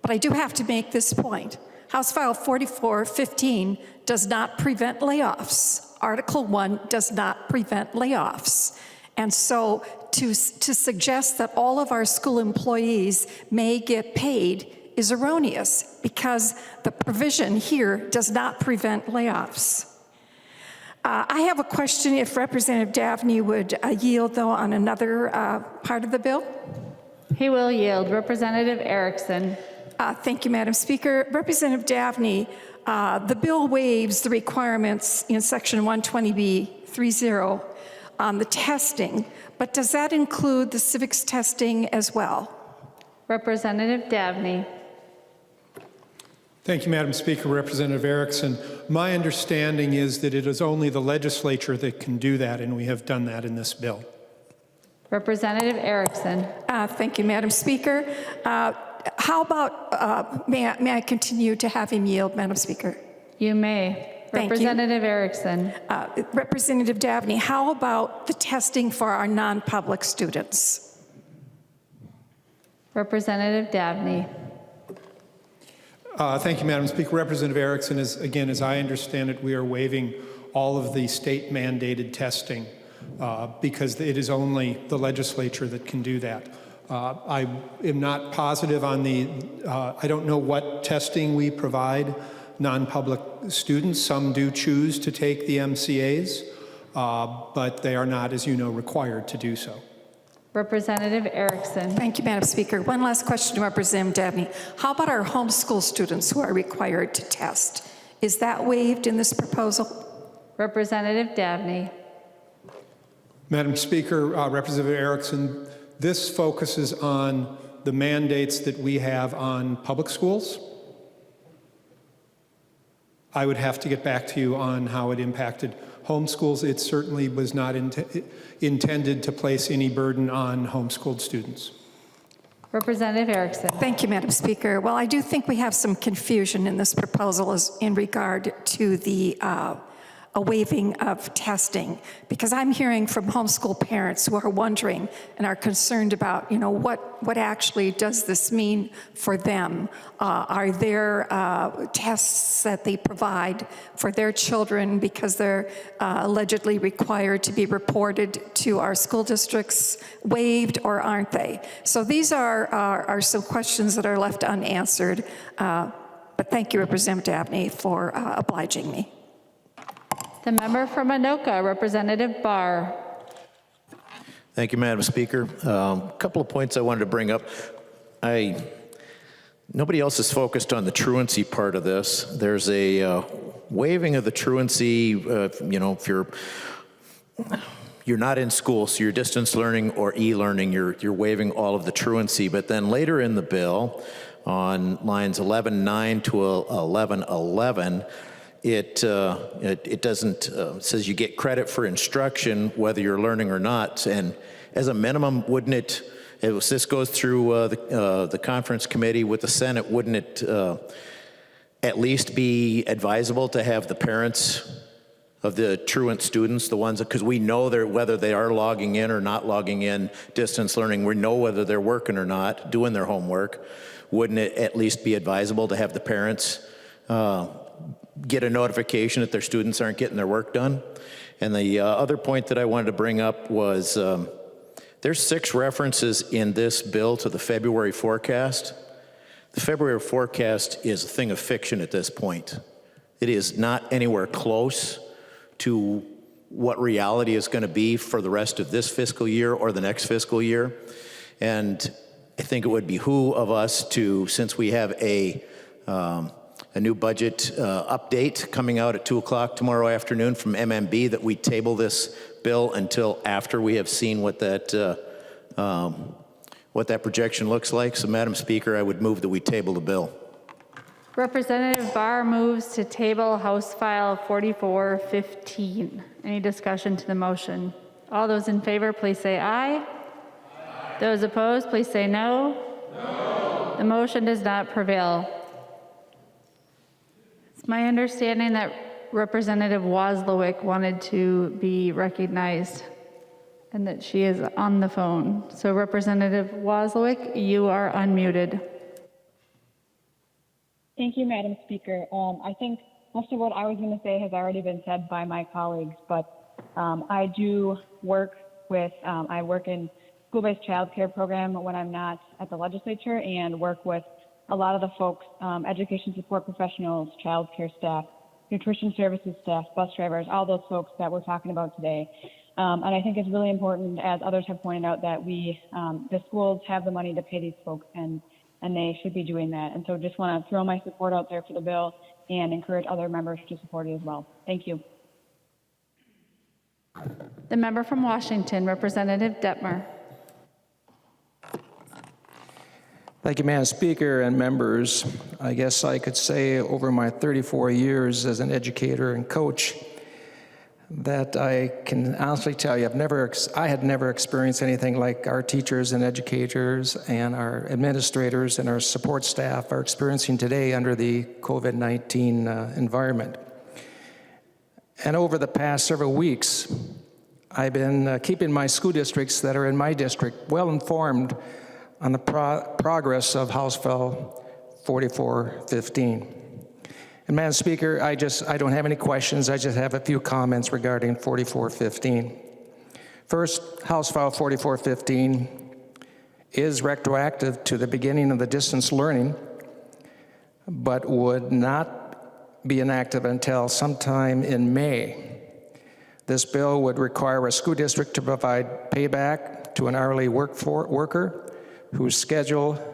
But I do have to make this point. House File 4415 does not prevent layoffs. Article 1 does not prevent layoffs. And so to suggest that all of our school employees may get paid is erroneous because the provision here does not prevent layoffs. I have a question if Representative Davnie would yield, though, on another part of the bill. He will yield. Representative Erickson. Thank you, Madam Speaker. Representative Davnie, the bill waives the requirements in Section 120B30 on the testing, but does that include the civics testing as well? Representative Davnie. Thank you, Madam Speaker. Representative Erickson, my understanding is that it is only the legislature that can do that, and we have done that in this bill. Representative Erickson. Thank you, Madam Speaker. How about, may I continue to have him yield, Madam Speaker? You may. Thank Representative Erickson. Representative Davnie, how about the testing for our non-public students? Representative Davnie. Thank you, Madam Speaker. Representative Erickson, again, as I understand it, we are waiving all of the state-mandated testing because it is only the legislature that can do that. I am not positive on the, I don't know what testing we provide non-public students. Some do choose to take the MCAs, but they are not, as you know, required to do so. Representative Erickson. Thank you, Madam Speaker. One last question to Representative Davnie. How about our homeschool students who are required to test? Is that waived in this proposal? Representative Davnie. Madam Speaker, Representative Erickson, this focuses on the mandates that we have on public schools. I would have to get back to you on how it impacted homeschools. It certainly was not intended to place any burden on homeschooled students. Representative Erickson. Thank you, Madam Speaker. Well, I do think we have some confusion in this proposal in regard to the a waiving of testing, because I'm hearing from homeschool parents who are wondering and are concerned about, you know, what actually does this mean for them? Are there tests that they provide for their children because they're allegedly required to be reported to our school districts waived, or aren't they? So these are some questions that are left unanswered. But thank you, Representative Davnie, for obliging me. The member from Anoka, Representative Barr. Thank you, Madam Speaker. A couple of points I wanted to bring up. Nobody else is focused on the truancy part of this. There's a waiving of the truancy, you know, if you're not in school, so you're distance learning or e-learning, you're waiving all of the truancy. But then later in the bill, on lines 11.9 to 11.11, it doesn't, says you get credit for instruction whether you're learning or not. And as a minimum, wouldn't it, if this goes through the conference committee with the Senate, wouldn't it at least be advisable to have the parents of the truant students, the ones, because we know whether they are logging in or not logging in distance learning, we know whether they're working or not, doing their homework. Wouldn't it at least be advisable to have the parents get a notification that their students aren't getting their work done? And the other point that I wanted to bring up was there's 6 references in this bill to the February forecast. The February forecast is a thing of fiction at this point. It is not anywhere close to what reality is going to be for the rest of this fiscal year or the next fiscal year. And I think it would behoove of us to, since we have a new budget update coming out at 2 o'clock tomorrow afternoon from MMB, that we table this bill until after we have seen what that projection looks like. So, Madam Speaker, I would move that we table the bill. Representative Barr moves to table House File 4415. Any discussion to the motion? All those in favor, please say aye. Aye. Those opposed, please say no. No. The motion does not prevail. It's my understanding that Representative Wozlowick wanted to be recognized and that she is on the phone. So Representative Wozlowick, you are unmuted. Thank Thank you, Madam Speaker. I think most of what I was going to say has already been said by my colleagues, but I do work with, I work in school-based child care program when I'm not at the legislature, and work with a lot of the folks, education support professionals, child care staff, nutrition services staff, bus drivers, all those folks that we're talking about today. And I think it's really important, as others have pointed out, that we, the schools have the money to pay these folks, and they should be doing that. And so just want to throw my support out there for the bill and encourage other members to support it as well. Thank you. The member from Washington, Representative Detmer. Thank you, Madam Speaker and members. I guess I could say over my 34 years as an educator and coach that I can honestly tell you I had never experienced anything like our teachers and educators and our administrators and our support staff are experiencing today under the COVID-19 environment. And over the past several weeks, I've been keeping my school districts that are in my district well informed on the progress of House Bill 4415. And Madam Speaker, I don't have any questions. I just have a few comments regarding 4415. First, House File 4415 is retroactive to the beginning of the distance learning, but would not be enacted until sometime in May. This bill would require a school district to provide payback to an hourly worker whose schedule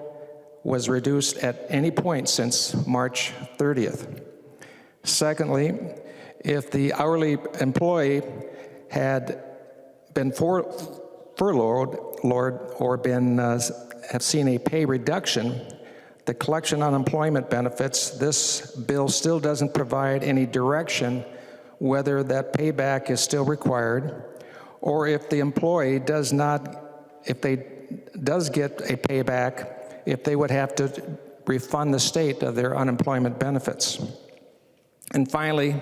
was reduced at any point since March 30th. Secondly, if the hourly employee had been furloughed or have seen a pay reduction, the collection on unemployment benefits, this bill still doesn't provide any direction whether that payback is still required, or if the employee does get a payback, if they would have to refund the state of their unemployment benefits. And finally,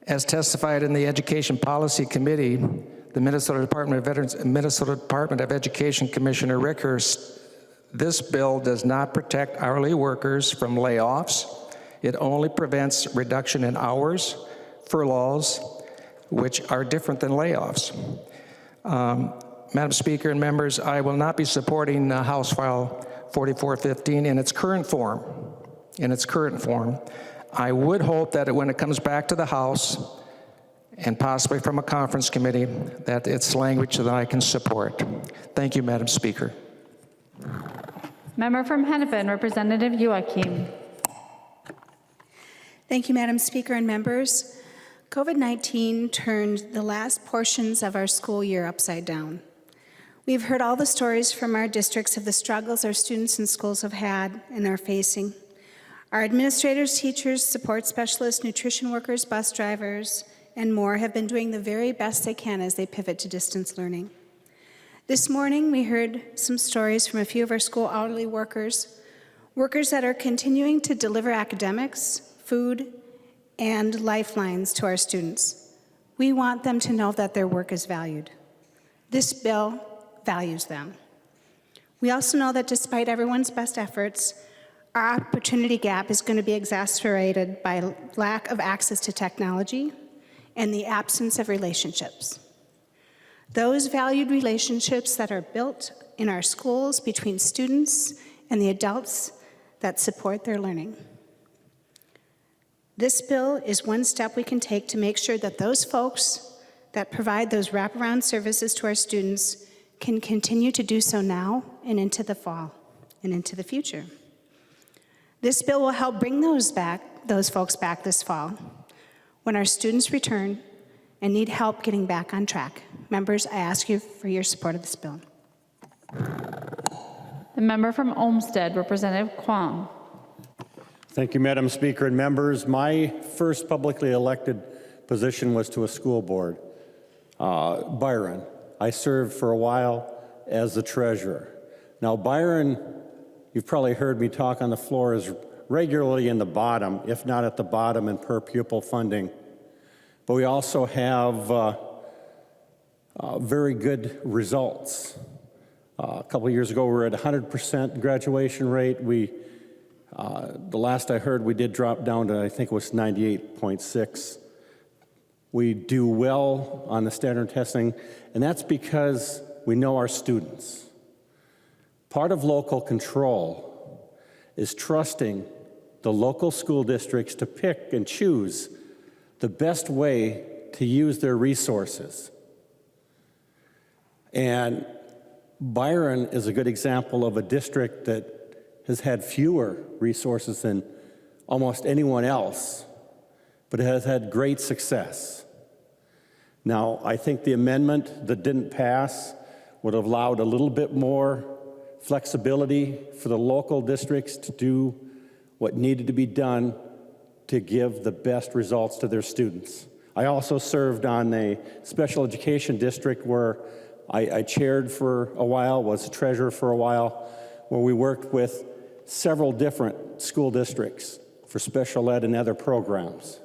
as testified in the Education Policy Committee, the Minnesota Department of Education Commissioner Rickhurst, this bill does not protect hourly workers from layoffs. It only prevents reduction in hours, furloughs, which are different than layoffs. Madam Speaker and members, I will not be supporting House File 4415 in its current form. I would hope that when it comes back to the House, and possibly from a conference committee, that it's language that I can support. Thank you, Madam Speaker. Member from Hennepin, Representative Joachim. Thank you, Madam Speaker and members. COVID-19 turned the last portions of our school year upside down. We've heard all the stories from our districts of the struggles our students and schools have had and are facing. Our administrators, teachers, support specialists, nutrition workers, bus drivers, and more have been doing the very best they can as they pivot to distance learning. This morning, we heard some stories from a few of our school hourly workers that are continuing to deliver academics, food, and lifelines to our students. We want them to know that their work is valued. This bill values them. We also know that despite everyone's best efforts, our opportunity gap is going to be exacerbated by lack of access to technology and the absence of relationships. Those valued relationships that are built in our schools between students and the adults that support their learning. This bill is one step we can take to make sure that those folks that provide those wraparound services to our students can continue to do so now and into the fall and into the future. This bill will help bring those folks back this fall when our students return and need help getting back on track. Members, I ask you for your support of this bill. The member from Olmsted, Representative Kwong. Thank you, Madam Speaker and members. My first publicly elected position was to a school board, Byron. I served for a while as the treasurer. Now, Byron, you've probably heard me talk on the floor, is regularly in the bottom, if not at the bottom in per pupil funding. But we also have very good results. A couple of years ago, we were at 100% graduation rate. We The last I heard, we did drop down to, I think it was 98.6. We do well on the standard testing, and that's because we know our students. Part of local control is trusting the local school districts to pick and choose the best way to use their resources. And Byron is a good example of a district that has had fewer resources than almost anyone else, but it has had great success. Now, I think the amendment that didn't pass would have allowed a little bit more flexibility for the local districts to do what needed to be done to give the best results to their students. I also served on a special education district where I chaired for a while, was treasurer for a while, where we worked with several different school districts for special ed and other programs.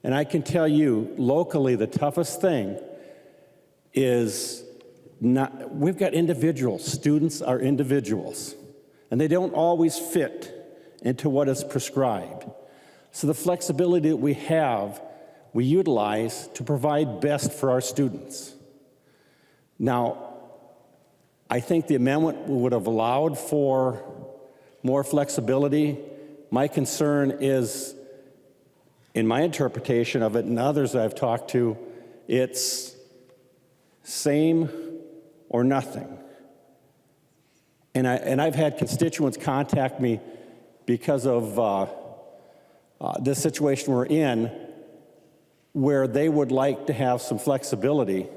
And I can tell you, locally, the toughest thing is we've got individuals. Students are individuals, and they don't always fit into what is prescribed. So the flexibility that we have, we utilize to provide best for our students. Now, I think the amendment would have allowed for more flexibility. My concern is, in my interpretation of it and others I've talked to, it's same or nothing. And I've had constituents contact me because of this situation we're in, where they would like to have some flexibility.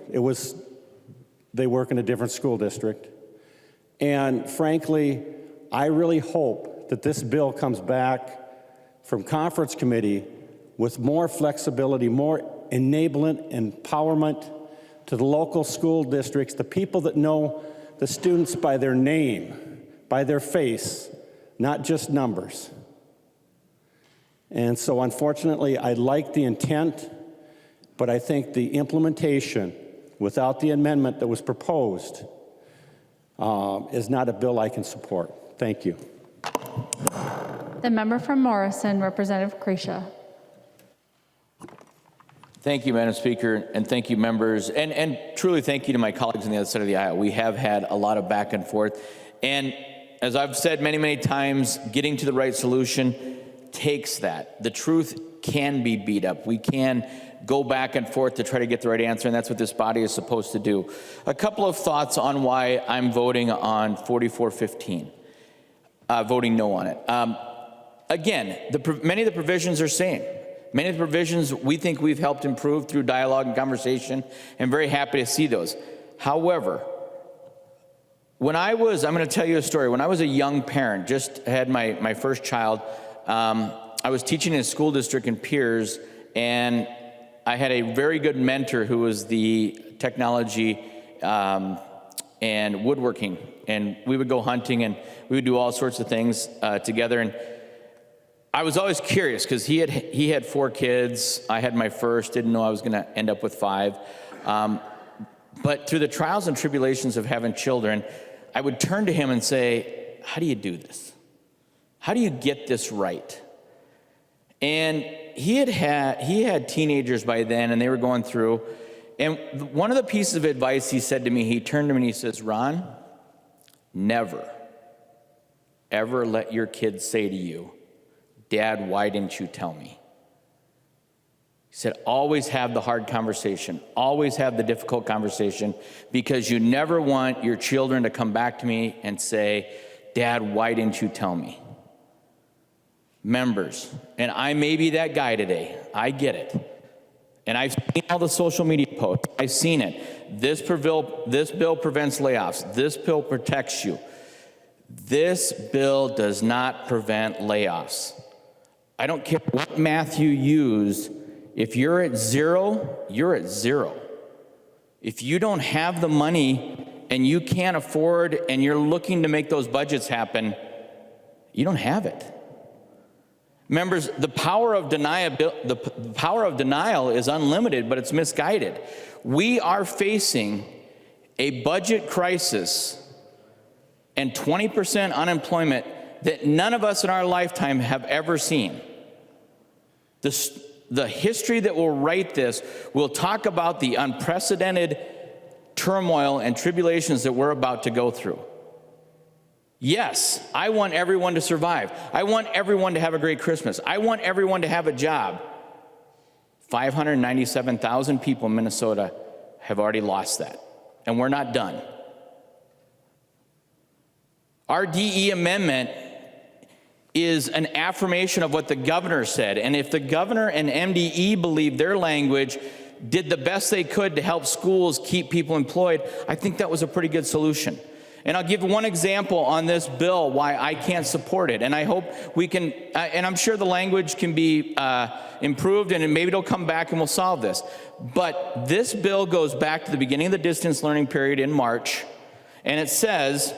They work in a different school district. And frankly, I really hope that this bill comes back from conference committee with more flexibility, more enablement, empowerment to the local school districts, the people that know the students by their name, by their face, not just numbers. And so unfortunately, I like the intent, but I think the implementation without the amendment that was proposed is not a bill I can support. Thank you. The member from Morrison, Representative Krisha. Thank you, Madam Speaker, and thank you, members, and truly thank you to my colleagues on the other side of the aisle. We have had a lot of back and forth, and as I've said many, many times, getting to the right solution takes that. The truth can be beat up. We can go back and forth to try to get the right answer, and that's what this body is supposed to do. A couple of thoughts on why I'm voting on 4415, voting no on it. Again, many of the provisions are same. Many of the provisions we think we've helped improve through dialogue and conversation, and very happy to see those. However, I'm going to tell you a story. When I was a young parent, just had my first child, I was teaching in a school district in Piers, and I had a very good mentor who was the technology and woodworking, and we would go hunting and we would do all sorts of things together. And I was always curious because he had 4 kids. I had my first, didn't know I was going to end up with 5. But through the trials and tribulations of having children, I would turn to him and say, how do you do this? How do you get this right? And he had teenagers by then, and they were going through. And one of the pieces of advice he said to me, he turned to me and he says, Ron, never, ever let your kids say to you, Dad, why didn't you tell me? He said, always have the hard conversation, always have the difficult conversation, because you never want your children to come back to me and say, Dad, why didn't you tell me? Members, and I may be that guy today, I get it. And I've seen all the social media posts, I've seen it. This bill prevents layoffs, this bill protects you. This bill does not prevent layoffs. I don't care what math you use, if you're at 0, you're at 0. If you don't have the money and you can't afford and you're looking to make those budgets happen, you don't have it. Members, the power of denial is unlimited, but it's misguided. We are facing a budget crisis and 20% unemployment that none of us in our lifetime have ever seen. The history that will write this will talk about the unprecedented turmoil and tribulations that we're about to go through. Yes, I want everyone to survive. I want everyone to have a great Christmas. I want everyone to have a job. 597,000 people in Minnesota have already lost that, and we're not done. Our DE amendment is an affirmation of what the governor said, and if the governor and MDE believe their language did the best they could to help schools keep people employed, I think that was a pretty good solution. And I'll give one example on this bill why I can't support it. And I hope we can, and I'm sure the language can be improved, and maybe it'll come back and we'll solve this. But this bill goes back to the beginning of the distance learning period in March, and it says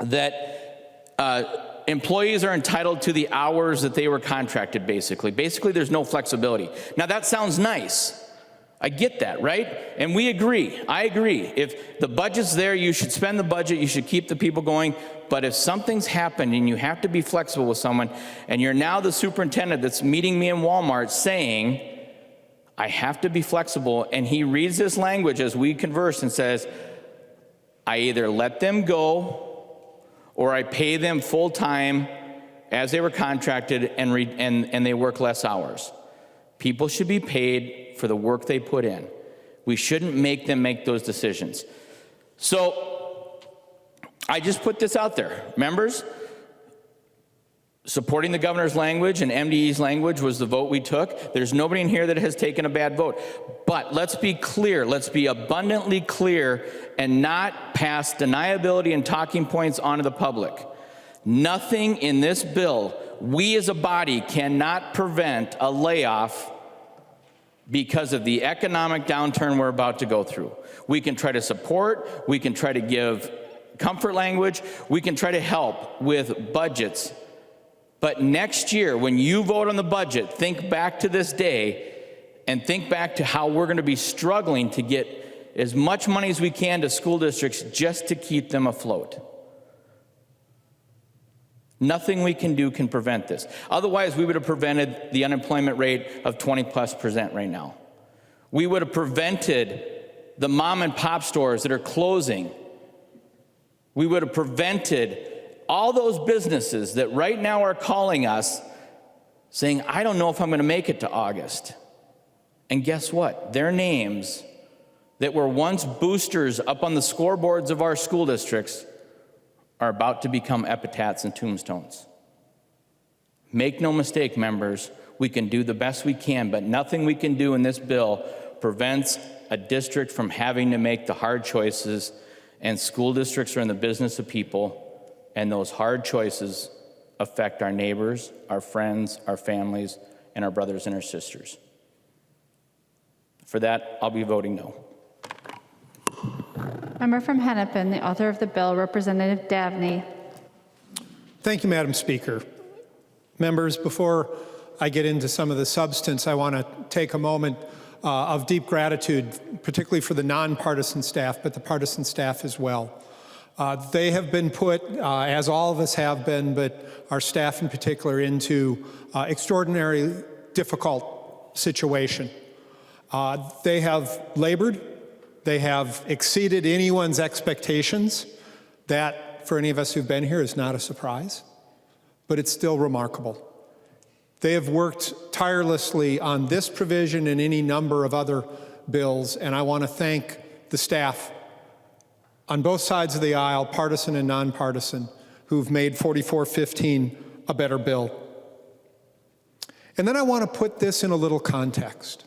that employees are entitled to the hours that they were contracted, basically. Basically, there's no flexibility. Now, that sounds nice. I get that, right? And we agree. I agree. If the budget's there, you should spend the budget. You should keep the people going. But if something's happened and you have to be flexible with someone, and you're now the superintendent that's meeting me in Walmart saying, I have to be flexible, and he reads this language as we converse and says, I either let them go or I pay them full time as they were contracted and they work less hours. People should be paid for the work they put in. We shouldn't make them make those decisions. So I just put this out there. Members, supporting the governor's language and MDE's language was the vote we took. There's nobody in here that has taken a bad vote. But let's be clear, let's be abundantly clear and not pass deniability and talking points onto the public. Nothing in this bill, we as a body cannot prevent a layoff because of the economic downturn we're about to go through. We can try to support, we can try to give comfort language, we can try to help with budgets. But next year, when you vote on the budget, think back to this day and think back to how we're going to be struggling to get as much money as we can to school districts just to keep them afloat. Nothing we can do can prevent this. Otherwise, we would have prevented the unemployment rate of 20+% right now. We would have prevented the mom and pop stores that are closing. We would have prevented all those businesses that right now are calling us saying, I don't know if I'm going to make it to August. And guess what? Their names that were once boosters up on the scoreboards of our school districts are about to become epitaphs and tombstones. Make no mistake, members, we can do the best we can, but nothing we can do in this bill prevents a district from having to make the hard choices, and school districts are in the business of people, and those hard choices affect our neighbors, our friends, our families, and our brothers and our sisters. For that, I'll be voting no. Member from Hennepin, the author of the bill, Representative Davnie. Thank you, Madam Speaker. Members, before I get into some of the substance, I want to take a moment of deep gratitude, particularly for the nonpartisan staff, but the partisan staff as well. They have been put, as all of us have been, but our staff in particular, into extraordinarily difficult situation. They have labored. They have exceeded anyone's expectations. That, for any of us who've been here, is not a surprise, but it's still remarkable. They have worked tirelessly on this provision and any number of other bills, and I want to thank the staff on both sides of the aisle, partisan and nonpartisan, who've made 4415 a better bill. And then I want to put this in a little context,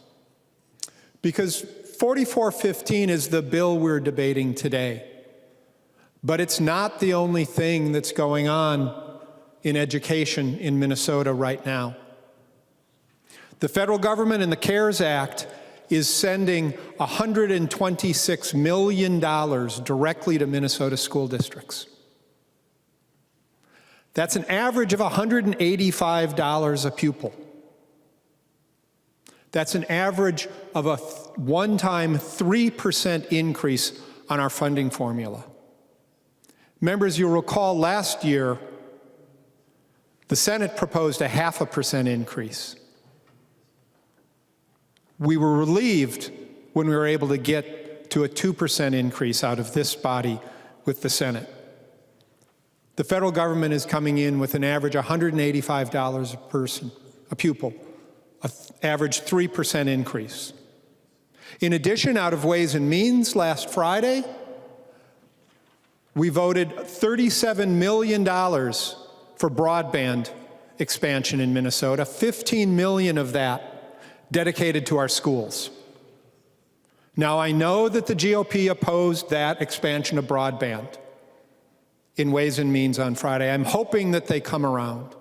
because 4415 is the bill we're debating today, but it's not the only thing that's going on in education in Minnesota right now. The federal government in the CARES Act is sending $126 million directly to Minnesota school districts. That's an average of $185 a pupil. That's an average of a one-time 3% increase on our funding formula. Members, you'll recall last year, The Senate proposed a 0.5% increase. We were relieved when we were able to get to a 2% increase out of this body with the Senate. The federal government is coming in with an average $185 a person, a pupil, an average 3% increase. In addition, out of Ways and Means last Friday, we voted $37 million for broadband expansion in Minnesota, 15 million of that dedicated to our schools. Now, I know that the GOP opposed that expansion of broadband in Ways and Means on Friday. I'm hoping that they come around.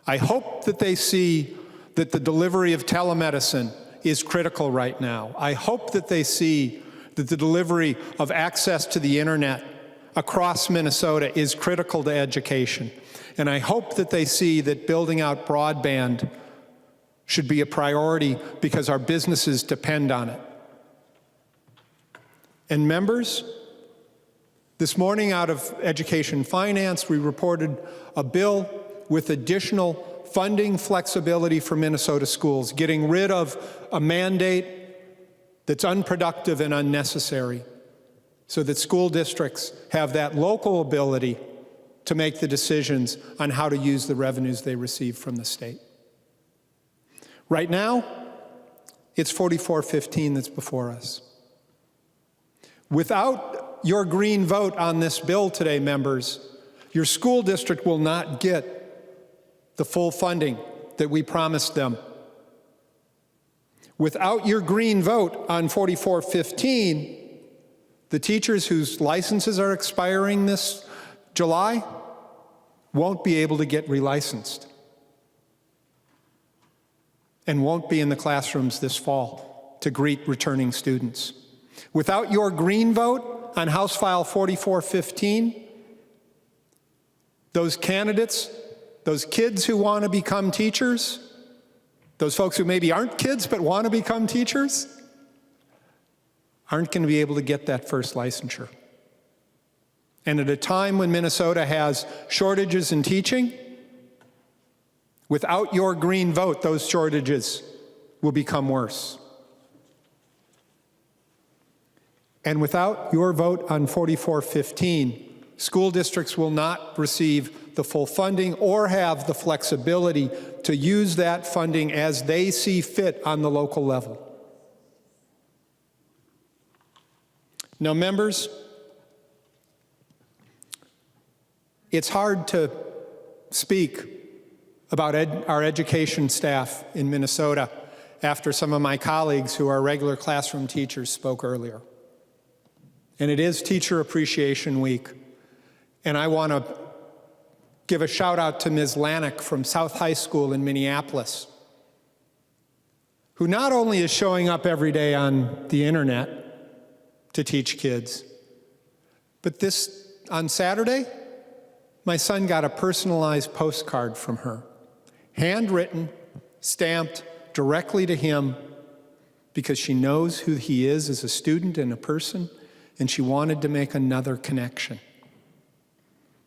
I hope that they see that the delivery of telemedicine is critical right now. I hope that they see that the delivery of access to the internet across Minnesota is critical to education. And I hope that they see that building out broadband should be a priority because our businesses depend on it. And members, this morning out of Education Finance, we reported a bill with additional funding flexibility for Minnesota schools, getting rid of a mandate that's unproductive and unnecessary, so that school districts have that local ability to make the decisions on how to use the revenues they receive from the state. Right now, it's 4415 that's before us. Without your green vote on this bill today, members, your school district will not get the full funding that we promised them. Without your green vote on 4415, the teachers whose licenses are expiring this July won't be able to get relicensed and won't be in the classrooms this fall to greet returning students. Without your green vote on House File 4415, those candidates, those kids who want to become teachers, those folks who maybe aren't kids but want to become teachers, aren't going to be able to get that first licensure. And at a time when Minnesota has shortages in teaching, without your green vote, those shortages will become worse. And without your vote on 4415, school districts will not receive the full funding or have the flexibility to use that funding as they see fit on the local level. Now, members, it's hard to speak about our education staff in Minnesota after some of my colleagues who are regular classroom teachers spoke earlier. And it is Teacher Appreciation Week. And I want to give a shout out to Ms. Lanick from South High School in Minneapolis, who not only is showing up every day on the internet to teach kids, but on Saturday, my son got a personalized postcard from her, handwritten, stamped directly to him, because she knows who he is as a student and a person, and she wanted to make another connection.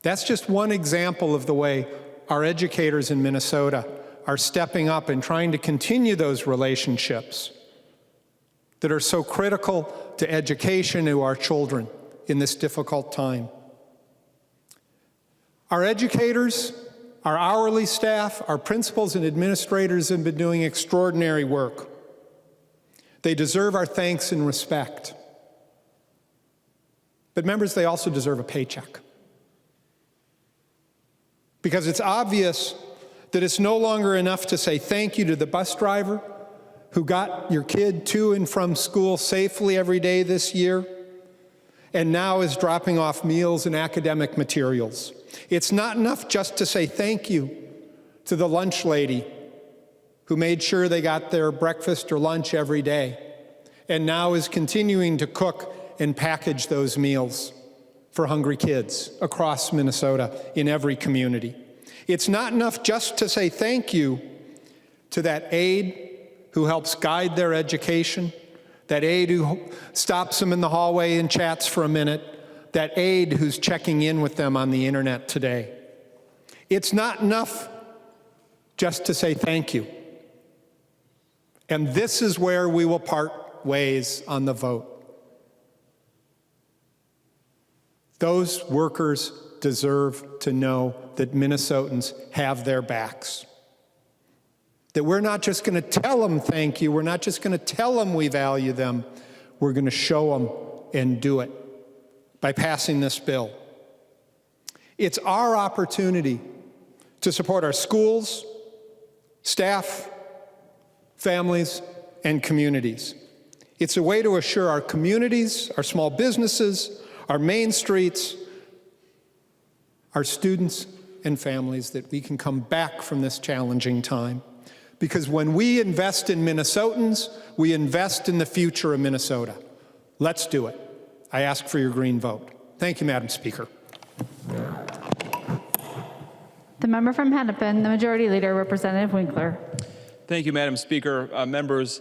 That's just one example of the way our educators in Minnesota are stepping up and trying to continue those relationships that are so critical to education to our children in this difficult time. Our educators, our hourly staff, our principals and administrators have been doing extraordinary work. They deserve our thanks and respect. But members, they also deserve a paycheck. Because it's obvious that it's no longer enough to say thank you to the bus driver who got your kid to and from school safely every day this year, and now is dropping off meals and academic materials. It's not enough just to say thank you to the lunch lady who made sure they got their breakfast or lunch every day, and now is continuing to cook and package those meals for hungry kids across Minnesota in every community. It's not enough just to say thank you to that aide who helps guide their education, that aide who stops them in the hallway and chats for a minute, that aide who's checking in with them on the internet today. It's not enough just to say thank you. And this is where we will part ways on the vote. Those workers deserve to know that Minnesotans have their backs. That we're not just going to tell them thank you, we're not just going to tell them we value them, we're going to show them and do it by passing this bill. It's our opportunity to support our schools, staff, families, and communities. It's a way to assure our communities, our small businesses, our main streets, our students and families that we can come back from this challenging time. Because when we invest in Minnesotans, we invest in the future of Minnesota. Let's do it. I ask for your green vote. Thank you, Madam Speaker. The member from Hennepin, the Majority Leader, Representative Winkler. Thank you, Madam Speaker. Members,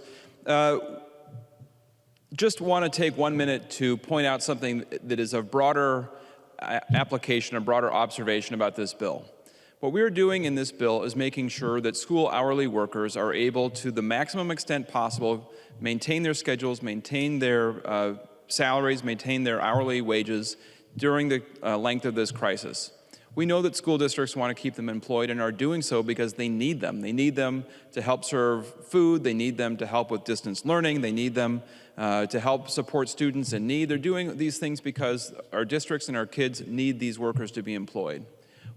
just want to take 1 minute to point out something that is of broader application, a broader observation about this bill. What we are doing in this bill is making sure that school hourly workers are able to the maximum extent possible maintain their schedules, maintain their salaries, maintain their hourly wages during the length of this crisis. We know that school districts want to keep them employed and are doing so because they need them. They need them to help serve food. They need them to help with distance learning. They need them to help support students in need. They're doing these things because our districts and our kids need these workers to be employed.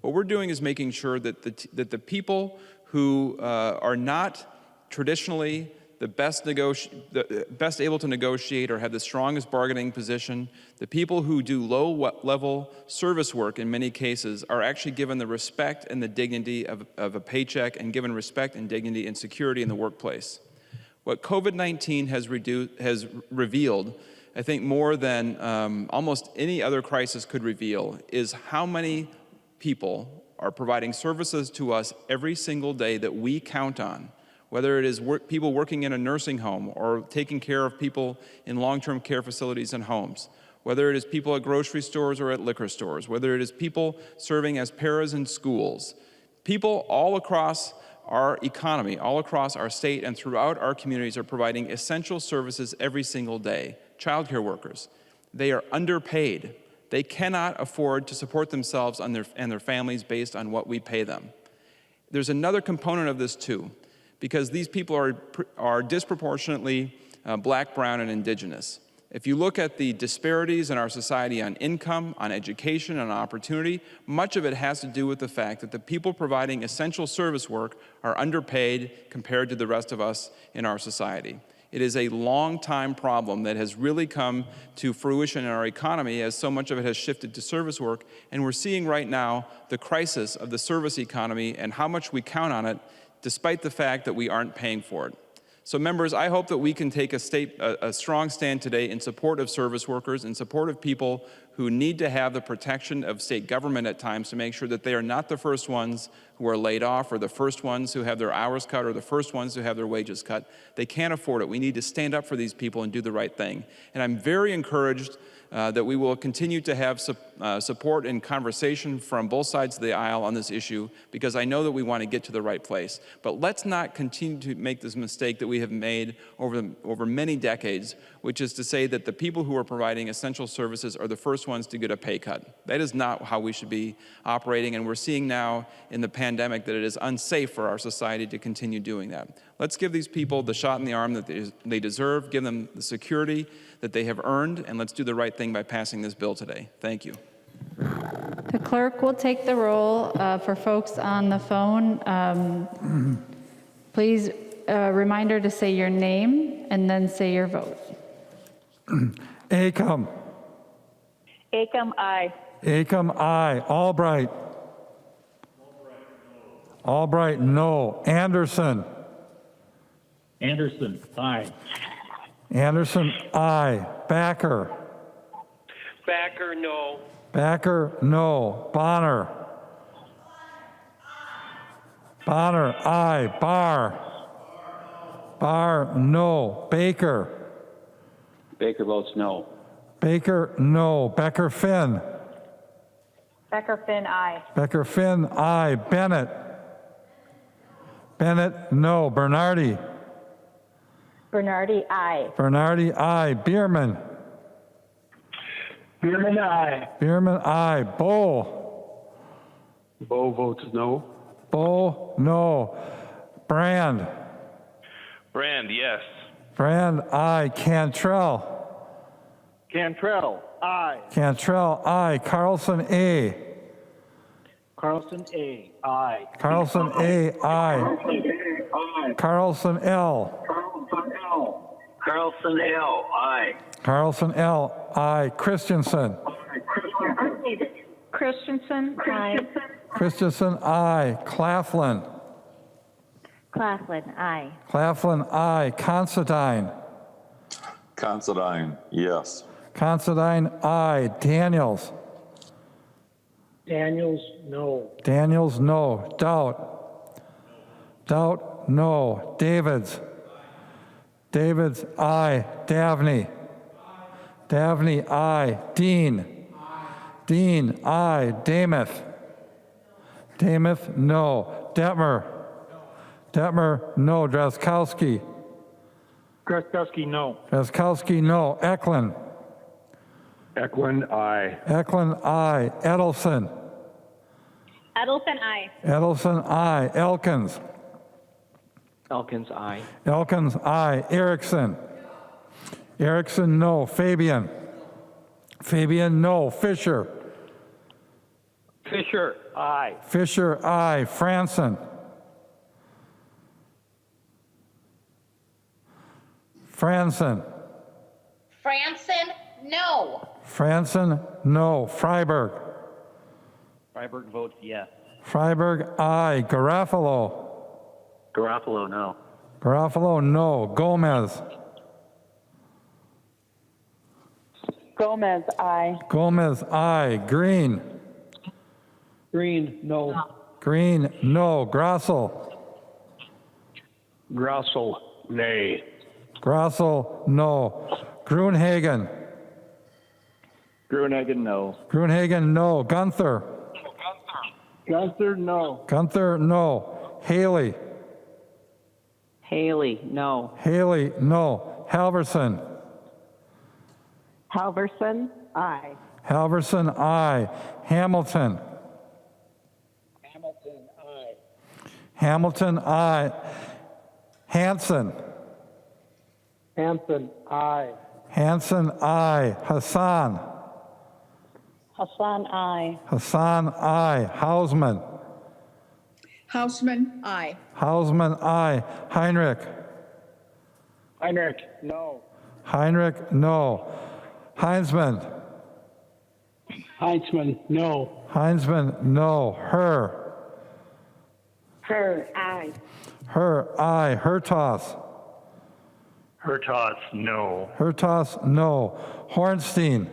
What we're doing is making sure that the people who are not traditionally the best able to negotiate or have the strongest bargaining position, the people who do low-level service work in many cases are actually given the respect and the dignity of a paycheck and given respect and dignity and security in the workplace. What COVID-19 has revealed, I think more than almost any other crisis could reveal, is how many people are providing services to us every single day that we count on. Whether it is people working in a nursing home or taking care of people in long-term care facilities and homes, whether it is people at grocery stores or at liquor stores, whether it is people serving as paras in schools, people all across our economy, all across our state and throughout our communities are providing essential services every single day. Childcare workers, they are underpaid. They cannot afford to support themselves and their families based on what we pay them. There's another component of this too, because these people are disproportionately black, brown, and indigenous. If you look at the disparities in our society on income, on education, and on opportunity, much of it has to do with the fact that the people providing essential service work are underpaid compared to the rest of us in our society. It is a long-time problem that has really come to fruition in our economy as so much of it has shifted to service work, and we're seeing right now the crisis of the service economy and how much we count on it despite the fact that we aren't paying for it. So members, I hope that we can take a strong stand today in support of service workers, in support of people who need to have the protection of state government at times to make sure that they are not the first ones who are laid off or the first ones who have their hours cut or the first ones who have their wages cut. They can't afford it. We need to stand up for these people and do the right thing. And I'm very encouraged that we will continue to have support and conversation from both sides of the aisle on this issue, because I know that we want to get to the right place. But let's not continue to make this mistake that we have made over many decades, which is to say that the people who are providing essential services are the first ones to get a pay cut. That is not how we should be operating, and we're seeing now in the pandemic that it is unsafe for our society to continue doing that. Let's give these people the shot in the arm that they deserve, give them the security that they have earned, and let's do the right thing by passing this bill today. Thank you. The clerk will take the roll for folks on the phone. Please, a reminder to say your name and then say your vote. Acom. Acom, aye. Acom, aye. Albright. Albright, no. Anderson. Anderson, aye. Anderson, aye. Backer. Backer, no. Backer, no. Bonner. Bonner, aye. Barr. Barr, no. Baker. Baker votes no. Baker, no. Becker Finn. Becker Finn, aye. Becker Finn, aye. Bennett. Bennett, no. Bernardi. Bernardi, aye. Bernardi, aye. Bierman. Bierman, aye. Bierman, aye. Bow. Bo votes no. Bow, no. Brand. Brand, yes. Brand, aye. Cantrell. Cantrell, aye. Cantrell, aye. Carlson, A. Carlson, A, aye. Carlson, A, aye. Carlson, L. Carlson, L, aye. Carlson, L, aye. Christensen. Christensen, aye. Christensen, aye. Claflin. Claflin, aye. Claflin, aye. Considine. Considine, yes. Considine, aye. Daniels. Daniels, no. Daniels, no. Doubt. Doubt, no. Davids. Davids, aye. Davnie. Davnie, aye. Dean. Dean, aye. Damath. Damath, no. Detmer. Detmer, no. Drazkowski. Kraskowski, no. Drazkowski, no. Eklund. Eklund, aye. Eklund, aye. Edelson. Edelson, aye. Edelson, aye. Elkins. Elkins, aye. Elkins, aye. Erickson. Erickson, no. Fabian. Fabian, no. Fisher. Fisher, aye. Fisher, aye. Franson. Franson. Franson, no. Franson, no. Freiberg. Freiberg votes yes. Freiberg, aye. Garofalo. Garofalo, no. Garofalo, no. Gomez. Gomez, aye. Gomez, aye. Green. Green, no. Green, no. Grossel. Grossel, nay. Grossel, no. Gruenhagen. Gruenhagen, no. Gruenhagen, no. Gunther. Gunther, no. Gunther, no. Haley. Haley, no. Haley, no. Halverson. Halverson, aye. Halverson, aye. Hamilton. Hamilton, aye. Hamilton, aye. Hanson. Hanson, aye. Hanson, aye. Hassan. Hassan, aye. Hassan, aye. Hausman. Hausman, aye. Hausman, aye. Heinrich. Heinrich, no. Heinrich, no. Heinzman. Heinzman, no. Heinzman, no. Her. Her, aye. Her, aye. Hertos. Hertos, no. Hertos, no. Hornstein.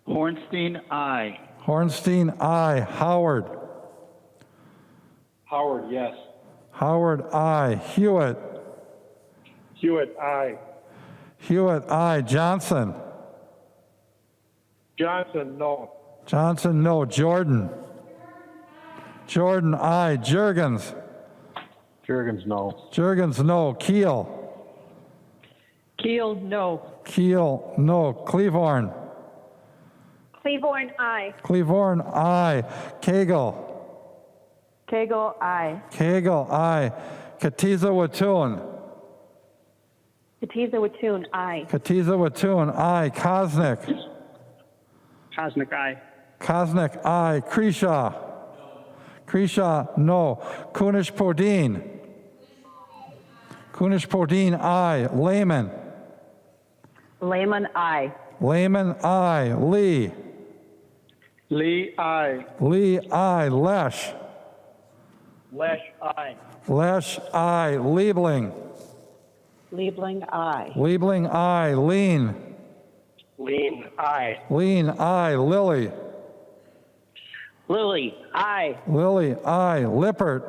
Hornstein, aye. Hornstein, aye. Howard. Howard, yes. Howard, aye. Hewitt. Hewitt, aye. Hewitt, aye. Johnson. Johnson, no. Johnson, no. Jordan. Jordan, aye. Jurgens. Jurgens, no. Jurgens, no. Keel. Keel, no. Keel, no. Cleavorn. Cleavorn, aye. Cleavorn, aye. Cagle. Cagle, aye. Cagle, aye. Katiza Watun. Katiza Watun, aye. Katiza Watun, aye. Kosnick. Kosnick, aye. Kosnick, aye. Kreshaw. Kreshaw, no. Kunish Podine. Kunish Podine, aye. Lehman. Lehman, aye. Lehman, aye. Lee. Lee, aye. Lee, aye. Lesh. Lesh, aye. Lesh, aye. Liebling. Liebling, aye. Liebling, aye. Lean. Lean, aye. Lean, aye. Lilly. Lily, aye. Lilly, aye. Lippert.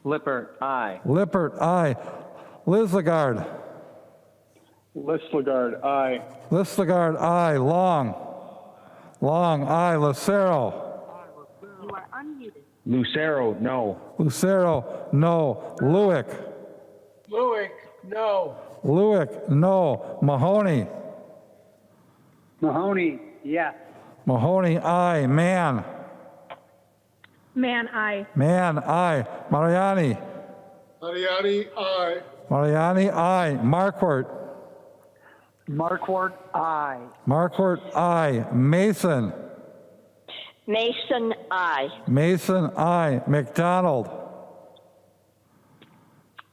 Lippert, aye. Lippert, aye. Lislegard. Lislegard, aye. Lislegard, aye. Long. Long, aye. Lucero. You are unmuted. Lucero, no. Lucero, no. Lewick. Lewick, no. Lewick, no. Mahoney. Mahoney, yes. Mahoney, aye. Mann. Man, I. Mann, aye. Mariani. Mariani, aye. Mariani, aye. Marquardt. Marquardt, aye. Marquardt, aye. Mason. Mason, aye. Mason, aye. McDonald.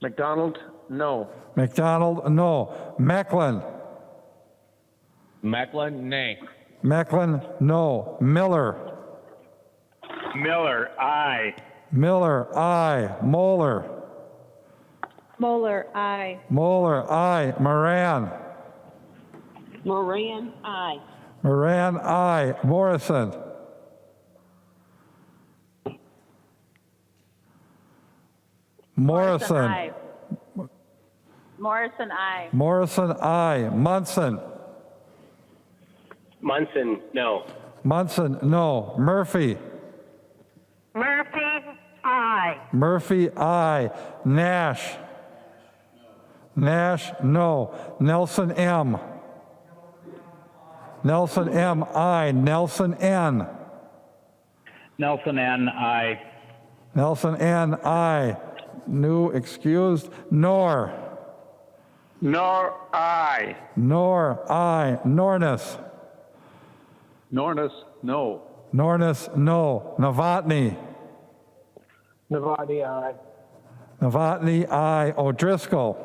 McDonald, no. McDonald, no. Mecklin. Macklin, nay. Mecklin, no. Miller. Miller, aye. Miller, aye. Moeller. Moeller, I. Moeller, aye. Moran. Moran, aye. Moran, aye. Morrison. Morrison. I. Morrison, I. Morrison, aye. Munson. Munson, no. Munson, no. Murphy. Murphy, aye. Murphy, aye. Nash. Nash, no. Nelson, M. Nelson, M, aye. Nelson, N. Nelson, N, aye. Nelson, N, aye. New excused. Nor. Nor, aye. Nor, aye. Nornis. Nornis, no. Nornis, no. Novotny. Novotny, aye. Novotny, aye. O'Driscoll.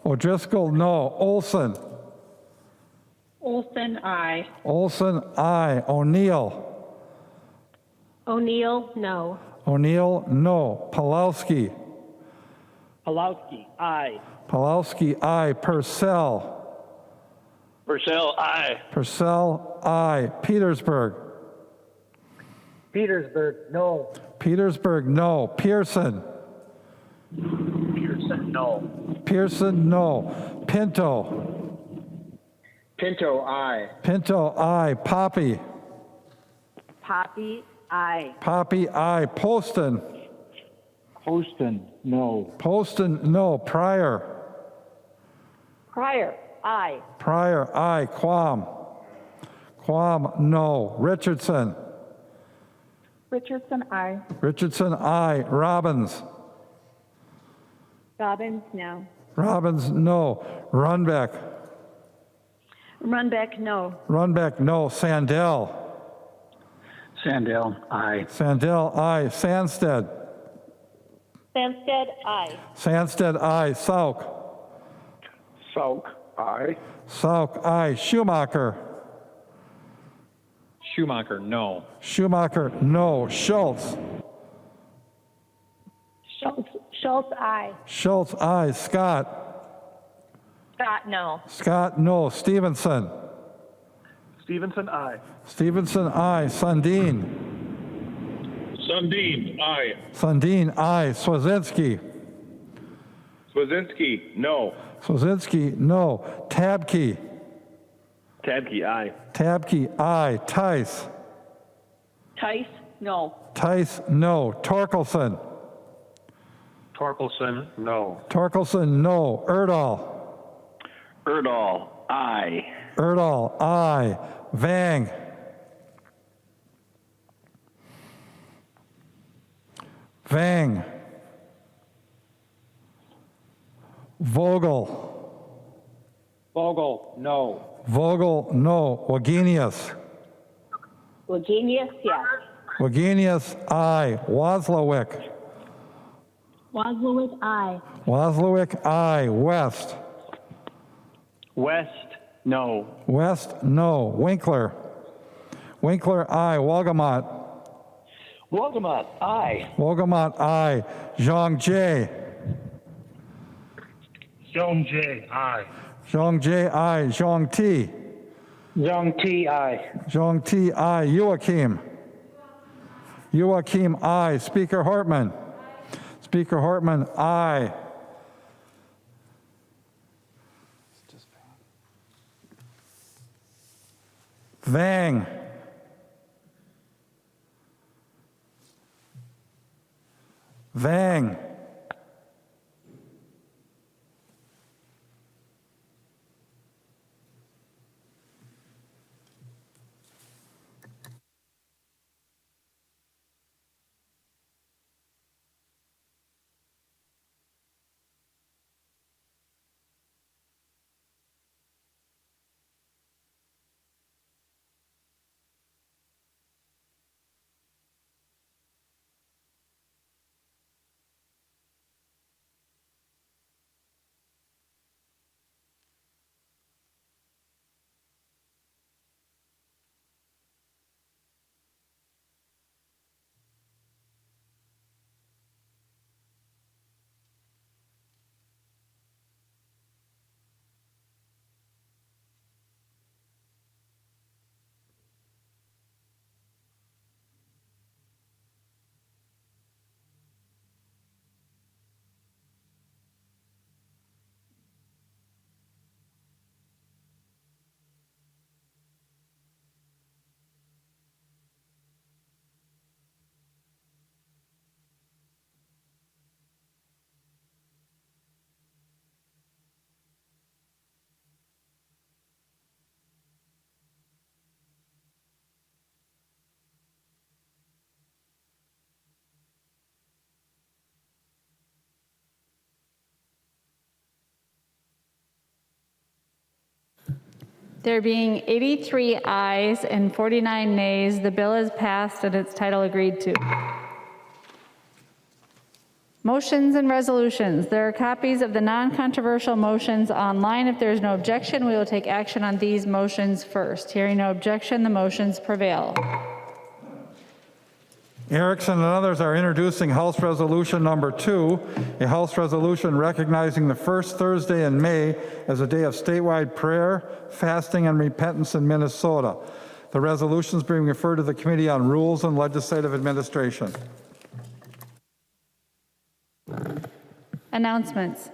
O'Driscoll, no. Olson. Olson, I. Olson, aye. O'Neill. O'Neill, no. O'Neill, no. Pulowski. Pulowski, aye. Pulowski, aye. Purcell. Purcell, aye. Purcell, aye. Petersburg. Petersburg, no. Petersburg, no. Pearson. Pearson, no. Pearson, no. Pinto. Pinto, aye. Pinto, aye. Poppy. Poppy, I. Poppy, aye. Poston. Poston, no. Poston, no. Pryor. Pryor, aye. Pryor, aye. Quam. Quam, no. Richardson. Richardson, I. Richardson, aye. Robbins. Robbins, no. Robbins, no. Runbeck. Runbeck, no. Runbeck, no. Sandell. Sandell, aye. Sandell, aye. Sandsted. Sandsted, I. Sandsted, aye. Sauk. Sauk, aye. Sauk, aye. Schumacher. Schumacher, no. Schumacher, no. Schultz. Schultz, I. Schultz, aye. Scott. Scott, no. Scott, no. Stevenson. Stevenson, aye. Stevenson, aye. Sundin. Sundin, aye. Sundin, aye. Swazinski. Swazinski, no. Swazinski, no. Tabke. Tabke, aye. Tabke, aye. Tice. Tice, no. Tice, no. Torkelson. Torkelson, no. Torkelson, no. Erdahl. Erdahl, aye. Erdahl, aye. Vang. Vang. Vogel. Vogel, no. Vogel, no. Wagenius. Wagenius, yes. Wagenius, aye. Waslowick. Waslowick, I. Waslowick, aye. West. West, no. West, no. Winkler. Winkler, aye. Wolgamott. Wolgamott, aye. Wolgamott, aye. Zhang Jie. Zhong J, aye. Zhang Jie, aye. Zhang Ti. Zhong T, aye. Zhang Ti, aye. Joachim. Joachim, aye. Speaker Hortman. Speaker Hortman, aye. Vang. Vang. There being 83 ayes and 49 nays, the bill is passed and its title agreed to. Motions and resolutions. There are copies of the non-controversial motions online. If there is no objection, we will take action on these motions first. Hearing no objection, the motions prevail. Erickson and others are introducing House Resolution Number 2, a House resolution recognizing the first Thursday in May as a day of statewide prayer, fasting, and repentance in Minnesota. The resolution is being referred to the Committee on Rules and Legislative Administration. Announcements.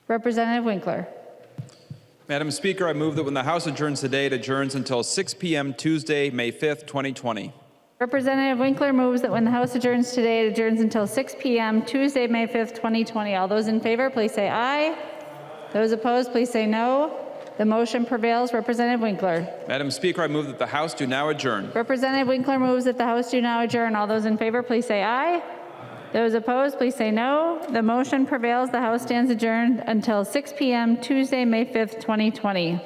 Representative Winkler. Madam Speaker, I move that when the House adjourns today, it adjourns until 6 p.m. Tuesday, May 5th, 2020. Representative Winkler moves that when the House adjourns today, it adjourns until 6 p.m. Tuesday, May 5th, 2020. All those in favor, please say aye. Those opposed, please say no. The motion prevails. Representative Winkler. Madam Speaker, I move that the House do now adjourn. Representative Winkler moves that the House do now adjourn. All those in favor, please say aye. Those opposed, please say no. The motion prevails. The House stands adjourned until 6 p.m. Tuesday, May 5th, 2020.